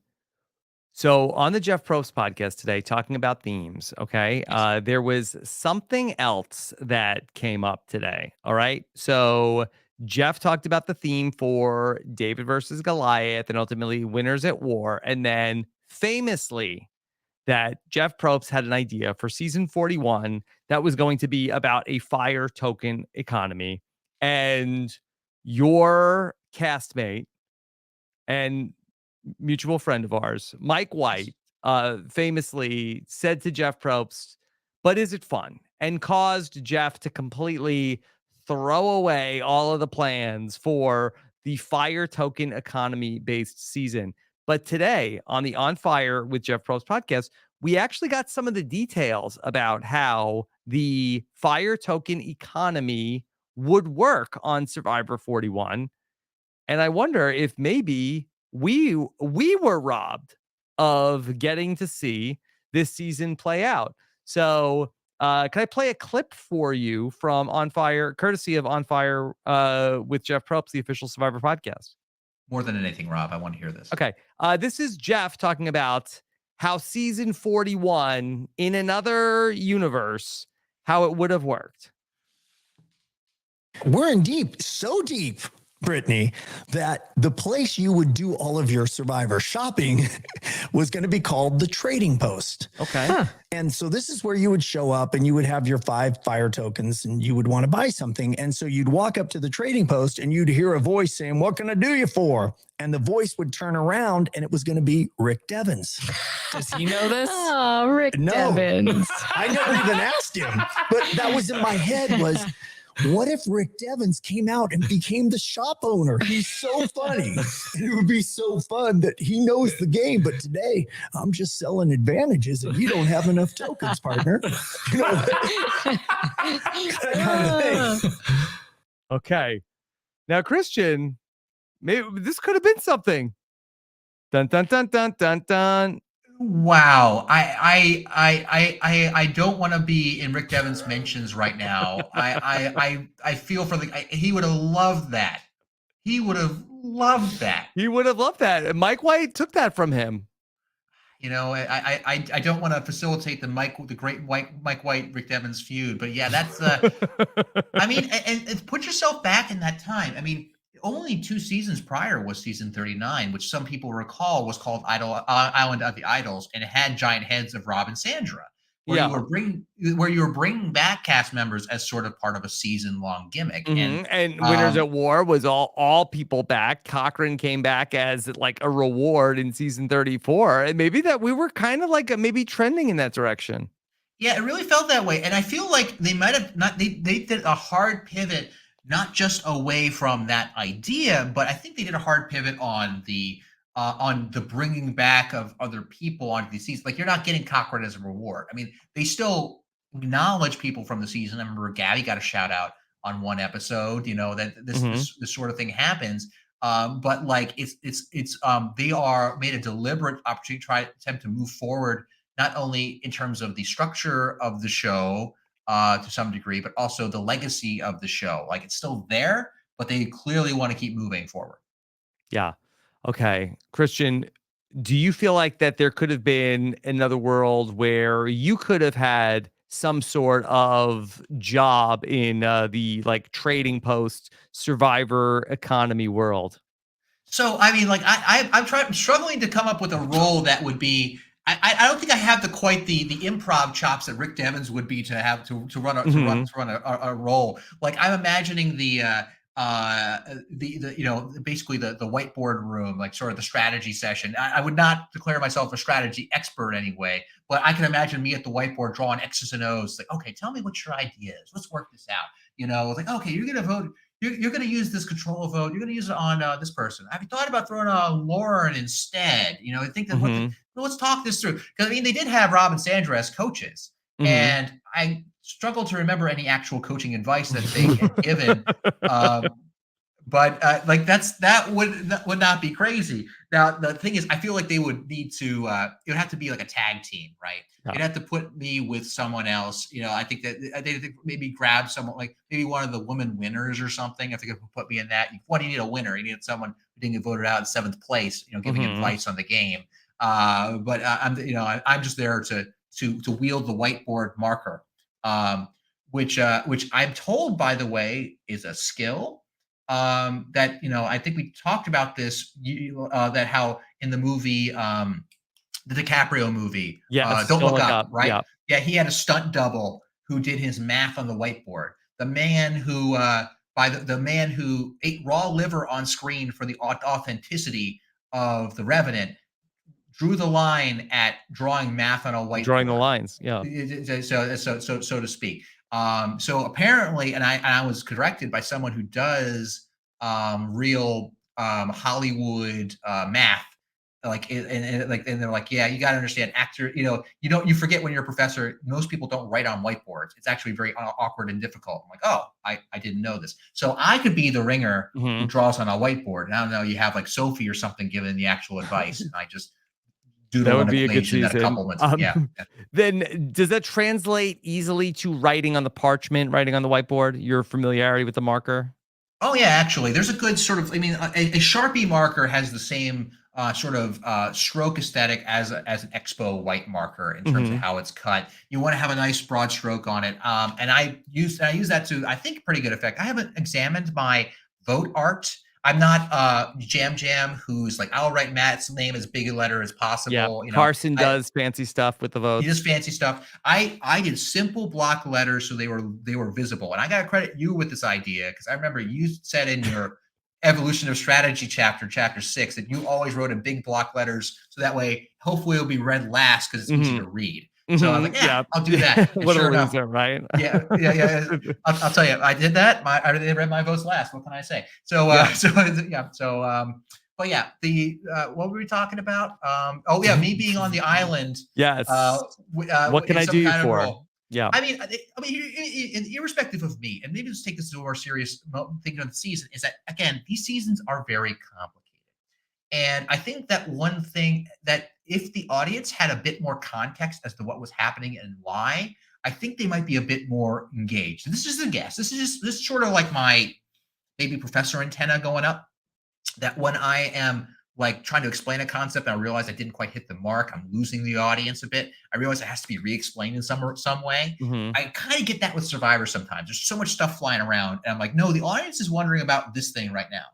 So on the Jeff Probst podcast today, talking about themes, okay, there was something else that came up today. All right. So Jeff talked about the theme for David versus Goliath and ultimately winners at war. And then famously, that Jeff Probst had an idea for season 41 that was going to be about a fire token economy. And your castmate and mutual friend of ours, Mike White, famously said to Jeff Probst, "But is it fun?" And caused Jeff to completely throw away all of the plans for the fire token economy based season. But today on the On Fire with Jeff Probst podcast, we actually got some of the details about how the fire token economy would work on Survivor 41. And I wonder if maybe we were robbed of getting to see this season play out. So can I play a clip for you from On Fire, courtesy of On Fire with Jeff Probst, the official Survivor podcast? More than anything, Rob, I want to hear this. Okay. This is Jeff talking about how season 41 in another universe, how it would have worked. We're in deep, so deep, Brittany, that the place you would do all of your Survivor shopping was going to be called the Trading Post. Okay. Huh. And so this is where you would show up and you would have your 5 fire tokens and you would want to buy something. And so you'd walk up to the Trading Post and you'd hear a voice saying, "What can I do you for?" And the voice would turn around and it was going to be Rick Devens. Does he know this? Oh, Rick Devens. I never even asked him, but that was in my head was, what if Rick Devens came out and became the shop owner? He's so funny. It would be so fun that he knows the game. But today, I'm just selling advantages and you don't have enough tokens, partner. You know, that kind of thing. Okay. Now, Christian, maybe this could have been something. Dun, dun, dun, dun, dun, dun. Wow, I don't want to be in Rick Devens' mentions right now. I feel for he would have loved that. He would have loved that. He would have loved that. Mike White took that from him. You know, I don't want to facilitate the great Mike White, Rick Devens feud, but yeah, that's I mean, and put yourself back in that time. I mean, only 2 seasons prior was season 39, which some people recall was called Island of the Idols, and it had giant heads of Rob and Sandra, Yeah. where you were bringing back cast members as sort of part of a season-long gimmick. And Winners at War was all people back. Cochran came back as like a reward in season 34, and maybe that we were kind of like maybe trending in that direction. Yeah, it really felt that way, and I feel like they might have not. They did a hard pivot, not just away from that idea, but I think they did a hard pivot on the bringing back of other people onto these seasons. Like, you're not getting Cochran as a reward. I mean, they still acknowledge people from the season. I remember Gabby got a shout out on one episode. You know that this sort of thing happens. But like they are made a deliberate opportunity to attempt to move forward, not only in terms of the structure of the show to some degree, but also the legacy of the show. Like, it's still there, but they clearly want to keep moving forward. Yeah. Okay. Christian, do you feel like that there could have been another world where you could have had some sort of job in the like trading post Survivor economy world? So, I mean, like I'm struggling to come up with a role that would be. I don't think I have quite the improv chops that Rick Devens would be to have to run a role. Like, I'm imagining the you know, basically the whiteboard room, like sort of the strategy session. I would not declare myself a strategy expert anyway, but I can imagine me at the whiteboard drawing X's and O's. Like, okay, tell me what your idea is. Let's work this out. You know, like, okay, you're gonna vote. You're going to use this control vote. You're going to use it on this person. Have you thought about throwing on Lauren instead? You know, I think that let's talk this through. Because, I mean, they did have Rob and Sandra as coaches, and I struggle to remember any actual coaching advice that they had given. But like that would not be crazy. Now, the thing is, I feel like they would need to. It would have to be like a tag team, right? Yeah. They'd have to put me with someone else. You know, I think that they maybe grab someone like maybe one of the women winners or something. If they could put me in that, you need a winner. You need someone who didn't get voted out in 7th place. You know, giving advice on the game. But I'm just there to wield the whiteboard marker, which I'm told, by the way, is a skill. That, you know, I think we talked about this, that how in the movie, the DiCaprio movie, Don't Look Up, right? Yeah, he had a stunt double who did his math on the whiteboard. The man who, the man who ate raw liver on screen for the authenticity of The Revenant drew the line at drawing math on a whiteboard. Drawing the lines, yeah. So to speak. So apparently, and I was corrected by someone who does real Hollywood math, and they're like, yeah, you got to understand, actor. You know, you forget when you're a professor. Most people don't write on whiteboards. It's actually very awkward and difficult. I'm like, oh, I didn't know this. So I could be the ringer who draws on a whiteboard. And I don't know, you have like Sophie or something giving the actual advice, and I just. That would be a good season. Yeah. Then does that translate easily to writing on the parchment, writing on the whiteboard? Your familiarity with the marker? Oh yeah, actually, there's a good sort of. I mean, a Sharpie marker has the same sort of stroke aesthetic as an Expo white marker in terms of how it's cut. You want to have a nice broad stroke on it, and I use that to, I think, pretty good effect. I haven't examined my vote art. I'm not Jam, who's like, I'll write Matt's name as big a letter as possible. Yeah, you know, Carson does fancy stuff with the votes. He does fancy stuff. I did simple block letters so they were visible. And I got to credit you with this idea, because I remember you said in your Evolution of Strategy chapter 6 that you always wrote in big block letters, so that way hopefully it'll be read last because it's easy to read. So I was like, yeah, I'll do that. What a loser, right? Yeah. I'll tell you, I did that. I read my votes last. What can I say? So, but yeah, what were we talking about? Me being on the island. Yes. What can I do you for? Yeah. I mean, irrespective of me, and maybe let's take this to a more serious thing of the season, is that, again, these seasons are very complicated. And I think that one thing that if the audience had a bit more context as to what was happening and why, I think they might be a bit more engaged. This is a guess. This is sort of like my maybe professor antenna going up, that when I am like trying to explain a concept and I realize I didn't quite hit the mark. I'm losing the audience a bit. I realize it has to be re-explained in some way. Mhm. I kind of get that with Survivor sometimes. There's so much stuff flying around. And I'm like, no, the audience is wondering about this thing right now.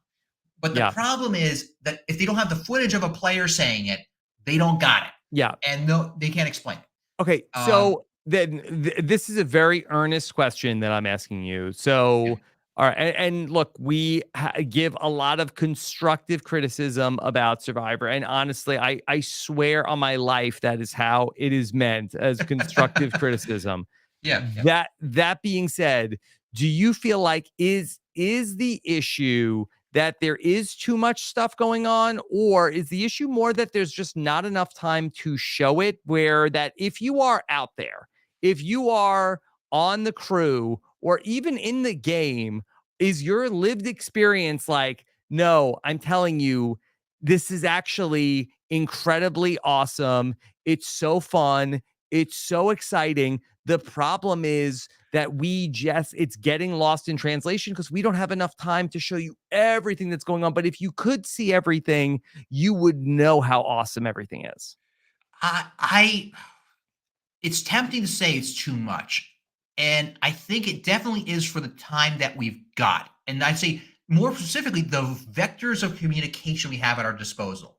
But the Yeah. problem is that if they don't have the footage of a player saying it, they don't got it. Yeah. And no, they can't explain it. Okay. So then this is a very earnest question that I'm asking you. So, all right. And look, we give a lot of constructive criticism about Survivor. And honestly, I swear on my life that is how it is meant, as constructive criticism. Yeah. That being said, do you feel like is the issue that there is too much stuff going on, or is the issue more that there's just not enough time to show it? Where that if you are out there, if you are on the crew or even in the game, is your lived experience like, no, I'm telling you, this is actually incredibly awesome. It's so fun. It's so exciting. The problem is that it's getting lost in translation because we don't have enough time to show you everything that's going on. But if you could see everything, you would know how awesome everything is. I it's tempting to say it's too much. And I think it definitely is for the time that we've got. And I'd say more specifically, the vectors of communication we have at our disposal.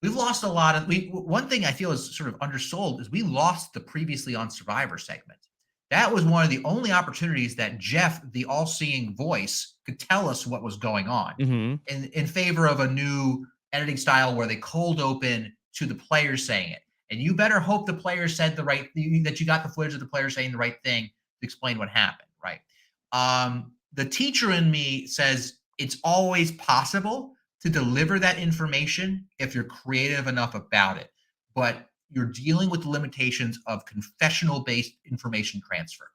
We've lost a lot of one thing I feel is sort of undersold is we lost the previously on Survivor segment. That was one of the only opportunities that Jeff, the all-seeing voice, could tell us what was going on Mm-hmm. in favor of a new editing style where they cold open to the players saying it. And you better hope the player said that you got the footage of the player saying the right thing to explain what happened, right? The teacher in me says it's always possible to deliver that information if you're creative enough about it, but you're dealing with the limitations of confessional-based information transfer.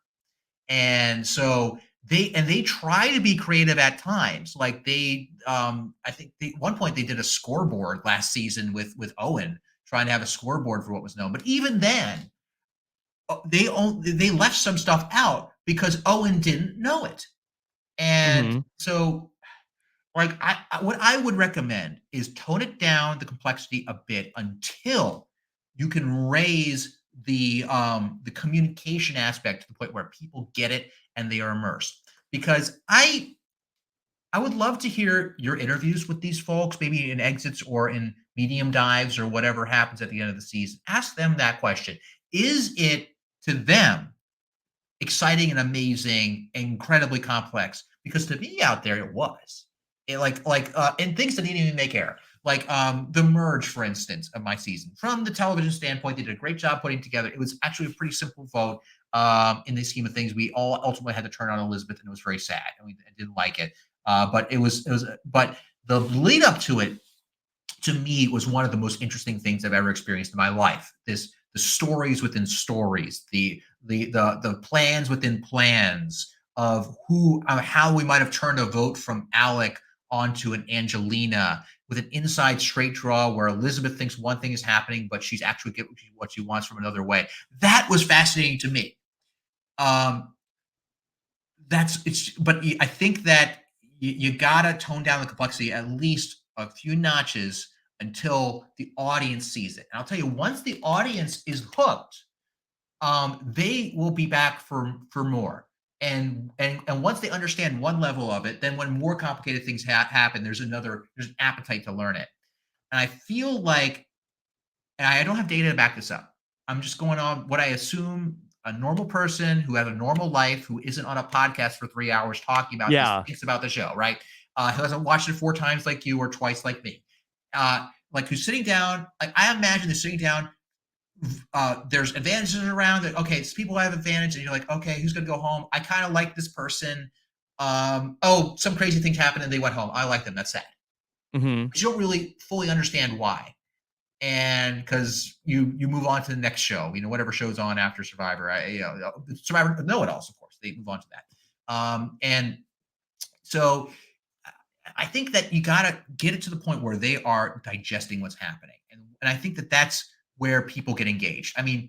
And so they try to be creative at times. Like I think at one point they did a scoreboard last season with Owen trying to have a scoreboard for what was known. But even then, they left some stuff out because Owen didn't know it. And Mm-hmm. so, like, what I would recommend is tone it down the complexity a bit until you can raise the communication aspect to the point where people get it and they are immersed. Because I would love to hear your interviews with these folks, maybe in exits or in medium dives or whatever happens at the end of the season. Ask them that question. Is it to them exciting and amazing, incredibly complex? Because to me out there, it was. And things that didn't even make air. Like the merge, for instance, of my season. From the television standpoint, they did a great job putting together. It was actually a pretty simple vote. In the scheme of things, we all ultimately had to turn on Elizabeth, and it was very sad. And we didn't like it. But but the lead up to it, to me, was one of the most interesting things I've ever experienced in my life. The stories within stories, the plans within plans of how we might have turned a vote from Alec onto an Angelina with an inside straight draw where Elizabeth thinks one thing is happening, but she's actually getting what she wants from another way. That was fascinating to me. But I think that you gotta tone down the complexity at least a few notches until the audience sees it. And I'll tell you, once the audience is hooked, they will be back for more. And once they understand one level of it, then when more complicated things happen, there's an appetite to learn it. And I feel like, and I don't have data to back this up. I'm just going on what I assume a normal person who has a normal life, who isn't on a podcast for 3 hours talking about this, thinks about the show, right? Who hasn't watched it 4 times like you or twice like me. Like who's sitting down, like I imagine they're sitting down, there's advantages around it. Okay, it's people have advantage, and you're like, okay, who's gonna go home? I kind of like this person. Some crazy things happened and they went home. I like them. That's sad. Mm-hmm. But you don't really fully understand why. And because you move on to the next show, whatever show's on after Survivor. Survivor know-it-alls, of course, they move on to that. And so I think that you gotta get it to the point where they are digesting what's happening, and I think that that's where people get engaged. I mean,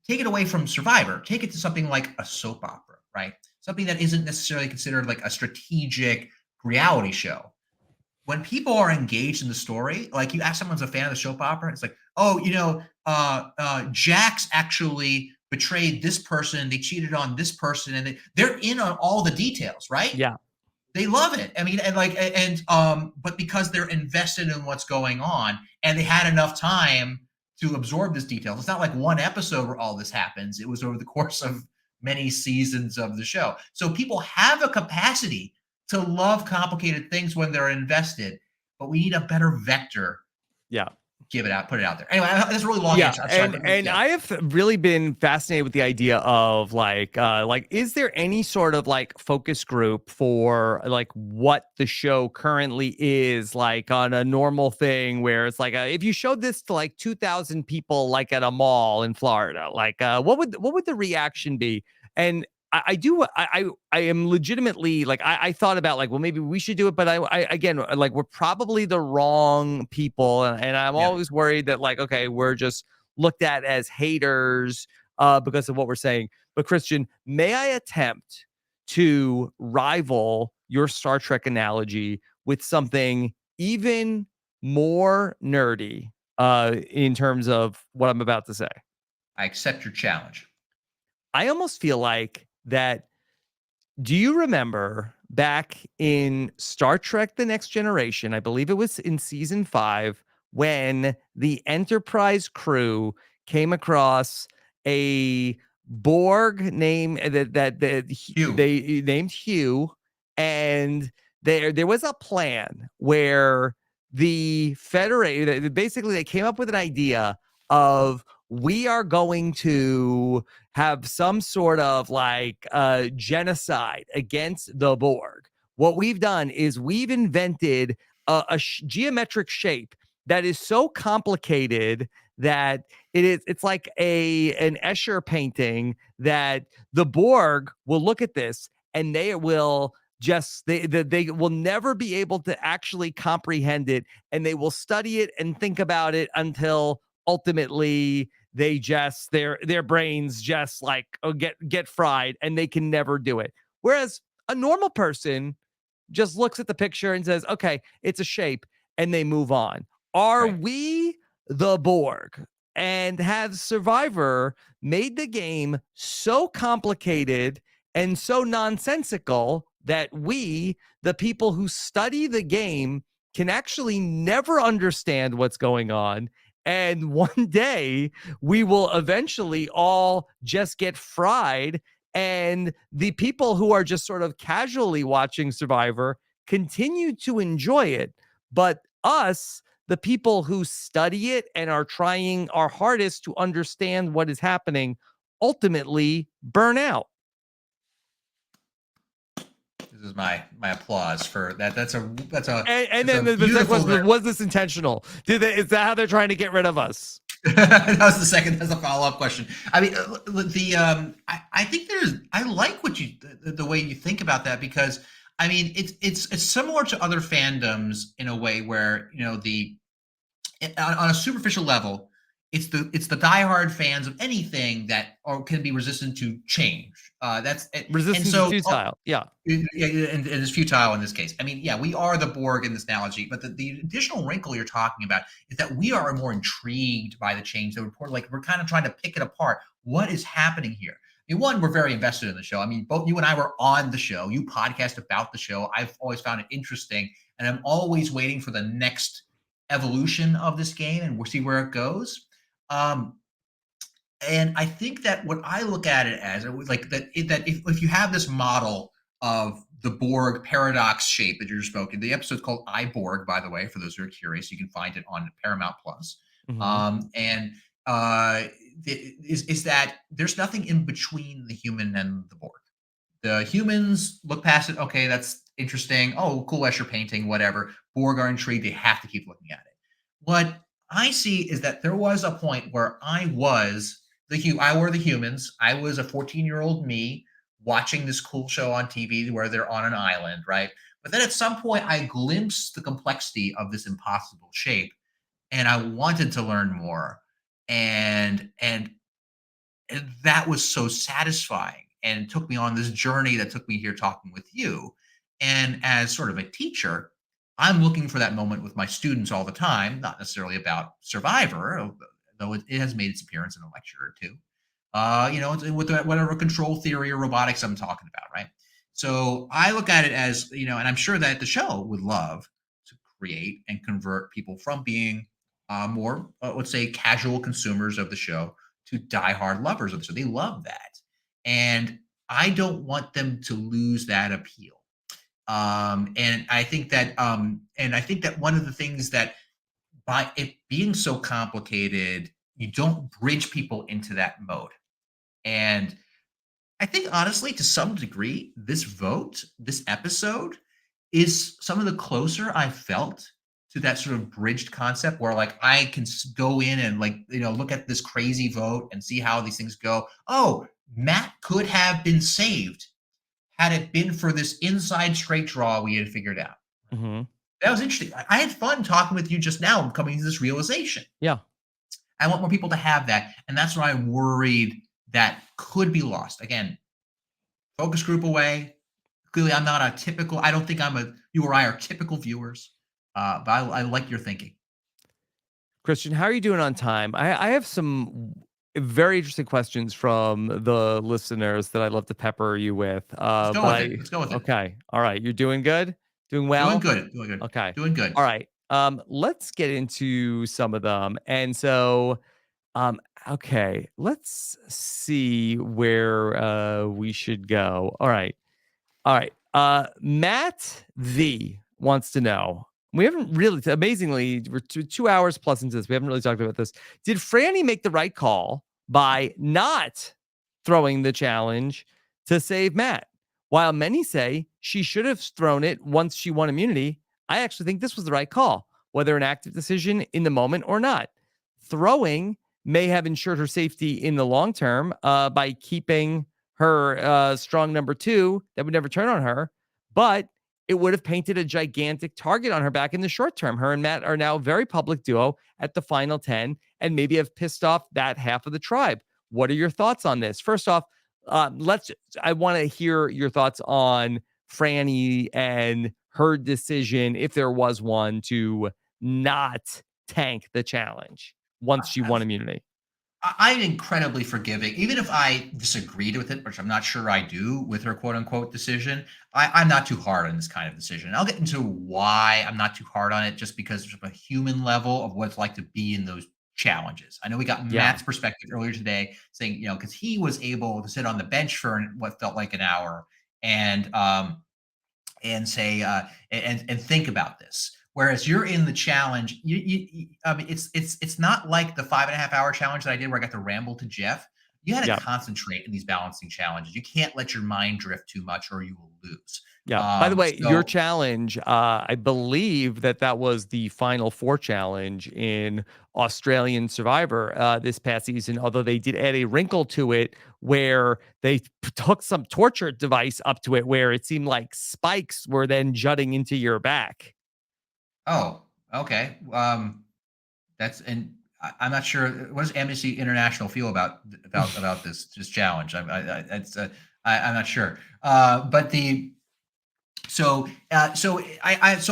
take it away from Survivor, take it to something like a soap opera, right? Something that isn't necessarily considered like a strategic reality show. when people are engaged in the story, like you ask someone's a fan of the soap opera, it's like, oh, Jax actually betrayed this person, they cheated on this person, and they're in on all the details, right? Yeah. They love it. I mean, but because they're invested in what's going on and they had enough time to absorb this detail. It's not like one episode where all this happens. It was over the course of many seasons of the show. So people have a capacity to love complicated things when they're invested, but we need a better vector. Yeah. Give it out, put it out there. Anyway, that's a really long Yeah, answer. I'm sorry, and I have really been fascinated with the idea of like, is there any sort of like focus group for like what the show currently is like on a normal thing where it's like, if you showed this to like 2,000 people like at a mall in Florida, like, what would the reaction be? And I am legitimately like, I thought about like, well, maybe we should do it, but I again, like, we're probably the wrong people, and I'm always worried that like, okay, we're just looked at as haters because of what we're saying. But Christian, may I attempt to rival your Star Trek analogy with something even more nerdy in terms of what I'm about to say? I accept your challenge. I almost feel like that. Do you remember back in Star Trek The Next Generation? I believe it was in season 5 when the Enterprise crew came across a Borg name Hugh. they named Hugh, and there was a plan where the Federation basically they came up with an idea of, we are going to have some sort of like genocide against the Borg. What we've done is we've invented a geometric shape that is so complicated that it's like an Escher painting that the Borg will look at this and they will just they will never be able to actually comprehend it, and they will study it and think about it until ultimately they just their brains just like get fried and they can never do it. Whereas a normal person just looks at the picture and says, okay, it's a shape, and they move on. Are we the Borg? And has Survivor made the game so complicated and so nonsensical that we, the people who study the game, can actually never understand what's going on? And one day we will eventually all just get fried, and the people who are just sort of casually watching Survivor continue to enjoy it. But us, the people who study it and are trying our hardest to understand what is happening, ultimately burn out. This is my applause for that. That's a and then the second question: was this intentional? Is that how they're trying to get rid of us? That was the second. That's a follow-up question. I mean, I think I like the way you think about that, because I mean, it's similar to other fandoms in a way where, on a superficial level, it's the diehard fans of anything that can be resistant to change. That's resistant to futile. Yeah. And it's futile in this case. I mean, yeah, we are the Borg in this analogy, but the additional wrinkle you're talking about is that we are more intrigued by the change. That we're kind of trying to pick it apart. What is happening here? I mean, one, we're very invested in the show. I mean, both you and I were on the show. You podcast about the show. I've always found it interesting, and I'm always waiting for the next evolution of this game, and we'll see where it goes. And I think that what I look at it as, like that if you have this model of the Borg paradox shape that you're spoken, the episode's called I, Borg, by the way, for those who are curious, you can find it on Paramount Plus. Mm-hmm. Is that there's nothing in between the human and the Borg. The humans look past it. Okay, that's interesting. Oh, cool Escher painting, whatever. Borg are intrigued. They have to keep looking at it. What I see is that there was a point where I were the humans. I was a 14-year-old me watching this cool show on TV where they're on an island, right? But then at some point I glimpsed the complexity of this impossible shape, and I wanted to learn more. And that was so satisfying, and took me on this journey that took me here talking with you. And as sort of a teacher, I'm looking for that moment with my students all the time, not necessarily about Survivor, though it has made its appearance in a lecture or two. With whatever control theory or robotics I'm talking about, right? So I look at it as, and I'm sure that the show would love to create and convert people from being more, let's say, casual consumers of the show to diehard lovers of the show. They love that. And I don't want them to lose that appeal. And I think that one of the things that, by it being so complicated, you don't bridge people into that mode. And I think, honestly, to some degree, this episode is some of the closer I felt to that sort of bridged concept where, like, I can go in and, like, look at this crazy vote and see how these things go. Oh, Matt could have been saved had it been for this inside straight draw we had figured out. Mm-hmm. That was interesting. I had fun talking with you just now, coming to this realization. Yeah. I want more people to have that. And that's what I'm worried that could be lost. Again, focus group away. Clearly, I'm not a typical, I don't think you or I are typical viewers. But I like your thinking. Christian, how are you doing on time? I have some very interesting questions from the listeners that I'd love to pepper you with. Let's go with it. Let's go with it. Okay. All right. You're doing good? Doing well? Doing good. Okay. Doing good. All right. Let's get into some of them. And so, okay, let's see where we should go. All right. Matt V wants to know. We haven't really, amazingly, we're 2 hours plus into this. We haven't really talked about this. Did Franny make the right call by not throwing the challenge to save Matt? While many say she should have thrown it once she won immunity, I actually think this was the right call, whether an active decision in the moment or not. Throwing may have ensured her safety in the long term by keeping her strong number 2 that would never turn on her, but it would have painted a gigantic target on her back in the short term. Her and Matt are now a very public duo at the final 10 and maybe have pissed off that half of the tribe. What are your thoughts on this? First off, I want to hear your thoughts on Franny and her decision, if there was one, to not tank the challenge once she won immunity. I'm incredibly forgiving. Even if I disagreed with it, which I'm not sure I do with her quote unquote decision, I'm not too hard on this kind of decision. And I'll get into why I'm not too hard on it, just because there's a human level of what it's like to be in those challenges. I know we got Matt's perspective earlier today saying, because he was able to sit on the bench for what felt like an hour and say, and think about this. Whereas you're in the challenge, I mean, it's not like the 5.5 hour challenge that I did where I got to ramble to Jeff. You had to concentrate in these balancing challenges. You can't let your mind drift too much or you will lose. Yeah. By the way, your challenge, I believe that was the final 4 challenge in Australian Survivor this past season, although they did add a wrinkle to it where they took some torture device up to it where it seemed like spikes were then jutting into your back. Oh, okay. I'm not sure. What does Amnesty International feel about this challenge? I'm not sure. So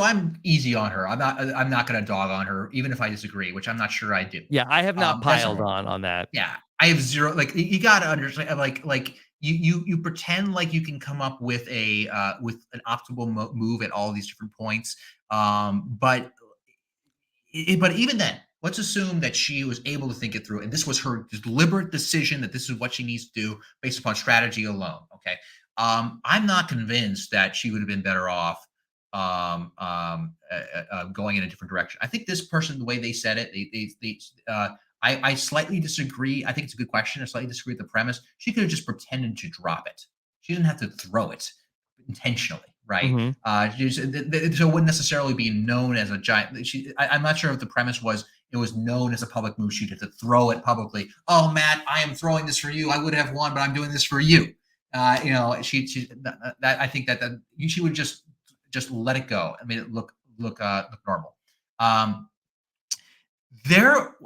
I'm easy on her. I'm not going to dog on her, even if I disagree, which I'm not sure I do. Yeah, I have not piled on that. Yeah, I have zero. Like, you got to understand. Like you pretend like you can come up with an optimal move at all these different points. But even then, let's assume that she was able to think it through, and this was her deliberate decision that this is what she needs to do based upon strategy alone. Okay, I'm not convinced that she would have been better off going in a different direction. I think this person, the way they said it, I slightly disagree. I think it's a good question. I slightly disagree with the premise. She could have just pretended to drop it. She didn't have to throw it intentionally. Right. Mm-hmm. So it wouldn't necessarily be known as a giant. I'm not sure if the premise was it was known as a public move. She'd have to throw it publicly. Oh, Matt, I am throwing this for you. I would have won, but I'm doing this for you. I think that she would just let it go. I mean, it look normal. I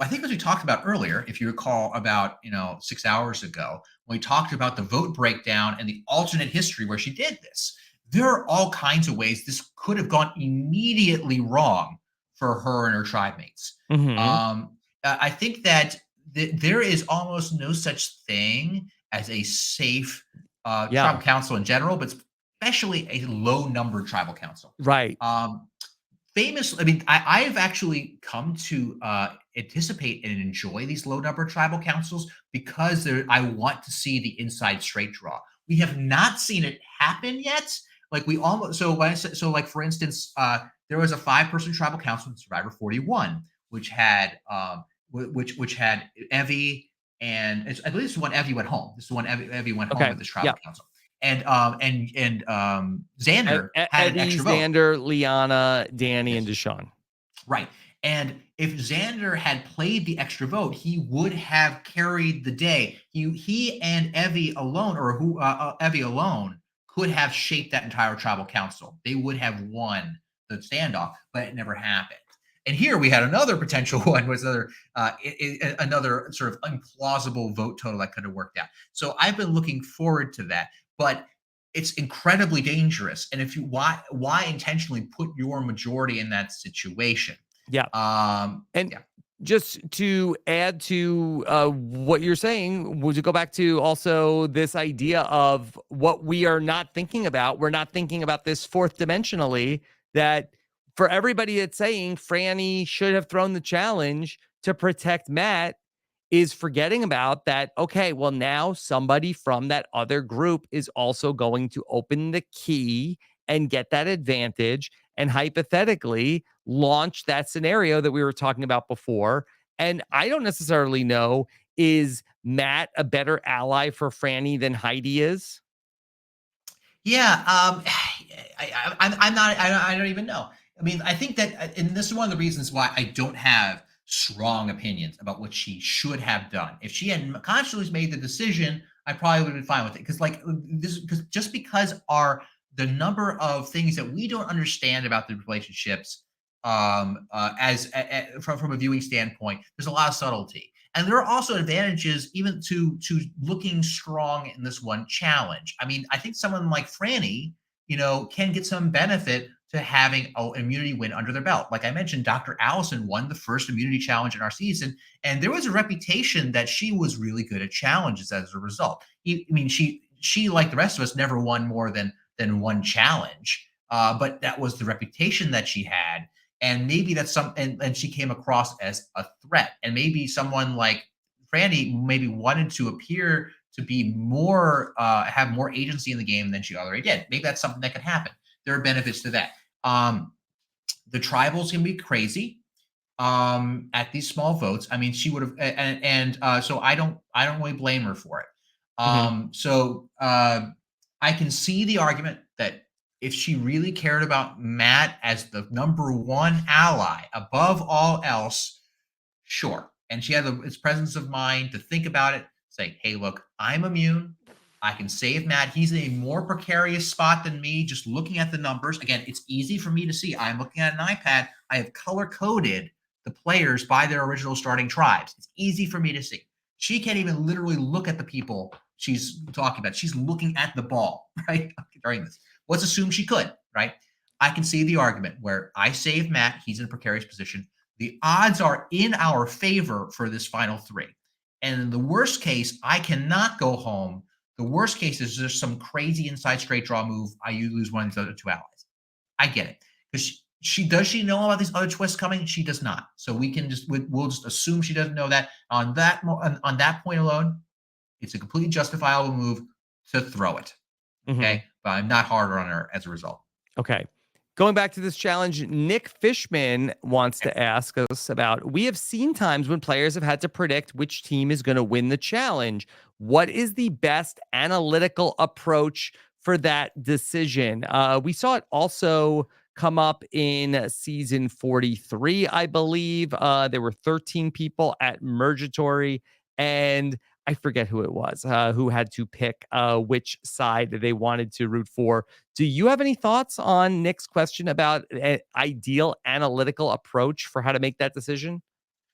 think as we talked about earlier, if you recall, about 6 hours ago, when we talked about the vote breakdown and the alternate history where she did this. There are all kinds of ways this could have gone immediately wrong for her and her tribe mates. Mm-hmm. I think that there is almost no such thing as a safe Yeah. tribal council in general, but especially a low number tribal council. Right. I mean, I've actually come to anticipate and enjoy these low number tribal councils because I want to see the inside straight draw. We have not seen it happen yet. Like we almost like for instance, there was a 5-person tribal council in Survivor 41, which had which had Evie and I believe this is when Evie went home. This is when Evie went home with this tribal council. And Xander had an Eddie, extra vote. Xander, Liana, Danny, and Yes. Deshaun. Right. And if Xander had played the extra vote, he would have carried the day. He and Evie alone, Evie alone, could have shaped that entire tribal council. They would have won the standoff, but it never happened. And here we had another potential one, was another sort of implausible vote total that could have worked out. So I've been looking forward to that, but it's incredibly dangerous. And if you why intentionally put your majority in that situation? Yeah. Just to add to what you're saying, would you go back to also this idea of what we are not thinking about? We're not thinking about this fourth dimensionally, that for everybody that's saying Franny should have thrown the challenge to protect Matt is forgetting about that. Okay, well, now somebody from that other group is also going to open the key and get that advantage and hypothetically launch that scenario that we were talking about before. And I don't necessarily know, is Matt a better ally for Franny than Heidi is? Yeah, I'm not. I don't even know. I mean, I think that, and this is one of the reasons why I don't have strong opinions about what she should have done. If she had consciously made the decision, I probably would have been fine with it. Because just because the number of things that we don't understand about the relationships, from a viewing standpoint, there's a lot of subtlety. And there are also advantages even to looking strong in this one challenge. I mean, I think someone like Franny, can get some benefit to having an immunity win under their belt. Like I mentioned, Dr. Allison won the first immunity challenge in our season, and there was a reputation that she was really good at challenges as a result. I mean, she like the rest of us never won more than one challenge, but that was the reputation that she had. And maybe that's and she came across as a threat. And maybe someone like Franny maybe wanted to appear to be more, have more agency in the game than she already did. Maybe that's something that could happen. There are benefits to that. The tribals can be crazy at these small votes. I mean, she would have, so I don't really blame her for it. So I can see the argument that if she really cared about Matt as the number one ally above all else, sure. And she had its presence of mind to think about it, say, hey, look, I'm immune. I can save Matt. He's in a more precarious spot than me, just looking at the numbers. Again, it's easy for me to see. I'm looking at an iPad. I have color-coded the players by their original starting tribes. It's easy for me to see. She can't even literally look at the people she's talking about. She's looking at the ball, right, during this. Let's assume she could, right? I can see the argument where I save Matt. He's in a precarious position. The odds are in our favor for this final three. And in the worst case, I cannot go home. The worst case is there's some crazy inside straight draw move. You lose one of the other two allies. I get it. Because does she know about these other twists coming? She does not. So we'll just assume she doesn't know that. On that point alone, it's a completely justifiable move to throw it. Okay. But I'm not harder on her as a result. Okay. Going back to this challenge, Nick Fishman wants to ask us about, we have seen times when players have had to predict which team is going to win the challenge. What is the best analytical approach for that decision? We saw it also come up in season 43, I believe. There were 13 people at Mergatory, and I forget who it was who had to pick which side they wanted to root for. Do you have any thoughts on Nick's question about an ideal analytical approach for how to make that decision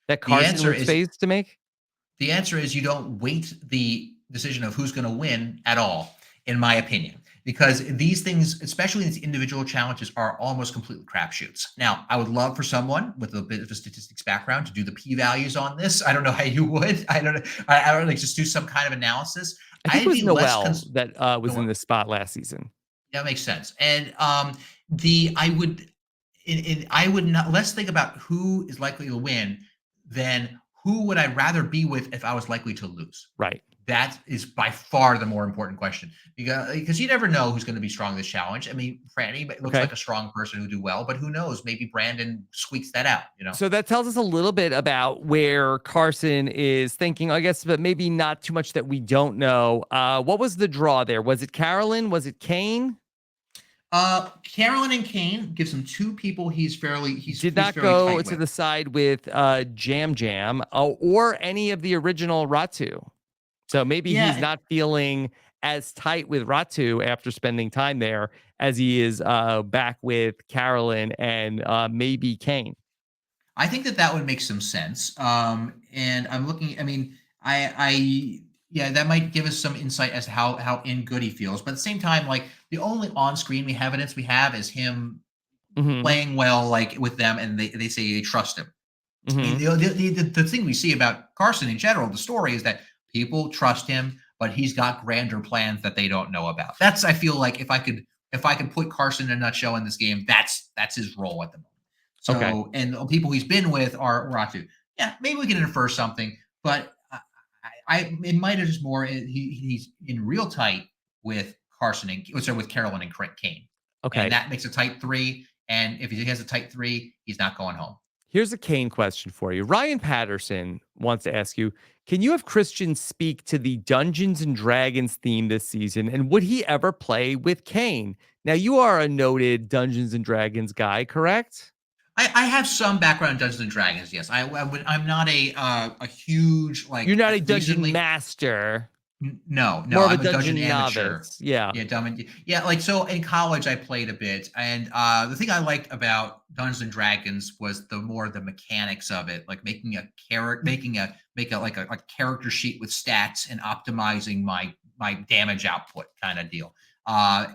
that Carson was faced to make? The answer is you don't weight the decision of who's going to win at all, in my opinion. because these things, especially these individual challenges, are almost completely crapshoots. Now, I would love for someone with a bit of a statistics background to do the p-values on this. I don't know how you would. I don't know. I don't like just do some kind of analysis. I think it I'd was be less Noel that was in Noel. the spot last season. That makes sense. And the I would not less think about who is likely to win than who would I rather be with if I was likely to lose. Right. That is by far the more important question because you never know who's going to be strong in this challenge. I mean, Franny looks Okay. like a strong person who do well, but who knows? Maybe Brandon squeaks that out. So that tells us a little bit about where Carson is thinking, I guess, but maybe not too much that we don't know. What was the draw there? Was it Carolyn? Was it Kane? Carolyn and Kane gives him two people he's fairly did not fairly go tight to with. the side with Jam Jam or any of the original Ratu. So maybe he's not feeling as tight with Ratu after spending time there as he is back with Carolyn and maybe Kane. I think that would make some sense. And I'm looking. I mean, I yeah, that might give us some insight as to how in good he feels. But at the same time, like the only on-screen evidence we have is him playing well, like with them, and they say they trust him. I mean, the thing we see about Carson in general, the story is that people trust him, but he's got grander plans that they don't know about. That's I feel like if I could put Carson in a nutshell in this game, that's his role at the moment. So, and the people he's been with are Ratu. Yeah, maybe we can infer something, but it might have just more. He's in real tight with Carson and with Carolyn and Kane. Okay, and that makes a tight three. And if he has a tight three, he's not going home. Here's a Kane question for you. Ryan Patterson wants to ask you, can you have Christian speak to the Dungeons and Dragons theme this season? And would he ever play with Kane? Now, you are a noted Dungeons and Dragons guy, correct? I have some background in Dungeons and Dragons. Yes, I'm not a huge like. You're not a dungeon master. No, more of I'm a dungeon amateur. novice. Yeah, yeah. Like so, in college, I played a bit, and the thing I liked about Dungeons and Dragons was the mechanics of it, like making a character sheet with stats and optimizing my damage output kind of deal. I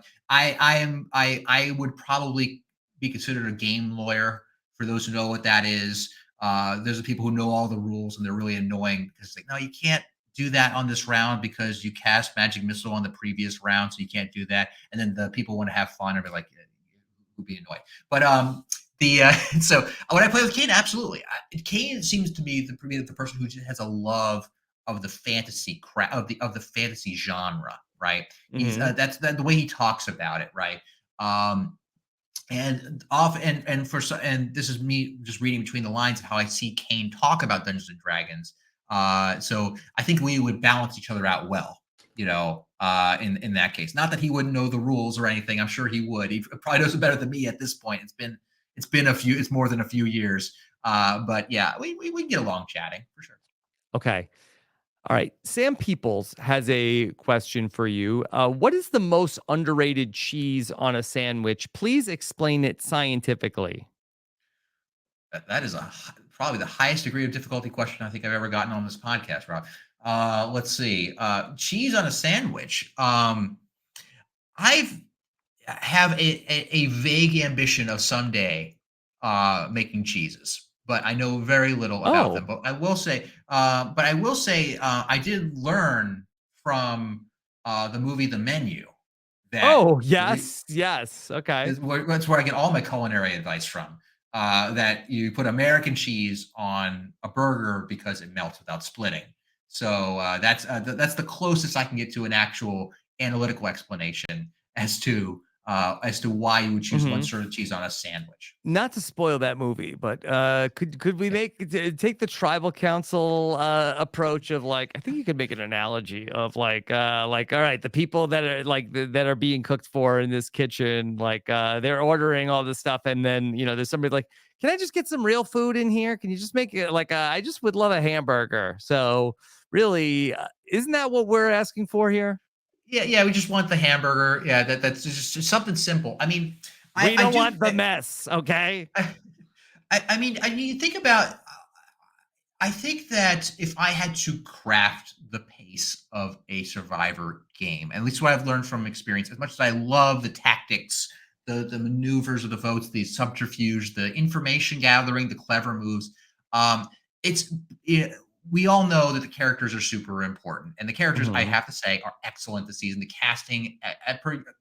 would probably be considered a game lawyer. For those who know what that is, there's the people who know all the rules and they're really annoying because like, no, you can't do that on this round because you cast magic missile on the previous round, so you can't do that. And then the people want to have fun and be like, would be annoyed. But so when I play with Kane, absolutely, Kane seems to be the person who just has a love of the fantasy of the fantasy genre, right? He's that's the way he talks about it, right? And this is me just reading between the lines of how I see Kane talk about Dungeons and Dragons. So I think we would balance each other out well, in that case. Not that he wouldn't know the rules or anything. I'm sure he would. He probably knows it better than me at this point. It's more than a few years. But yeah, we can get along chatting for sure. Okay. All right. Sam Peoples has a question for you. What is the most underrated cheese on a sandwich? Please explain it scientifically. That is probably the highest degree of difficulty question I think I've ever gotten on this podcast, Rob. Let's see. Cheese on a sandwich. I have a vague ambition of someday making cheeses, but I know very little about them. But I will say, I did learn from the movie The Menu. Yes. Okay. That's where I get all my culinary advice from. That you put American cheese on a burger because it melts without splitting. So that's the closest I can get to an actual analytical explanation as to why you would choose one sort of cheese on a sandwich. Not to spoil that movie, but could we take the tribal council approach of like, I think you could make an analogy of like all right, the people that are that are being cooked for in this kitchen, they're ordering all this stuff, and then there's somebody like, can I just get some real food in here? Can you just make it I just would love a hamburger. So really, isn't that what we're asking for here? Yeah, we just want the hamburger. Yeah, that's just something simple. I mean, we don't want the mess, okay? I mean, you think about I think that if I had to craft the pace of a Survivor game, at least what I've learned from experience, as much as I love the tactics, the maneuvers of the votes, the subterfuge, the information gathering, the clever moves, um, it's it, we all know that the characters are super important, and the characters I Mhm. have to say are excellent this season. The casting,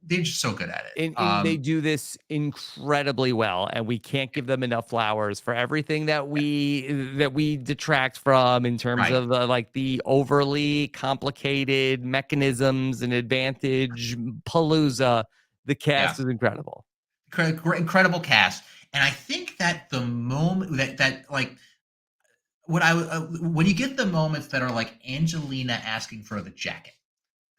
they're just so good at it. And they do this incredibly well, and we can't give them enough flowers for everything that we detract from in terms Right. of like the overly complicated mechanisms and advantage palooza. The Yeah. cast is incredible. Incredible cast, and I think that the moment that like when you get the moments that are like Angelina asking for the jacket.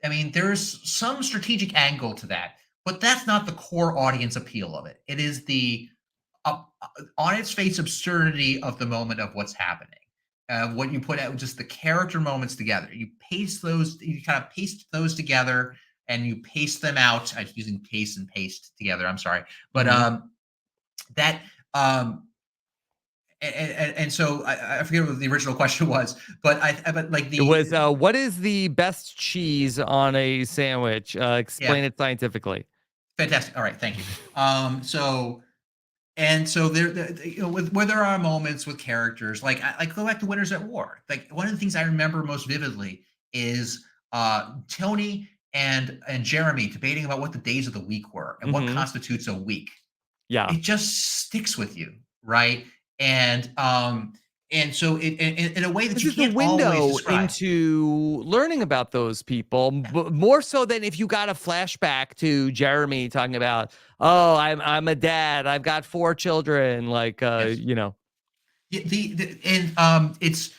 I mean, there's some strategic angle to that, but that's not the core audience appeal of it. It is the on its face absurdity of the moment of what's happening. What you put out, just the character moments together. You paste those, you kind of paste those together, and you paste them out. I'm using paste and paste together. I'm sorry, but Mhm. that and so I forget what the original question was, but but like It was, the what is the best cheese on a sandwich? yeah, Explain it scientifically. fantastic. All right, thank you. So and so you know, where there are moments with characters, like like go back to Winners at War. Like one of the things I remember most vividly is Tony and Jeremy debating about what the days of the week were and what Mhm. constitutes a week. Yeah. It just sticks with you, right? And so in a way that This you is the can't always window describe. into learning about those people, Yeah. more so than if you got a flashback to Jeremy talking about, "Oh, I'm a dad. I've got 4 children," like, Yes. you know. Yeah, the and it's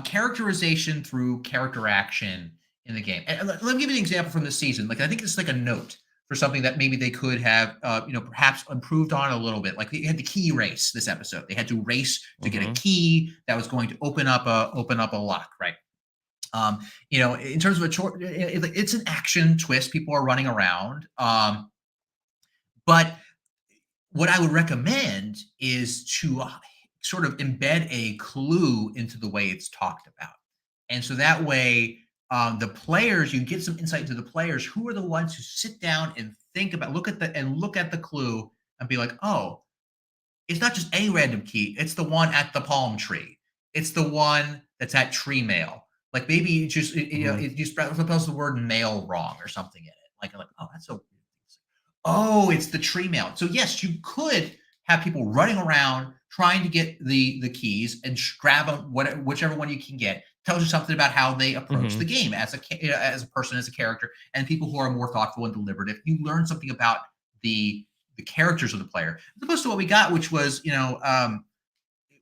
characterization through character action in the game. And let me give you an example from this season. Like I think it's like a note for something that maybe they could have you know, perhaps improved on a little bit. Like they had the key race this episode. They had to race to get a Mhm, key that was going to open up a lock, right? You know, in terms of it's an action twist. People are running around. But what I would recommend is to sort of embed a clue into the way it's talked about. And so that way, the players, you get some insight into the players who are the ones who sit down and think about, look at the clue and be like, oh, it's not just any random key. It's the one at the palm tree. It's the one that's at tree mail. Like maybe you just, you know, mhm, it, you spells the word mail wrong or something in it. Like, oh, that's so oh, it's the tree mail. So yes, you could have people running around trying to get the keys and grab them, whichever one you can get. Tells you something about how they approach the mhm, game as a person, as a character, and people who are more thoughtful and deliberative. You learn something about the characters of the player, as opposed to what we got, which was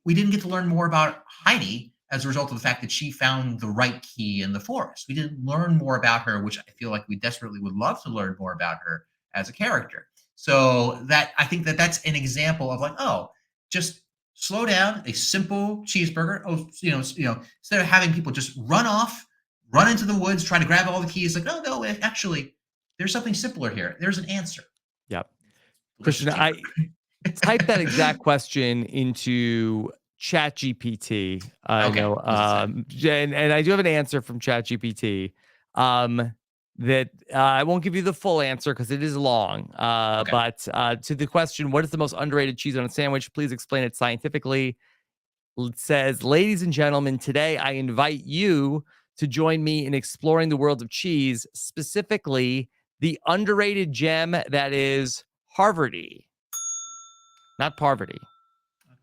we didn't get to learn more about Heidi as a result of the fact that she found the right key in the forest. We didn't learn more about her, which I feel like we desperately would love to learn more about her as a character. So that I think that that's an example of like, oh, just slow down, a simple cheeseburger. Oh, instead of having people just run off, run into the woods, trying to grab all the keys, like, oh no, actually, there's something simpler here. There's an answer. yep. Delicious Christian, I cheeseburger. type that exact question into ChatGPT. I Okay. know, What does it say? and I do have an answer from ChatGPT. That I won't give you the full answer because it is long. Okay. But to the question, what is the most underrated cheese on a sandwich? Please explain it scientifically. It says, ladies and gentlemen, today I invite you to join me in exploring the world of cheese, specifically the underrated gem that is Harvardy, not Parvati.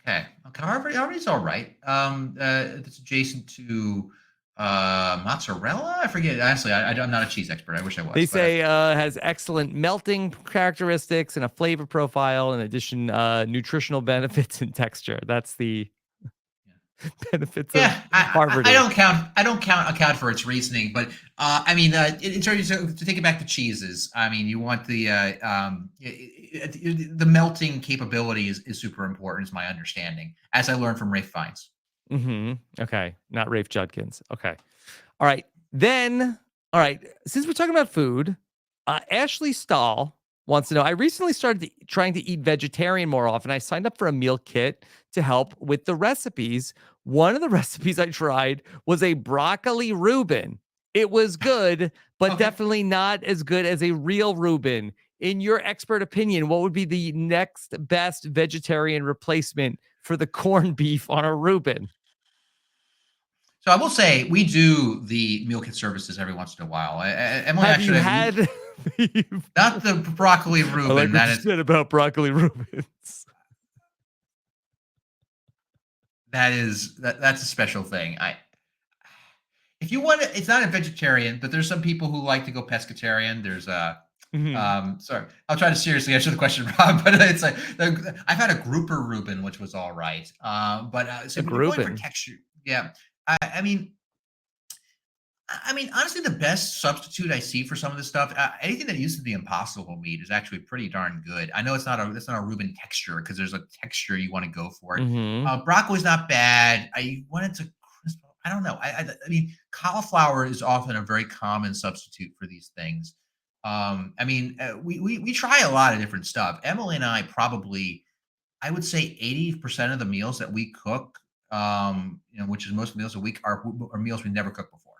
Okay. Harvard's all right. It's adjacent to mozzarella. I forget. Honestly, I'm not a cheese expert. I wish I They was, but say has excellent melting characteristics and a flavor profile. In addition, nutritional benefits and texture. That's the benefits of yeah, I Harvardy. don't count. I don't account for its reasoning, but I mean, in terms of to take it back to cheeses, I mean, you want the melting capability is super important, is my understanding, as I learned from Rafe Fiennes. Okay, not Rafe Judkins. Okay, all right. Then, all right. Since we're talking about food, Ashley Stahl wants to know, I recently started trying to eat vegetarian more often. I signed up for a meal kit to help with the recipes. One of the recipes I tried was a broccoli Reuben. It was good, but Okay. definitely not as good as a real Reuben. In your expert opinion, what would be the next best vegetarian replacement for the corned beef on a Reuben? So I will say we do the meal kit services every once in a while. Emily Have you actually, had beef? not the broccoli I like Reuben. what you said about broccoli Reubens. That's a special thing. If you want to, it's not a vegetarian, but there's some people who like to go pescatarian. There's sorry, I'll try to seriously answer the question, Rob, but it's like I've had a grouper Reuben, which was all right. So A when you're going for Reuben. texture, yeah, I mean, honestly, the best substitute I see for some of this stuff, anything that used to be impossible meat is actually pretty darn good. I know it's not a Reuben texture because there's a texture you want to go for it. Mm-hmm. Broccoli's not bad. I wanted to crisp. I don't know. I mean, cauliflower is often a very common substitute for these things. We try a lot of different stuff. Emily and I probably, I would say 80% of the meals that we cook, which is most meals a week, are meals we never cooked before.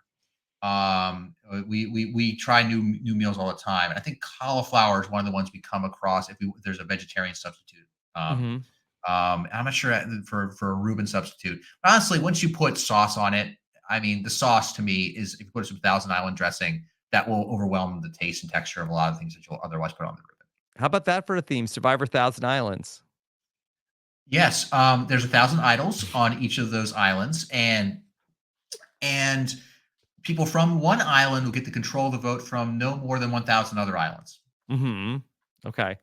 We try new meals all the time. I think cauliflower is one of the ones we come across if there's a vegetarian substitute. Mm-hmm. I'm not sure for a Reuben substitute. But honestly, once you put sauce on it, I mean, the sauce to me is, if you put some Thousand Island dressing, that will overwhelm the taste and texture of a lot of things that you'll otherwise put on the Reuben. How about that for a theme? Survivor Thousand Islands. Yes, there's 1,000 idols on each of those islands, and people from one island will get to control the vote from no more than 1,000 other islands. Mm-hmm. Okay.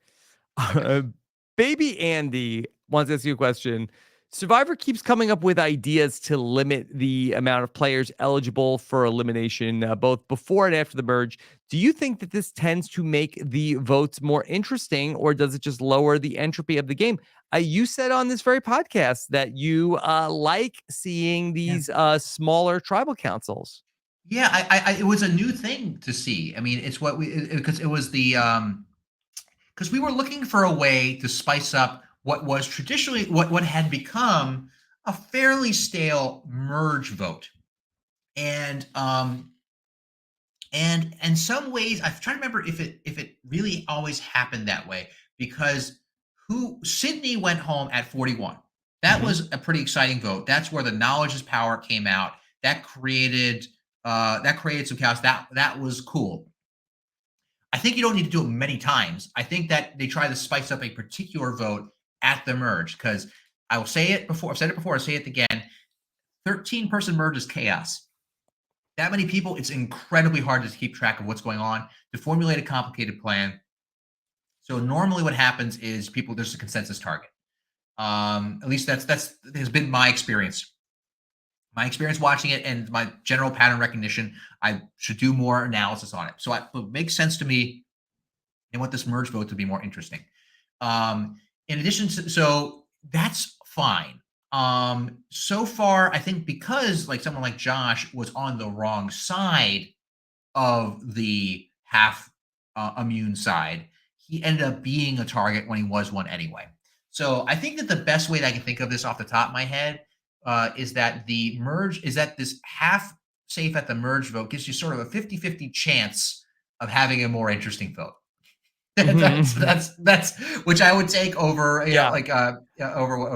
Yes. Baby Andy wants to ask you a question. Survivor keeps coming up with ideas to limit the amount of players eligible for elimination, both before and after the merge. Do you think that this tends to make the votes more interesting, or does it just lower the entropy of the game? You said on this very podcast that you like seeing these smaller tribal councils. Yeah, it was a new thing to see. I mean, it's what because it was the because we were looking for a way to spice up what was traditionally what had become a fairly stale merge vote, and in some ways, I'm trying to remember if it really always happened that way, because Sydney went home at 41. That Mhm. was a pretty exciting vote. That's where the knowledge is power came out. That created some chaos. That was cool. I think you don't need to do it many times. I think that they try to spice up a particular vote at the merge, because I will say it before. I've said it before. I'll say it again. 13-person merge is chaos. That many people, it's incredibly hard to keep track of what's going on, to formulate a complicated plan. So normally what happens is there's a consensus target. At least that's has been my experience. My experience watching it and my general pattern recognition. I should do more analysis on it. So it makes sense to me. I want this merge vote to be more interesting. In addition to, so that's fine. So far, I think because like someone like Josh was on the wrong side of the half immune side, he ended up being a target when he was one anyway. So I think that the best way that I can think of this off the top of my head is that this half safe at the merge vote gives you sort of a 50-50 chance of having a more interesting vote. That's which I would take over, over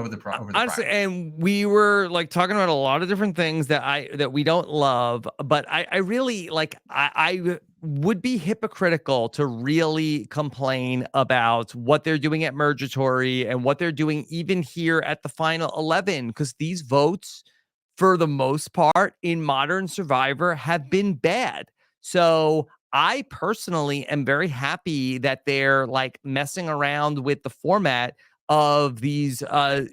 the Honestly, prior. and we were like talking about a lot of different things that we don't love, but I really like I would be hypocritical to really complain about what they're doing at Mergatory and what they're doing even here at the final 11, because these votes, for the most part, in modern Survivor have been bad. So I personally am very happy that they're like messing around with the format of these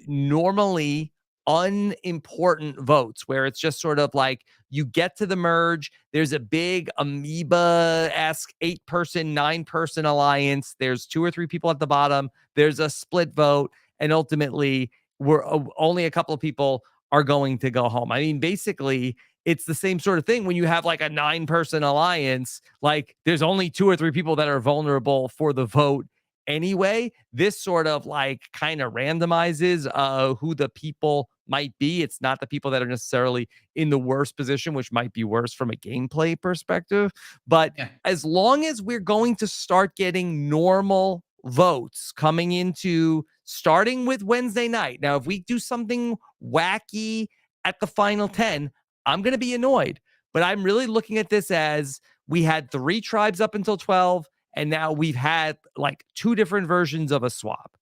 normally unimportant votes, where it's just sort of like you get to the merge, there's a big amoeba-esque 8-person, 9-person alliance, there's 2 or 3 people at the bottom, there's a split vote, and ultimately we're only a couple of people are going to go home. I mean, basically, it's the same sort of thing when you have like a 9-person alliance, like there's only 2 or 3 people that are vulnerable for the vote anyway. This sort of like kind of randomizes who the people might be. It's not the people that are necessarily in the worst position, which might be worse from a gameplay perspective. But as long as we're going to start getting normal votes coming into starting with Wednesday night. Now, if we do something wacky at the final 10, I'm going to be annoyed. But I'm really looking at this as we had 3 tribes up until 12, and now we've had like 2 different versions of a swap.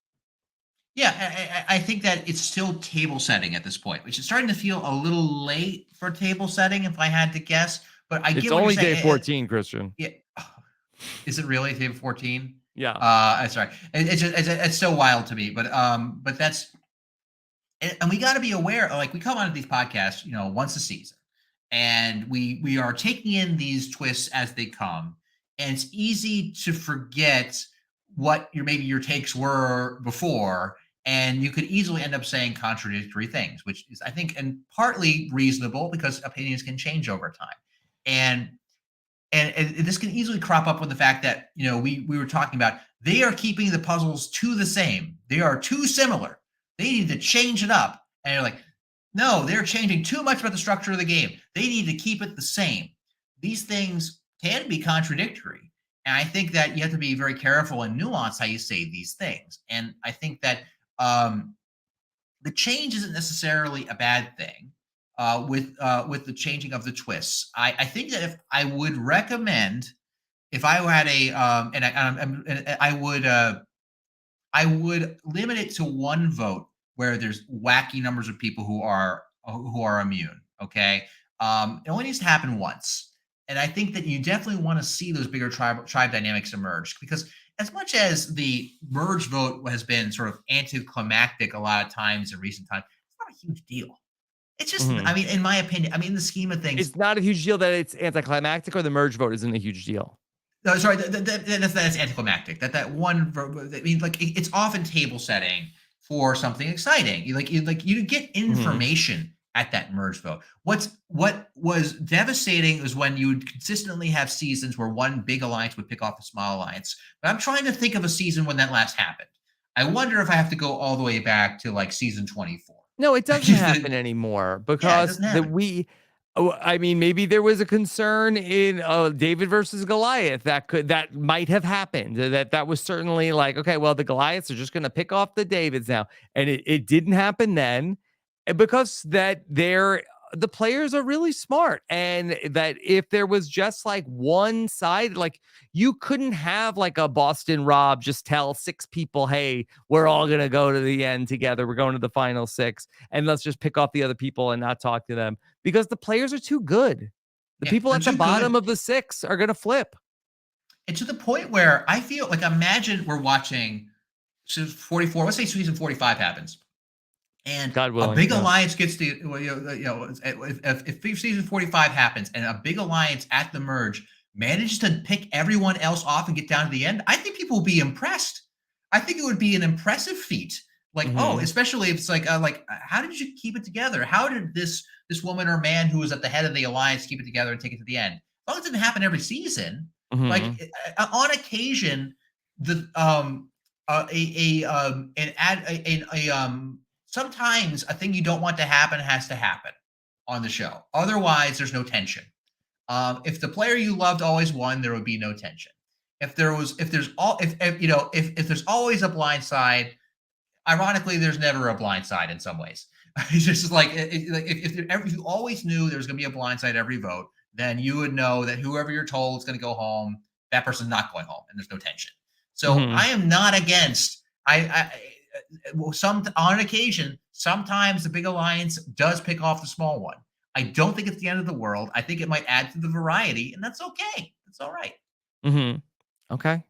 Yeah, I think that it's still table setting at this point, which is starting to feel a little late for table setting, if I had to guess. But I It's get what only you're saying. day 14, Christian. Yeah. Is it really table 14? Yeah. That's right. It's so wild to me, but that's, and we got to be aware. Like, we come on these podcasts, once a season, and we are taking in these twists as they come, and it's easy to forget what maybe your takes were before, and you could easily end up saying contradictory things, which is, I think, and partly reasonable because opinions can change over time, and this can easily crop up with the fact that we were talking about, they are keeping the puzzles to the same. They are too similar. They need to change it up, and you're like, no, they're changing too much about the structure of the game. They need to keep it the same. These things can be contradictory. And I think that you have to be very careful and nuanced how you say these things. And I think that the change isn't necessarily a bad thing with the changing of the twists. I think that if I would recommend, if I had I would limit it to 1 vote where there's wacky numbers of people who are immune. Okay, it only needs to happen once, and I think that you definitely want to see those bigger tribe dynamics emerge, because as much as the merge vote has been sort of anticlimactic a lot of times in recent times, it's not a huge deal. It's just, I mean, in my opinion, in the scheme of things, it's not a huge deal that it's anticlimactic, or the merge vote isn't a huge deal. No, sorry, that's anticlimactic. That one, I mean, like, it's often table setting for something exciting. You get information at that merge vote. What was devastating was when you would consistently have seasons where one big alliance would pick off a small alliance. But I'm trying to think of a season when that last happened. I wonder if I have to go all the way back to like season 24. No, it doesn't happen anymore, because I mean, maybe there was a concern in David versus Goliath that might have happened. That was certainly like, okay, well, the Goliaths are just going to pick off the Davids now, and it didn't happen then, because the players are really smart, and that if there was just like one side, like, you couldn't have like a Boston Rob just tell 6 people, hey, we're all going to go to the end together. We're going to the final 6, and let's just pick off the other people and not talk to them, because the players are too good. The people at the bottom of the 6 are going to flip. And to the point where I feel like, imagine we're watching 44, let's say season 45 happens, and God willing, a big alliance gets to, if season 45 happens and a big alliance at the merge manages to pick everyone else off and get down to the end, I think people will be impressed. I think it would be an impressive feat. Like, especially if it's like, how did you keep it together? How did this woman or man who was at the head of the alliance keep it together and take it to the end? As long as it didn't happen every season, like, on occasion, sometimes a thing you don't want to happen has to happen on the show. Otherwise, there's no tension. If the player you loved always won, there would be no tension. If there's always a blind side, ironically, there's never a blind side in some ways. It's just like, if you always knew there was going to be a blind side every vote, then you would know that whoever you're told is going to go home, that person's not going home, and there's no tension. So I am not against. On occasion, sometimes the big alliance does pick off the small one. I don't think it's the end of the world. I think it might add to the variety, and that's okay. That's all right. Okay.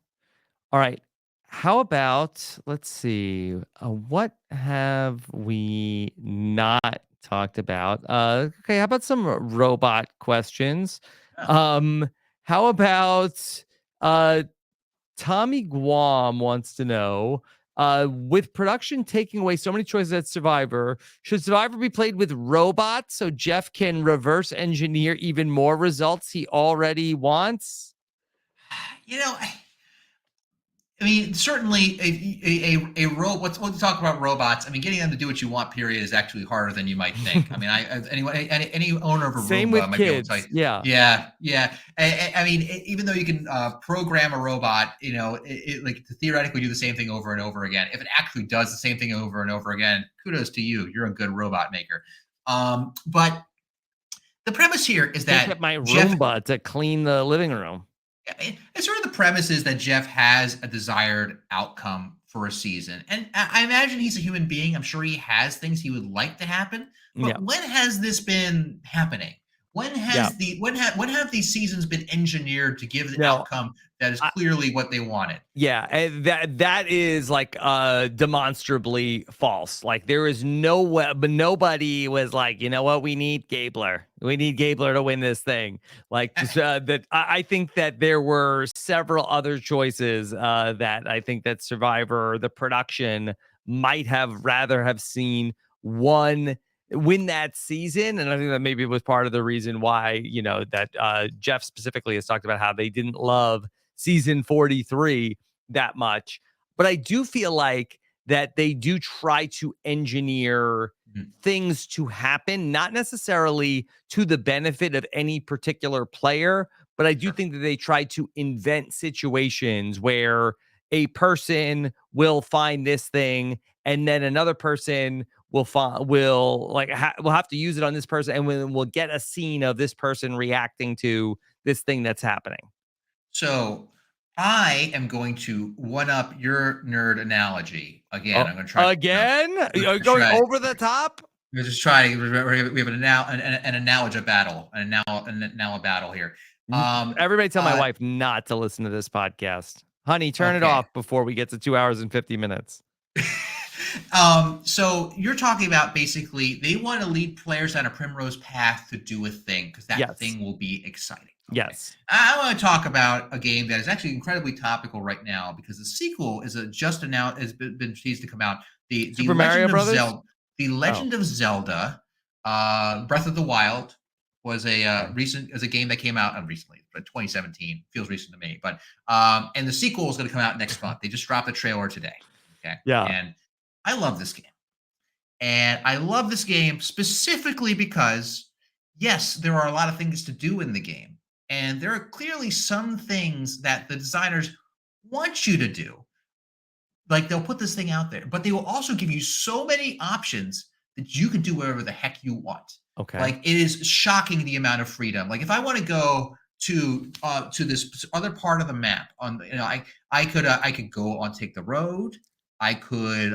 All right. How about, let's see, what have we not talked about? Okay, how about some robot questions? How about Tommy Guam wants to know, With production taking away so many choices at Survivor, should Survivor be played with robots so Jeff can reverse engineer even more results he already wants? You know, I mean, certainly let's talk about robots. I mean, getting them to do what you want, period, is actually harder than you might think. I mean, any owner of a Same Roomba with might be able to tell you. kids. Yeah. Yeah. I mean, even though you can program a robot, like to theoretically do the same thing over and over again. If it actually does the same thing over and over again, kudos to you. You're a good robot maker. But the premise here is Can't that get my Jeff. Roomba to clean the living room. And sort of the premise is that Jeff has a desired outcome for a season. And I imagine he's a human being. I'm sure he has things he would like to happen. But when has this been happening? When have these seasons been engineered to give the outcome that is clearly what they wanted? Yeah, and that is like demonstrably false. Like there is no way, but nobody was like, you know what, we need Gabler. We need Gabler to win this thing. Like that, I think that there were several other choices that I think that Survivor, the production, might have rather have seen one win that season. And I think that maybe was part of the reason why, that Jeff specifically has talked about how they didn't love season 43 that much. But I do feel like that they do try to engineer things to happen, not necessarily to the benefit of any particular player, but I do think that they try to invent situations where a person will find this thing and then another person will have to use it on this person, and we'll get a scene of this person reacting to this thing that's happening. So I am going to one up your nerd analogy again. I'm going to try again. Are you going over the top? We're just trying. We have an analogy battle, an battle here. Everybody tell my wife not to listen to this podcast. Honey, turn it off before we get to 2 hours and 50 minutes. So you're talking about basically they want to lead players on a primrose path to do a thing because that thing will be exciting. Okay. Yes. I want to talk about a game that is actually incredibly topical right now because the sequel is just announced, has been teased to come out. The Super Mario Brothers? The Legend of Zelda, Breath of the Wild was a game that came out recently, but 2017 feels recent to me. But and the sequel is going to come out next month. They just dropped the trailer today. Okay. Yeah. And I love this game. And I love this game specifically because, yes, there are a lot of things to do in the game. And there are clearly some things that the designers want you to do. Like they'll put this thing out there, but they will also give you so many options that you can do whatever the heck you want. Okay. Like it is shocking the amount of freedom. Like if I want to go to this other part of the map I could go on take the road. I could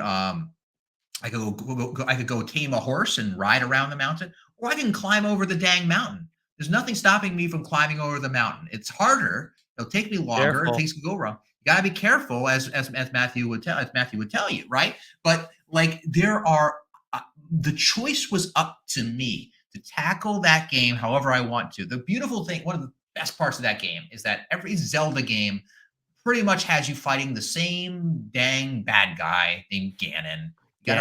go tame a horse and ride around the mountain, or I can climb over the dang mountain. There's nothing stopping me from climbing over the mountain. It's harder. It'll take me longer. Careful. Things can go wrong. You got to be careful, as Matthew would tell you, right? But like there are, the choice was up to me to tackle that game however I want to. The beautiful thing, one of the best parts of that game, is that every Zelda game pretty much has you fighting the same dang bad guy named Ganon. You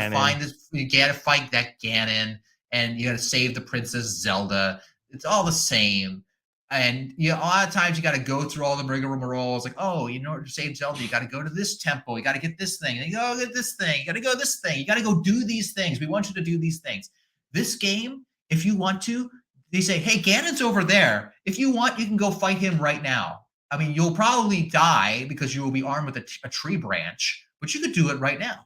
gotta fight that Ganon, and you gotta save the Princess Zelda. It's all the same. And a lot of times you gotta go through all the rigmarole. It's like, in order to save Zelda, you gotta go to this temple, you gotta get this thing, and you go get this thing, you gotta go this thing, you gotta go do these things. We want you to do these things. This game, if you want to, they say, hey, Ganon's over there. If you want, you can go fight him right now. I mean, you'll probably die because you will be armed with a tree branch, but you could do it right now.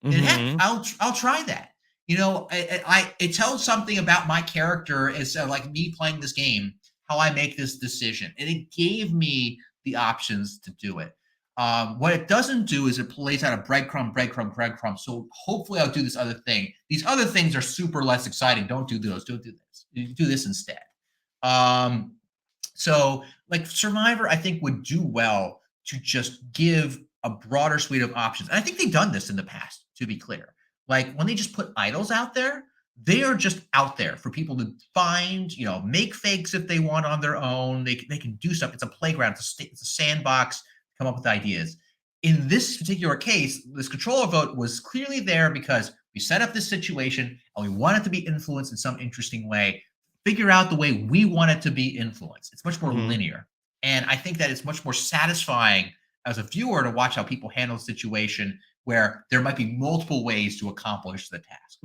And heck, I'll try that. It tells something about my character as like me playing this game, how I make this decision, and it gave me the options to do it. What it doesn't do is it lays out a breadcrumb. So hopefully I'll do this other thing. These other things are super less exciting. Don't do those. Don't do this. You do this instead. So like Survivor, I think would do well to just give a broader suite of options. And I think they've done this in the past, to be clear. Like when they just put idols out there, they are just out there for people to find, make fakes if they want on their own. They can do stuff. It's a playground. It's a sandbox, come up with ideas. in this particular case, this controller vote was clearly there because we set up this situation and we want it to be influenced in some interesting way. Figure out the way we want it to be influenced. It's much more linear. And I think that it's much more satisfying as a viewer to watch how people handle a situation where there might be multiple ways to accomplish the task.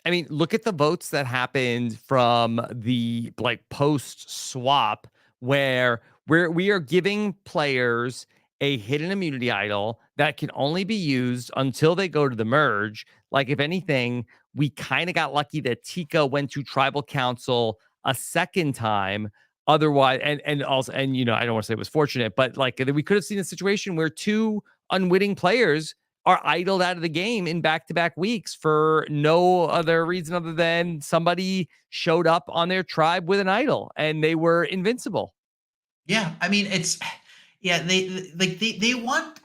I mean, look at the votes that happened from the like post swap where we are giving players a hidden immunity idol that can only be used until they go to the merge. Like, if anything, we kind of got lucky that Tika went to tribal council a second time. Otherwise, and also, and you know, I don't want to say it was fortunate, but like we could have seen a situation where two unwitting players are idled out of the game in back-to-back weeks for no other reason other than somebody showed up on their tribe with an idol and they were invincible. Yeah, I mean, they want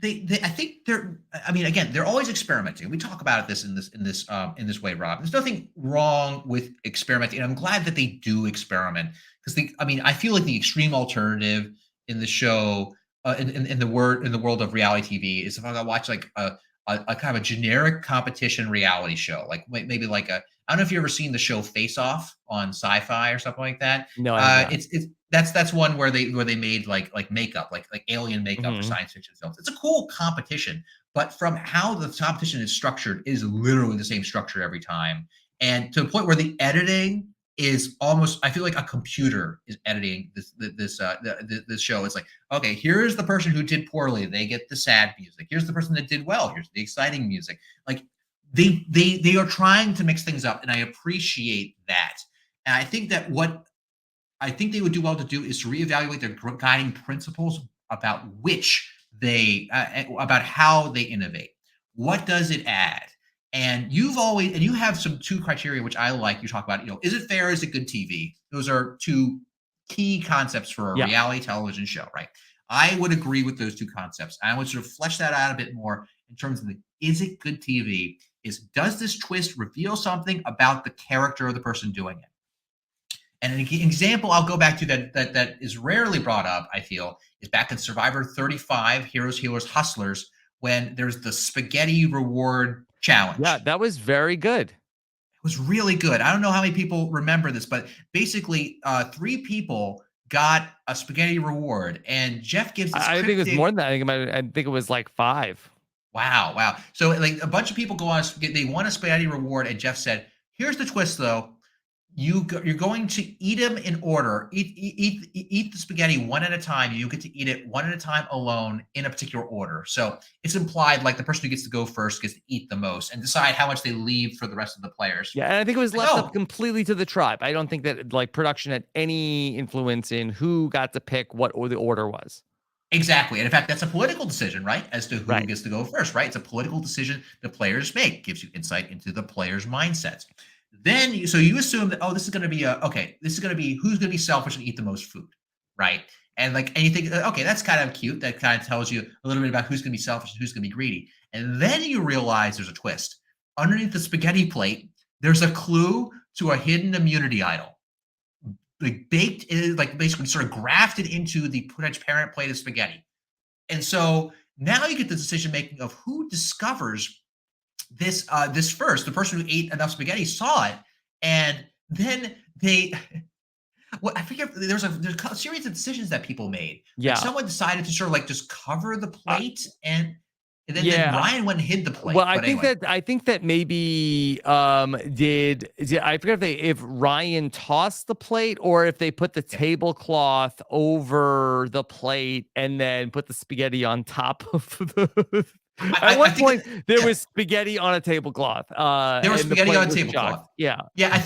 I think they're, I mean, again, they're always experimenting. We talk about this in this way, Rob. There's nothing wrong with experimenting, and I'm glad that they do experiment because I mean, I feel like the extreme alternative in the show, in the world of reality TV, is if I watch like a kind of a generic competition reality show, like maybe like I don't know if you've ever seen the show Face Off on Sci-Fi or something like that. No, I have not. It's that's one where they made like makeup, like alien makeup for science fiction films. It's a cool competition, but from how the competition is structured is literally the same structure every time, and to the point where the editing is almost, I feel like a computer is editing this show. It's like, okay, here's the person who did poorly, they get the sad music. Here's the person that did well, here's the exciting music. Like they are trying to mix things up, and I appreciate that. And I think that what I think they would do well to do is to reevaluate their guiding principles about about how they innovate. What does it add? And you have two criteria which I like. You talk about, is it fair? Is it good TV? Those are two key concepts for a reality television show, right? I would agree with those two concepts. I would sort of flesh that out a bit more in terms of is it good TV? Does this twist reveal something about the character of the person doing it? And an example I'll go back to that is rarely brought up, I feel, is back in Survivor 35, Heroes, Healers, Hustlers, when there's the spaghetti reward challenge. Yeah, that was very good. It was really good. I don't know how many people remember this, but basically 3 people got a spaghetti reward, and Jeff gives this I think it was more than that. I think it was like 5. Wow. So like a bunch of people go on, they want a spaghetti reward, and Jeff said, here's the twist though. You're going to eat them in order. Eat the spaghetti one at a time. You get to eat it one at a time alone in a particular order. So it's implied like the person who gets to go first gets to eat the most and decide how much they leave for the rest of the players. Yeah, and I think it was left up completely to the tribe. I don't think that like production had any influence in who got to pick what the order was. Exactly. And in fact, that's a political decision, right? As to who gets to go first, right? It's a political decision the players make. Gives you insight into the players' mindsets. Then you assume that, this is going to be who's going to be selfish and eat the most food, right? And you think, okay, that's kind of cute. That kind of tells you a little bit about who's going to be selfish and who's going to be greedy. And then you realize there's a twist. Underneath the spaghetti plate, there's a clue to a hidden immunity idol. Like baked in, like basically sort of grafted into the transparent plate of spaghetti. And so now you get the decision making of who discovers this first. The person who ate enough spaghetti saw it, and then I forget, there's a series of decisions that people made. Yeah. Like someone decided to sort of like just cover the plate, and then Ryan went and hid the plate. Well, I think that maybe I forget if Ryan tossed the plate or if they put the tablecloth over the plate and then put the spaghetti on top of the At one point, there was spaghetti on a tablecloth. There was spaghetti on a tablecloth. Yeah.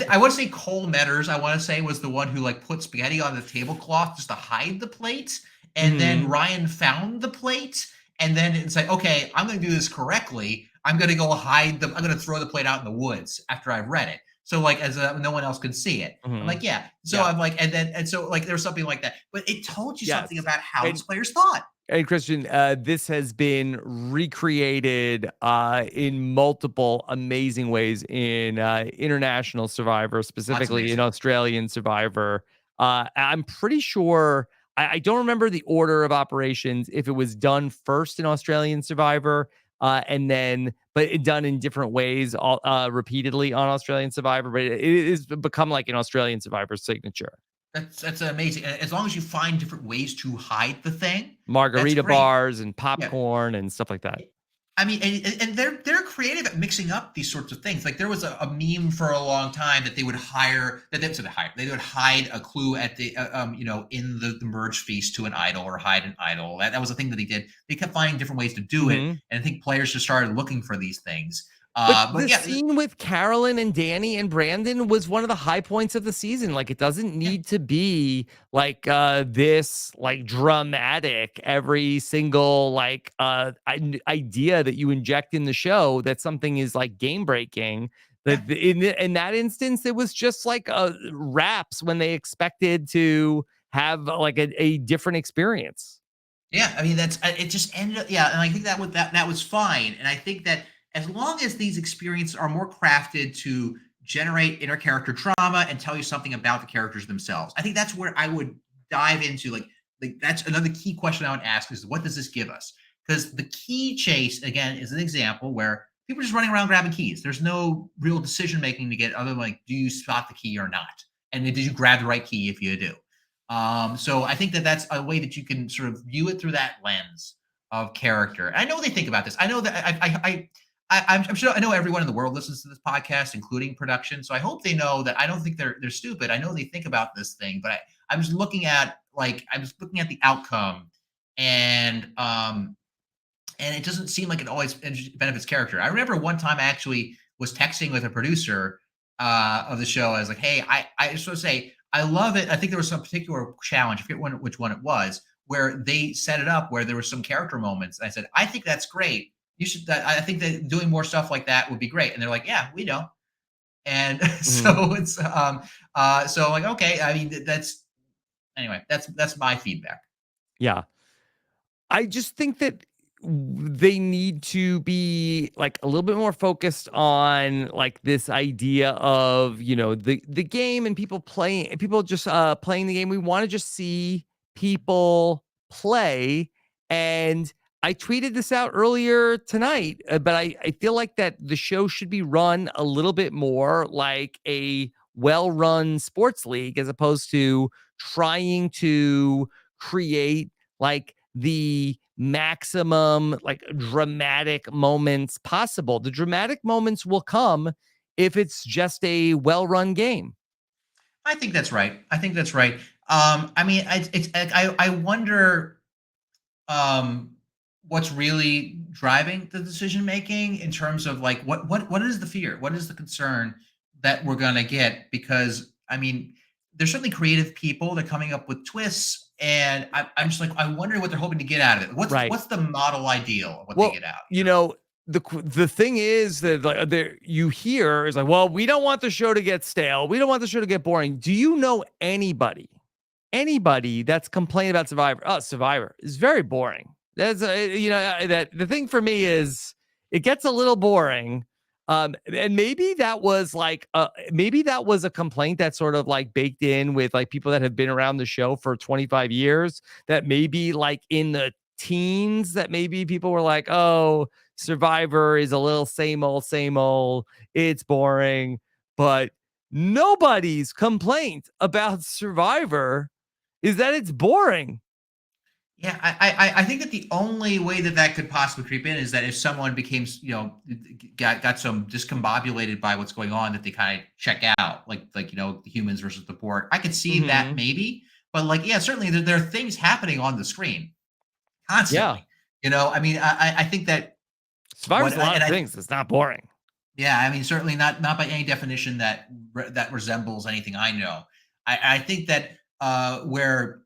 I want to say Cole Metters, I want to say, was the one who put spaghetti on the tablecloth just to hide the plate. And then Ryan found the plate. And then it's like, okay, I'm going to do this correctly. I'm going to go I'm going to throw the plate out in the woods after I've read it. So as no one else can see it. I'm like, yeah. So I'm like, and so there was something like that. But it told you something about how these players thought. And Christian, this has been recreated in multiple amazing ways in international Survivor, specifically in Australian Survivor. I'm pretty sure I don't remember the order of operations, if it was done first in Australian Survivor, and then, but it done in different ways, repeatedly on Australian Survivor, but it is become like an Australian Survivor signature. That's amazing. As long as you find different ways to hide the thing, that's Margarita great. bars and Yeah. popcorn and stuff like that. I mean, and they're creative at mixing up these sorts of things. Like there was a meme for a long time that they would they would hide a clue at the in the merge feast to an idol, or hide an idol. That was a thing that they did. They kept finding different ways to do it, and I think players just started looking for these things. But the scene with Carolyn and Danny and Brandon was one of the high points of the season. Like, it doesn't need to be like this like dramatic every single like idea that you inject in the show that something is like game breaking. That in that instance, it was just like RHAPs when they expected to have like a different experience. Yeah, I mean it just ended up, and I think that was fine. And I think that as long as these experiences are more crafted to generate inner character drama and tell you something about the characters themselves, I think that's where I would dive into. Like that's another key question I would ask is, what does this give us? Because the key chase, again, is an example where people are just running around grabbing keys. There's no real decision making to get, other than like, do you spot the key or not? And did you grab the right key if you do? So I think that that's a way that you can sort of view it through that lens of character. I know they think about this. I know that I'm sure I know everyone in the world listens to this podcast, including production. So I hope they know that I don't think they're stupid. I know they think about this thing, but I'm just looking at the outcome, and it doesn't seem like it always benefits character. I remember one time I actually was texting with a producer of the show. I was like, hey, I just want to say I love it. I think there was some particular challenge, I forget which one it was, where they set it up where there were some character moments. I said, I think that's great. You should. I think that doing more stuff like that would be great. And they're like, yeah, we don't. And so it's so I'm like, okay. I mean, that's my feedback. Yeah. I just think that they need to be like a little bit more focused on like this idea of, the game and people just playing the game. We want to just see people play. And I tweeted this out earlier tonight, but I feel like that the show should be run a little bit more like a well-run sports league, as opposed to trying to create like the maximum like dramatic moments possible. The dramatic moments will come if it's just a well-run game. I think that's right. I mean, I wonder what's really driving the decision making in terms of like what is the fear? What is the concern that we're gonna get? Because I mean, there's certainly creative people. They're coming up with twists, and I'm just like, I wonder what they're hoping to get out of it. What's the model ideal of what they get out? The thing is that like, you hear is like, well, we don't want the show to get stale. We don't want the show to get boring. Do you know anybody that's complaining about Survivor? Oh, Survivor is very boring. That's that the thing for me is it gets a little boring. And maybe that was a complaint that's sort of like baked in with like people that have been around the show for 25 years, that maybe like in the teens that maybe people were like, oh, Survivor is a little same old, it's boring. But nobody's complaint about Survivor is that it's boring. Yeah, I think that the only way that could possibly creep in is that if someone became, got some discombobulated by what's going on, that they kind of check out, like the humans versus the board. I could see that maybe, but like, yeah, certainly there are things happening on the screen constantly. Yeah. I mean, I think that Survivor's a lot of things. It's not boring. Yeah, I mean, certainly not by any definition that resembles anything I know. I think that where.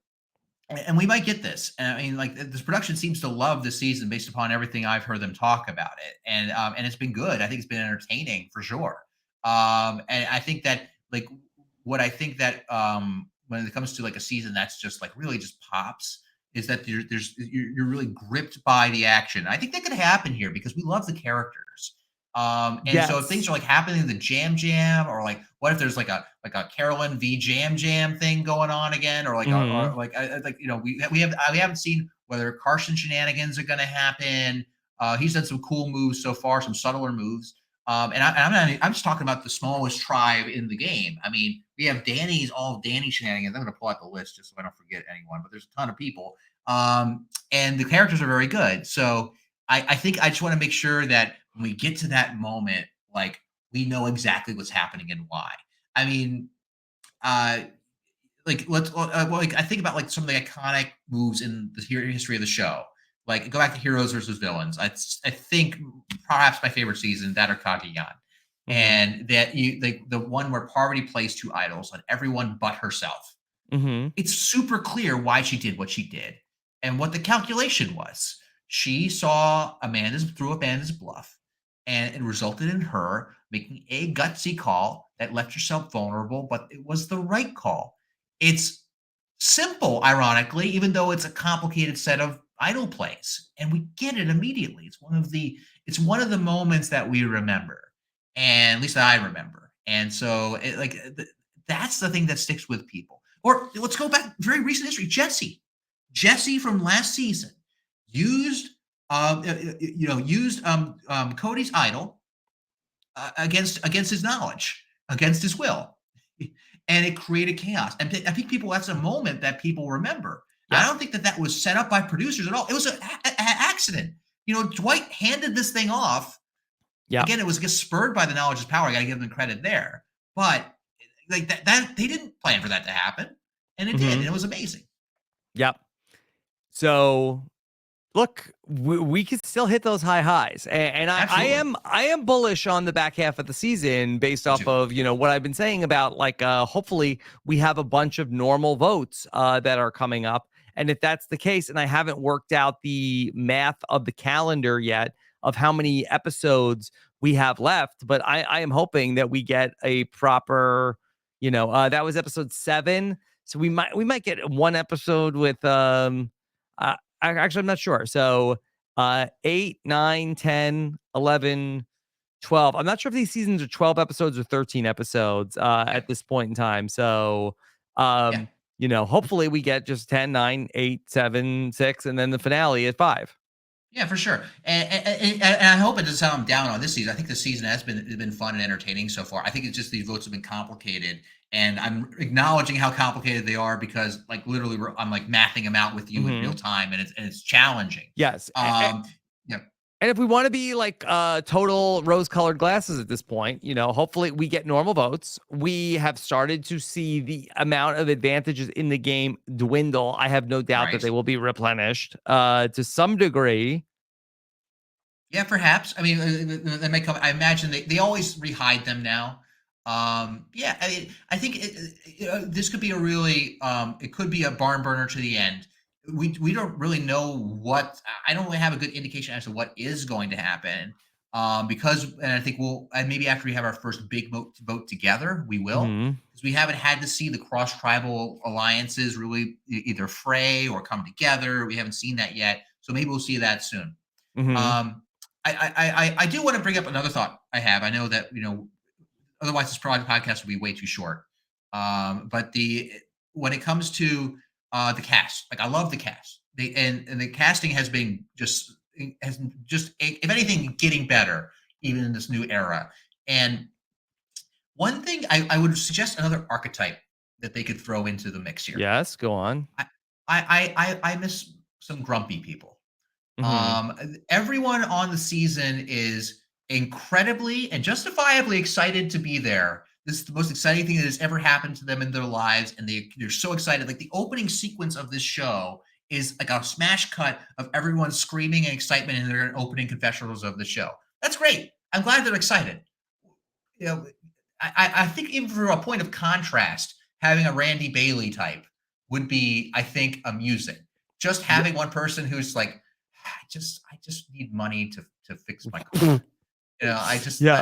And we might get this. And I mean, like this production seems to love the season based upon everything I've heard them talk about it, and it's been good. I think it's been entertaining for sure. And I think that like what I think that when it comes to like a season that's just like really just pops, is that you're really gripped by the action. I think that could happen here because we love the characters. And so if things Yes. are like happening in the Jam Jam, or like what if there's like a Carolyn v Jam Jam thing going on again, or like Mhm. or like we haven't seen whether Carson shenanigans are going to happen. He's done some cool moves so far, some subtler moves. I'm just talking about the smallest tribe in the game. I mean, we have all of Danny's shenanigans. I'm going to pull out the list just so I don't forget anyone, but there's a ton of people. And the characters are very good. So I think I just want to make sure that when we get to that moment, like we know exactly what's happening and why. I mean, uh, like I think about like some of the iconic moves in the history of the show. Like go back to heroes versus villains. I think perhaps my favorite season, that or Kagayan. Mhm. And that you like the one where Parvati plays two idols on everyone but herself. Mhm. It's super clear why she did what she did and what the calculation was. She saw threw Amanda's bluff, and it resulted in her making a gutsy call that left herself vulnerable, but it was the right call. It's simple, ironically, even though it's a complicated set of idol plays, and we get it immediately. It's one of the moments that we remember, and at least I remember. And so, that's the thing that sticks with people. Or let's go back very recent history. Jesse from last season used Cody's idol against his knowledge, against his will, and it created chaos. And I think that's a moment that people remember. I Yep. don't think that was set up by producers at all. It was an accident. Dwight handed this thing off. Yep. Again, it was just spurred by the knowledge is power. I got to give them credit there, but like that they didn't plan for that to happen, and it did, and Mhm. it was amazing. Yep. So look, we could still hit those high highs, and I Absolutely. am bullish on the back half of the season based Me off too. of what I've been saying about like hopefully we have a bunch of normal votes that are coming up, and if that's the case, and I haven't worked out the math of the calendar yet of how many episodes we have left, but I am hoping that we get a proper that was episode 7, so we might get one episode with I'm not sure. So 8, 9, 10, 11, 12. I'm not sure if these seasons are 12 episodes or 13 episodes Yeah, at this point in time. So, yeah. hopefully we get just 10, 9, 8, 7, 6, and then the finale at 5. Yeah, for sure. And I hope it doesn't sound down on this season. I think the season has been fun and entertaining so far. I think it's just these votes have been complicated, and I'm acknowledging how complicated they are because, like, literally, I'm like mathing them out with you in real Hmm. time, and it's challenging. Yes. Um, yeah, And if we want to be like total rose-colored glasses at this point, hopefully we get normal votes. We have started to see the amount of advantages in the game dwindle. I have no doubt that right. they will be replenished to some degree. Yeah, perhaps. I mean, they may come. I imagine they always rehide them now. Yeah, I think this could be a really it could be a barn burner to the end. We don't really know what. I don't really have a good indication as to what is going to happen. Because and I think and maybe after we have our first big vote together, we will, Hmm. because we haven't had to see the cross tribal alliances really either fray or come together. We haven't seen that yet, so maybe we'll see that soon. Hmm. Um, I do want to bring up another thought I have. I know that otherwise this podcast would be way too short. But the when it comes to the cast, like I love the cast. And the casting has just if anything getting better even in this new era. And one thing I would suggest another archetype that they could throw into the mix here. Yes, go on. I I miss some grumpy people. Hmm. Everyone on the season is incredibly and justifiably excited to be there. This is the most exciting thing that has ever happened to them in their lives, and they're so excited. Like the opening sequence of this show is like a smash cut of everyone screaming and excitement in their opening confessionals of the show. That's great. I'm glad they're excited. You know, I think even for a point of contrast, having a Randy Bailey type would be, I think, amusing. Just having one person who's like, I just need money to fix my car. Yeah.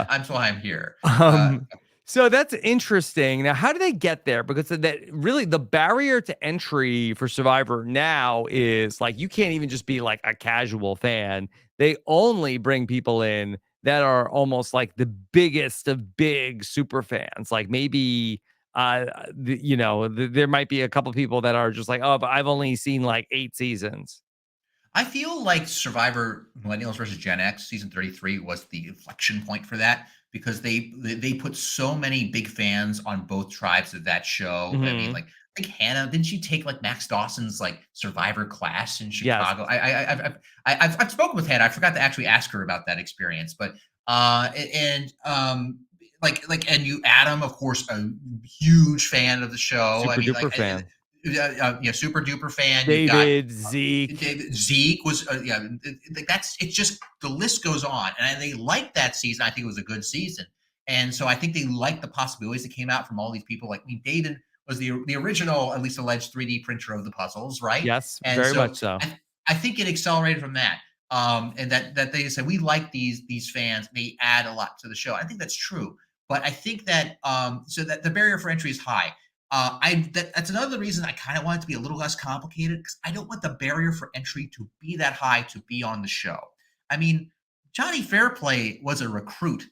That's why I'm here. Um, so that's interesting. Now, how do they get there? Because that really the barrier to entry for Survivor now is like you can't even just be like a casual fan. They only bring people in that are almost like the biggest of big super fans. Like maybe there might be a couple people that are just like, oh, but I've only seen like 8 seasons. I feel like Survivor Millennials versus Gen X season 33 was the inflection point for that because they put so many big fans on both tribes of that show. I mean, Mhm. like I think Hannah, didn't she take like Max Dawson's like Survivor class in Yes. Chicago? I've spoken with Hannah. I forgot to actually ask her about that experience, but and and you Adam, of course, a huge fan of the show. I Super mean, duper fan. super duper fan. You've got David, Zeke. David Zeke was that's it's just the list goes on, and they liked that season. I think it was a good season, and so I think they liked the possibilities that came out from all these people. Like, I mean, David was the original, at least alleged 3D printer of the puzzles, right? Yes, And very so much so. I think it accelerated from that. And that they said we like these fans, they add a lot to the show. I think that's true, but I think that so that the barrier for entry is high. That's another reason I kind of want it to be a little less complicated because I don't want the barrier for entry to be that high to be on the show. I mean, Johnny Fairplay was a recruit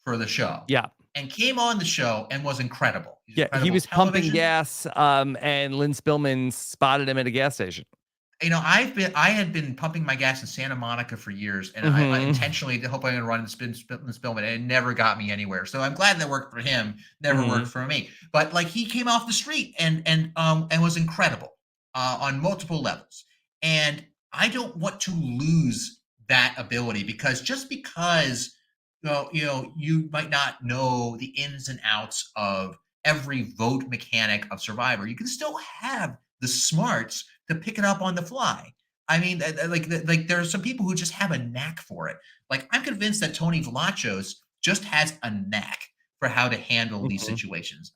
for the show Yeah. and came on the show and was incredible. He's Yeah, he incredible was pumping television. gas, and Lynn Spillman spotted him at a gas station. I had been pumping my gas in Santa Monica for years, and I Mhm. intentionally hope I'm going to run into Spillman, and it never got me anywhere. So I'm glad that worked for him. Never worked Mhm. for me. But like he came off the street and was incredible on multiple levels. And I don't want to lose that ability because just because you might not know the ins and outs of every vote mechanic of Survivor, you can still have the smarts to pick it up on the fly. I mean, like there are some people who just have a knack for it. Like I'm convinced that Tony Vlachos just has a knack for how to handle these Mhm. situations.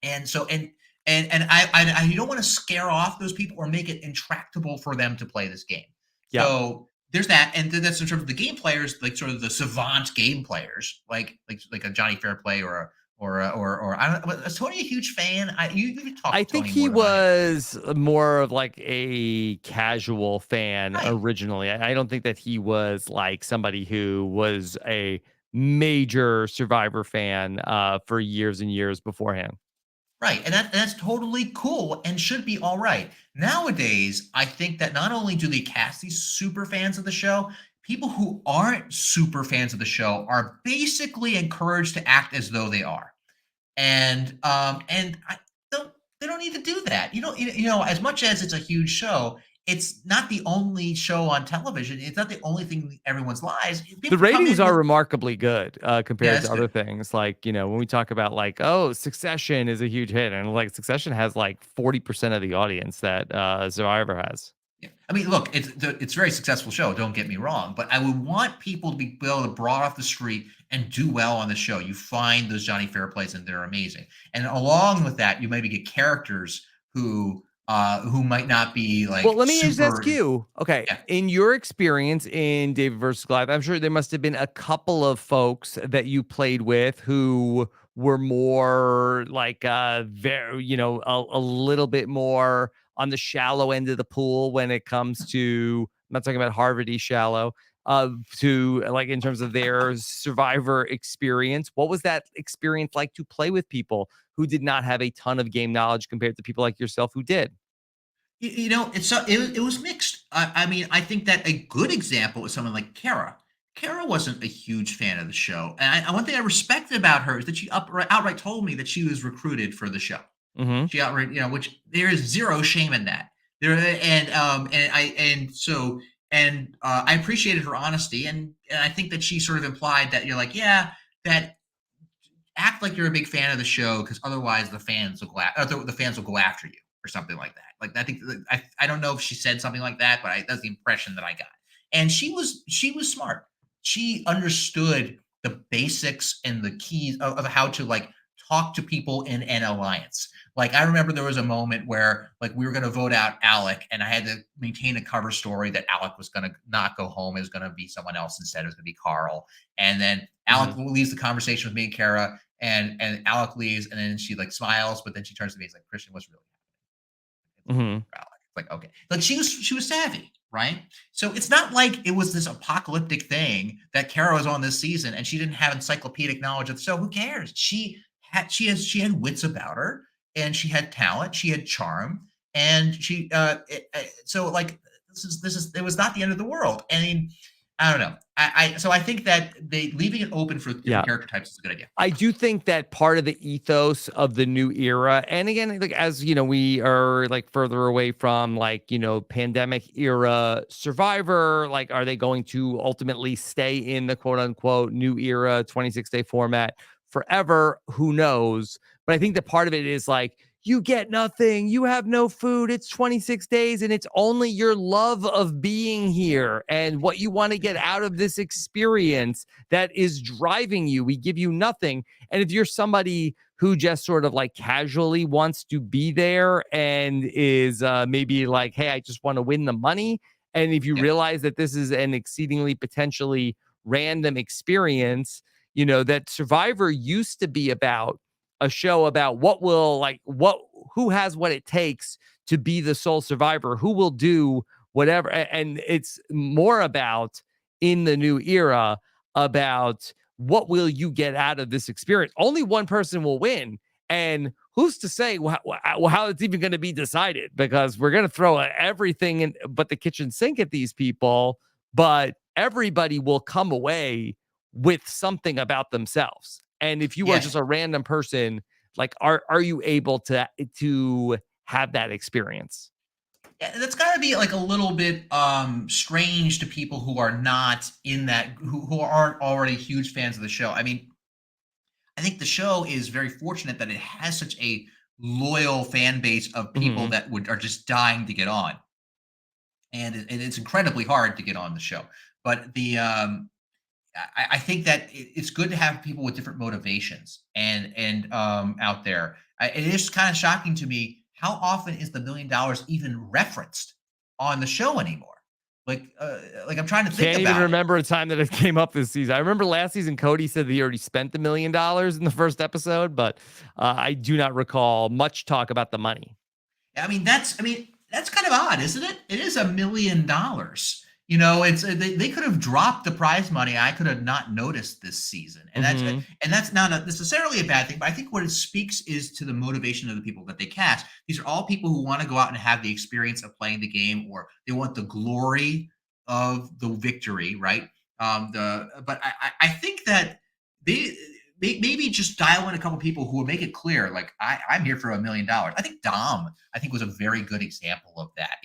And so and you don't want to scare off those people or make it intractable for them to play this game. Yeah. So there's that, and then that's in terms of the game players, like sort of the savant game players, like a Johnny Fairplay or I don't. Is Tony a huge fan? You I talk to think Tony he more than I do. was more of like a casual fan Right. originally. I don't think that he was like somebody who was a major Survivor fan for years and years beforehand. Right, and that's totally cool and should be all right. Nowadays, I think that not only do they cast these super fans of the show, people who aren't super fans of the show are basically encouraged to act as though they are. And I don't they don't need to do that. As much as it's a huge show, it's not the only show on television. It's not the only thing in everyone's lives. The People come ratings in are with remarkably good, yeah, compared that's to other good. things. Like, when we talk about like, oh, Succession is a huge hit, and like Succession has like 40% of the audience that Survivor has. Yeah. I mean, look, it's a very successful show. Don't get me wrong, but I would want people to be able to broad off the street and do well on the show. You find those Johnny Fairplays, and they're amazing. And along with that, you maybe get characters who might not be Well, like let me just ask super. you, okay, Yeah, in your experience in David versus Goliath, I'm sure there must have been a couple of folks that you played with who were more like very, a little bit more on the shallow end of the pool when it comes to, I'm not talking about Harvard-y shallow, to like in terms of their Survivor experience. What was that experience like to play with people who did not have a ton of game knowledge compared to people like yourself who did? it was mixed. I mean, I think that a good example is someone like Kara. Kara wasn't a huge fan of the show, and one thing I respected about her is that she outright told me that she was recruited for the show. Hmm. She outright, which there is zero shame in that. There and I appreciated her honesty, and I think that she sort of implied that you're like, yeah, that act like you're a big fan of the show because otherwise the fans will go after you or something like that. Like I think I don't know if she said something like that, but that's the impression that I got. And she was smart. She understood the basics and the keys of how to like talk to people in an alliance. Like I remember there was a moment where like we were going to vote out Alec, and I had to maintain a cover story that Alec was going to not go home; it was going to be someone else instead. It was going to be Carl, and then Alec Hmm. leaves the conversation with me and Kara, and Alec leaves, and then she like smiles, but then she turns to me and is like, Christian, what's really happening? Hmm. Alec. It's like, okay. Like she was savvy. right? So it's not like it was this apocalyptic thing that Kara was on this season and she didn't have encyclopedic knowledge of the show. Who cares? She had wits about her, and she had talent, she had charm, and so like this is it was not the end of the world. I mean, I don't know. I think that they leaving it open for different character types is a good idea. I do think that part of the ethos of the new era, and again, like as you know, we are like further away from like, you know, pandemic era Survivor. Like, are they going to ultimately stay in the quote unquote new era 26-day format forever? Who knows? But I think that part of it is like, you get nothing, you have no food, it's 26 days, and it's only your love of being here and what you want to get out of this experience that is driving you. We give you nothing. And if you're somebody who just sort of like casually wants to be there and is maybe like, hey, I just want to win the money. And if you Yeah. realize that this is an exceedingly potentially random experience, you know, that Survivor used to be about a show about who has what it takes to be the sole survivor, who will do whatever. And it's more about in the new era about what will you get out of this experience. Only one person will win. And who's to say how it's even going to be decided? Because we're going to throw everything in but the kitchen sink at these people, but everybody will come away with something about themselves. And if you are just a random person, like, are you able to have that experience? Yeah, that's got to be like a little bit strange to people who are not in that, who aren't already huge fans of the show. I mean, I think the show is very fortunate that it has such a loyal fan base of people that are just dying to get on, and it's incredibly hard to get on the show. But I think that it's good to have people with different motivations and out there. It is kind of shocking to me how often is the $1 million even referenced on the show anymore. Like I'm trying to think Can't about even it. remember a time that it came up this season. I remember last season, Cody said that he already spent $1 million in the first episode, but I do not recall much talk about the money. That's kind of odd, isn't it? It is $1 million. You know, it's they could have dropped the prize money. I could have not noticed this season, and that's not necessarily a bad thing. But I think what it speaks is to the motivation of the people that they cast. These are all people who want to go out and have the experience of playing the game, or they want the glory of the victory, right? But I think that they maybe just dial in a couple people who will make it clear, like I'm here for $1 million. I think Dom, was a very good example of that.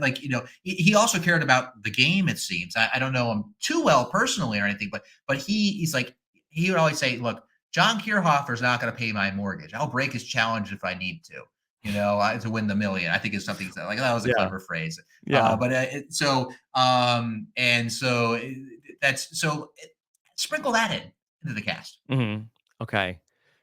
Like, you know, he also cared about the game. It seems I don't know him too well personally or anything, but he's like, he would always say, look, John Kierhofer's not going to pay my mortgage. I'll break his challenge if I need to. You know, to win the million. I think it's something like that was a clever phrase. Yeah. Sprinkle that into the cast. Okay.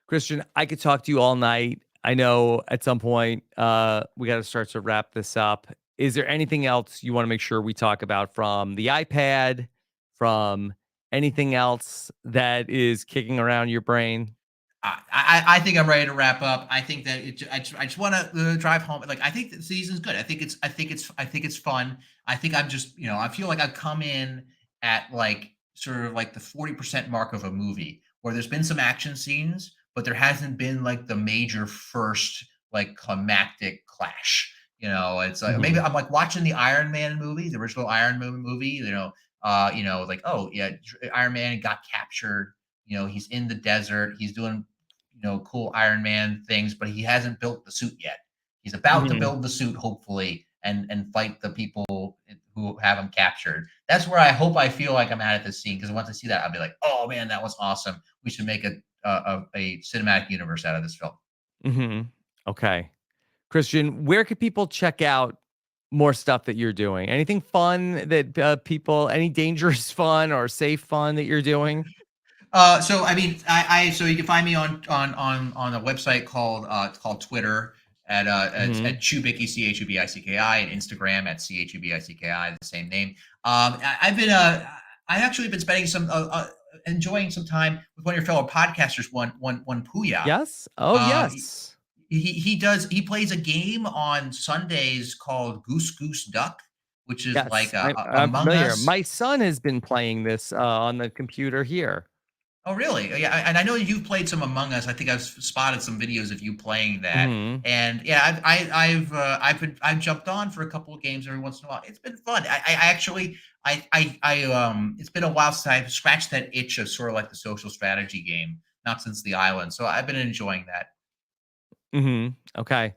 Christian, I could talk to you all night. I know at some point we got to start to wrap this up. Is there anything else you want to make sure we talk about from the iPad, from anything else that is kicking around your brain? I think I'm ready to wrap up. I think that I just want to drive home. Like, I think the season's good. I think it's fun. I think I'm just, you know, I feel like I've come in at like sort of like the 40% mark of a movie where there's been some action scenes, but there hasn't been like the major first like climactic clash. You know, it's like maybe I'm like watching the Iron Man movie, the original Iron Man movie. You know, like, oh yeah, Iron Man got captured. You know, he's in the desert. He's doing, you know, cool Iron Man things, but he hasn't built the suit yet. He's about to build the suit, hopefully, and fight the people who have him captured. That's where I feel like I'm at this scene, because once I see that, I'll be like, oh man, that was awesome. We should make a cinematic universe out of this film. Okay. Christian, where could people check out more stuff that you're doing? Anything fun that any dangerous fun or safe fun that you're doing? So I mean, so you can find me on a website called it's called Twitter it's at Hubicki, Chubicki, and Instagram at Chubicki, the same name. I've actually been spending some enjoying some time with one of your fellow podcasters, one Puya. Yes. Oh yes. He plays a game on Sundays called Goose Goose Duck, which is Yes, like I'm Among familiar. Us. My son has been playing this on the computer here. Oh, really? Yeah, and I know you've played some Among Us. I think I've spotted some videos of you playing that. Hmm. And yeah, I've jumped on for a couple of games every once in a while. It's been fun. I actually it's been a while since I've scratched that itch of sort of like the social strategy game, not since the island. So I've been enjoying that. Okay.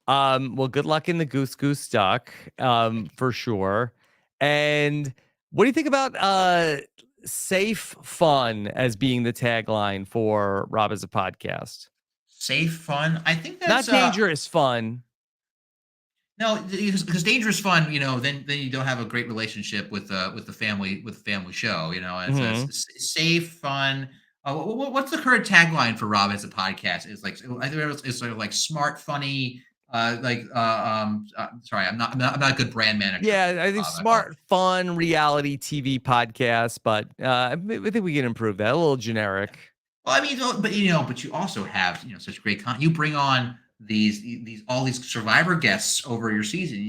Well, good luck in the Goose Goose Duck, for sure. And what do you think about safe fun as being the tagline for Rob as a podcast? Safe fun. I think Not that's dangerous fun. no, because dangerous fun, then you don't have a great relationship with the family show. Hmm. It's safe fun. What's the current tagline for Rob as a podcast? It's like I think it's sort of like smart, funny. Sorry, I'm not a good brand manager for Yeah, you, I think Rob. I apologize. smart, fun, reality TV podcast, but I think we can improve that. A little generic. Well, I mean, but you also have such great content. You bring on these all these Survivor guests over your season.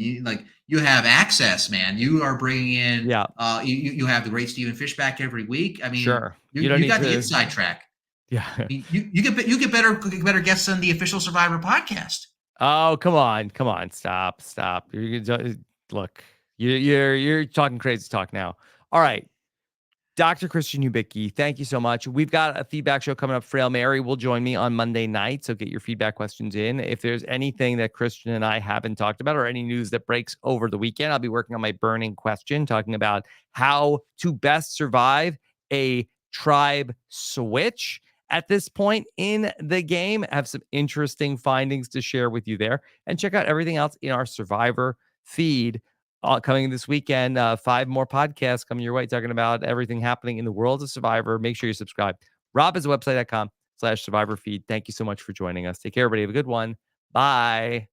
You have access, man. You are bringing in. Yeah, You have the great Stephen Fish back every week. I mean, sure. you You don't you need got the to. inside track. Yeah. You get better guests than the official Survivor podcast. Oh, come on, stop. Look, you're talking crazy talk now. All right, Dr. Christian Hubicki, thank you so much. We've got a feedback show coming up. Frail Mary will join me on Monday night, so get your feedback questions in. If there's anything that Christian and I haven't talked about or any news that breaks over the weekend, I'll be working on my burning question, talking about how to best survive a tribe switch at this point in the game. I have some interesting findings to share with you there. And check out everything else in our Survivor feed coming this weekend. 5 more podcasts coming your way, talking about everything happening in the world of Survivor. Make sure you subscribe. RobIsAwebsite.com/Survivor feed. Thank you so much for joining us. Take care, everybody. Have a good one. Bye.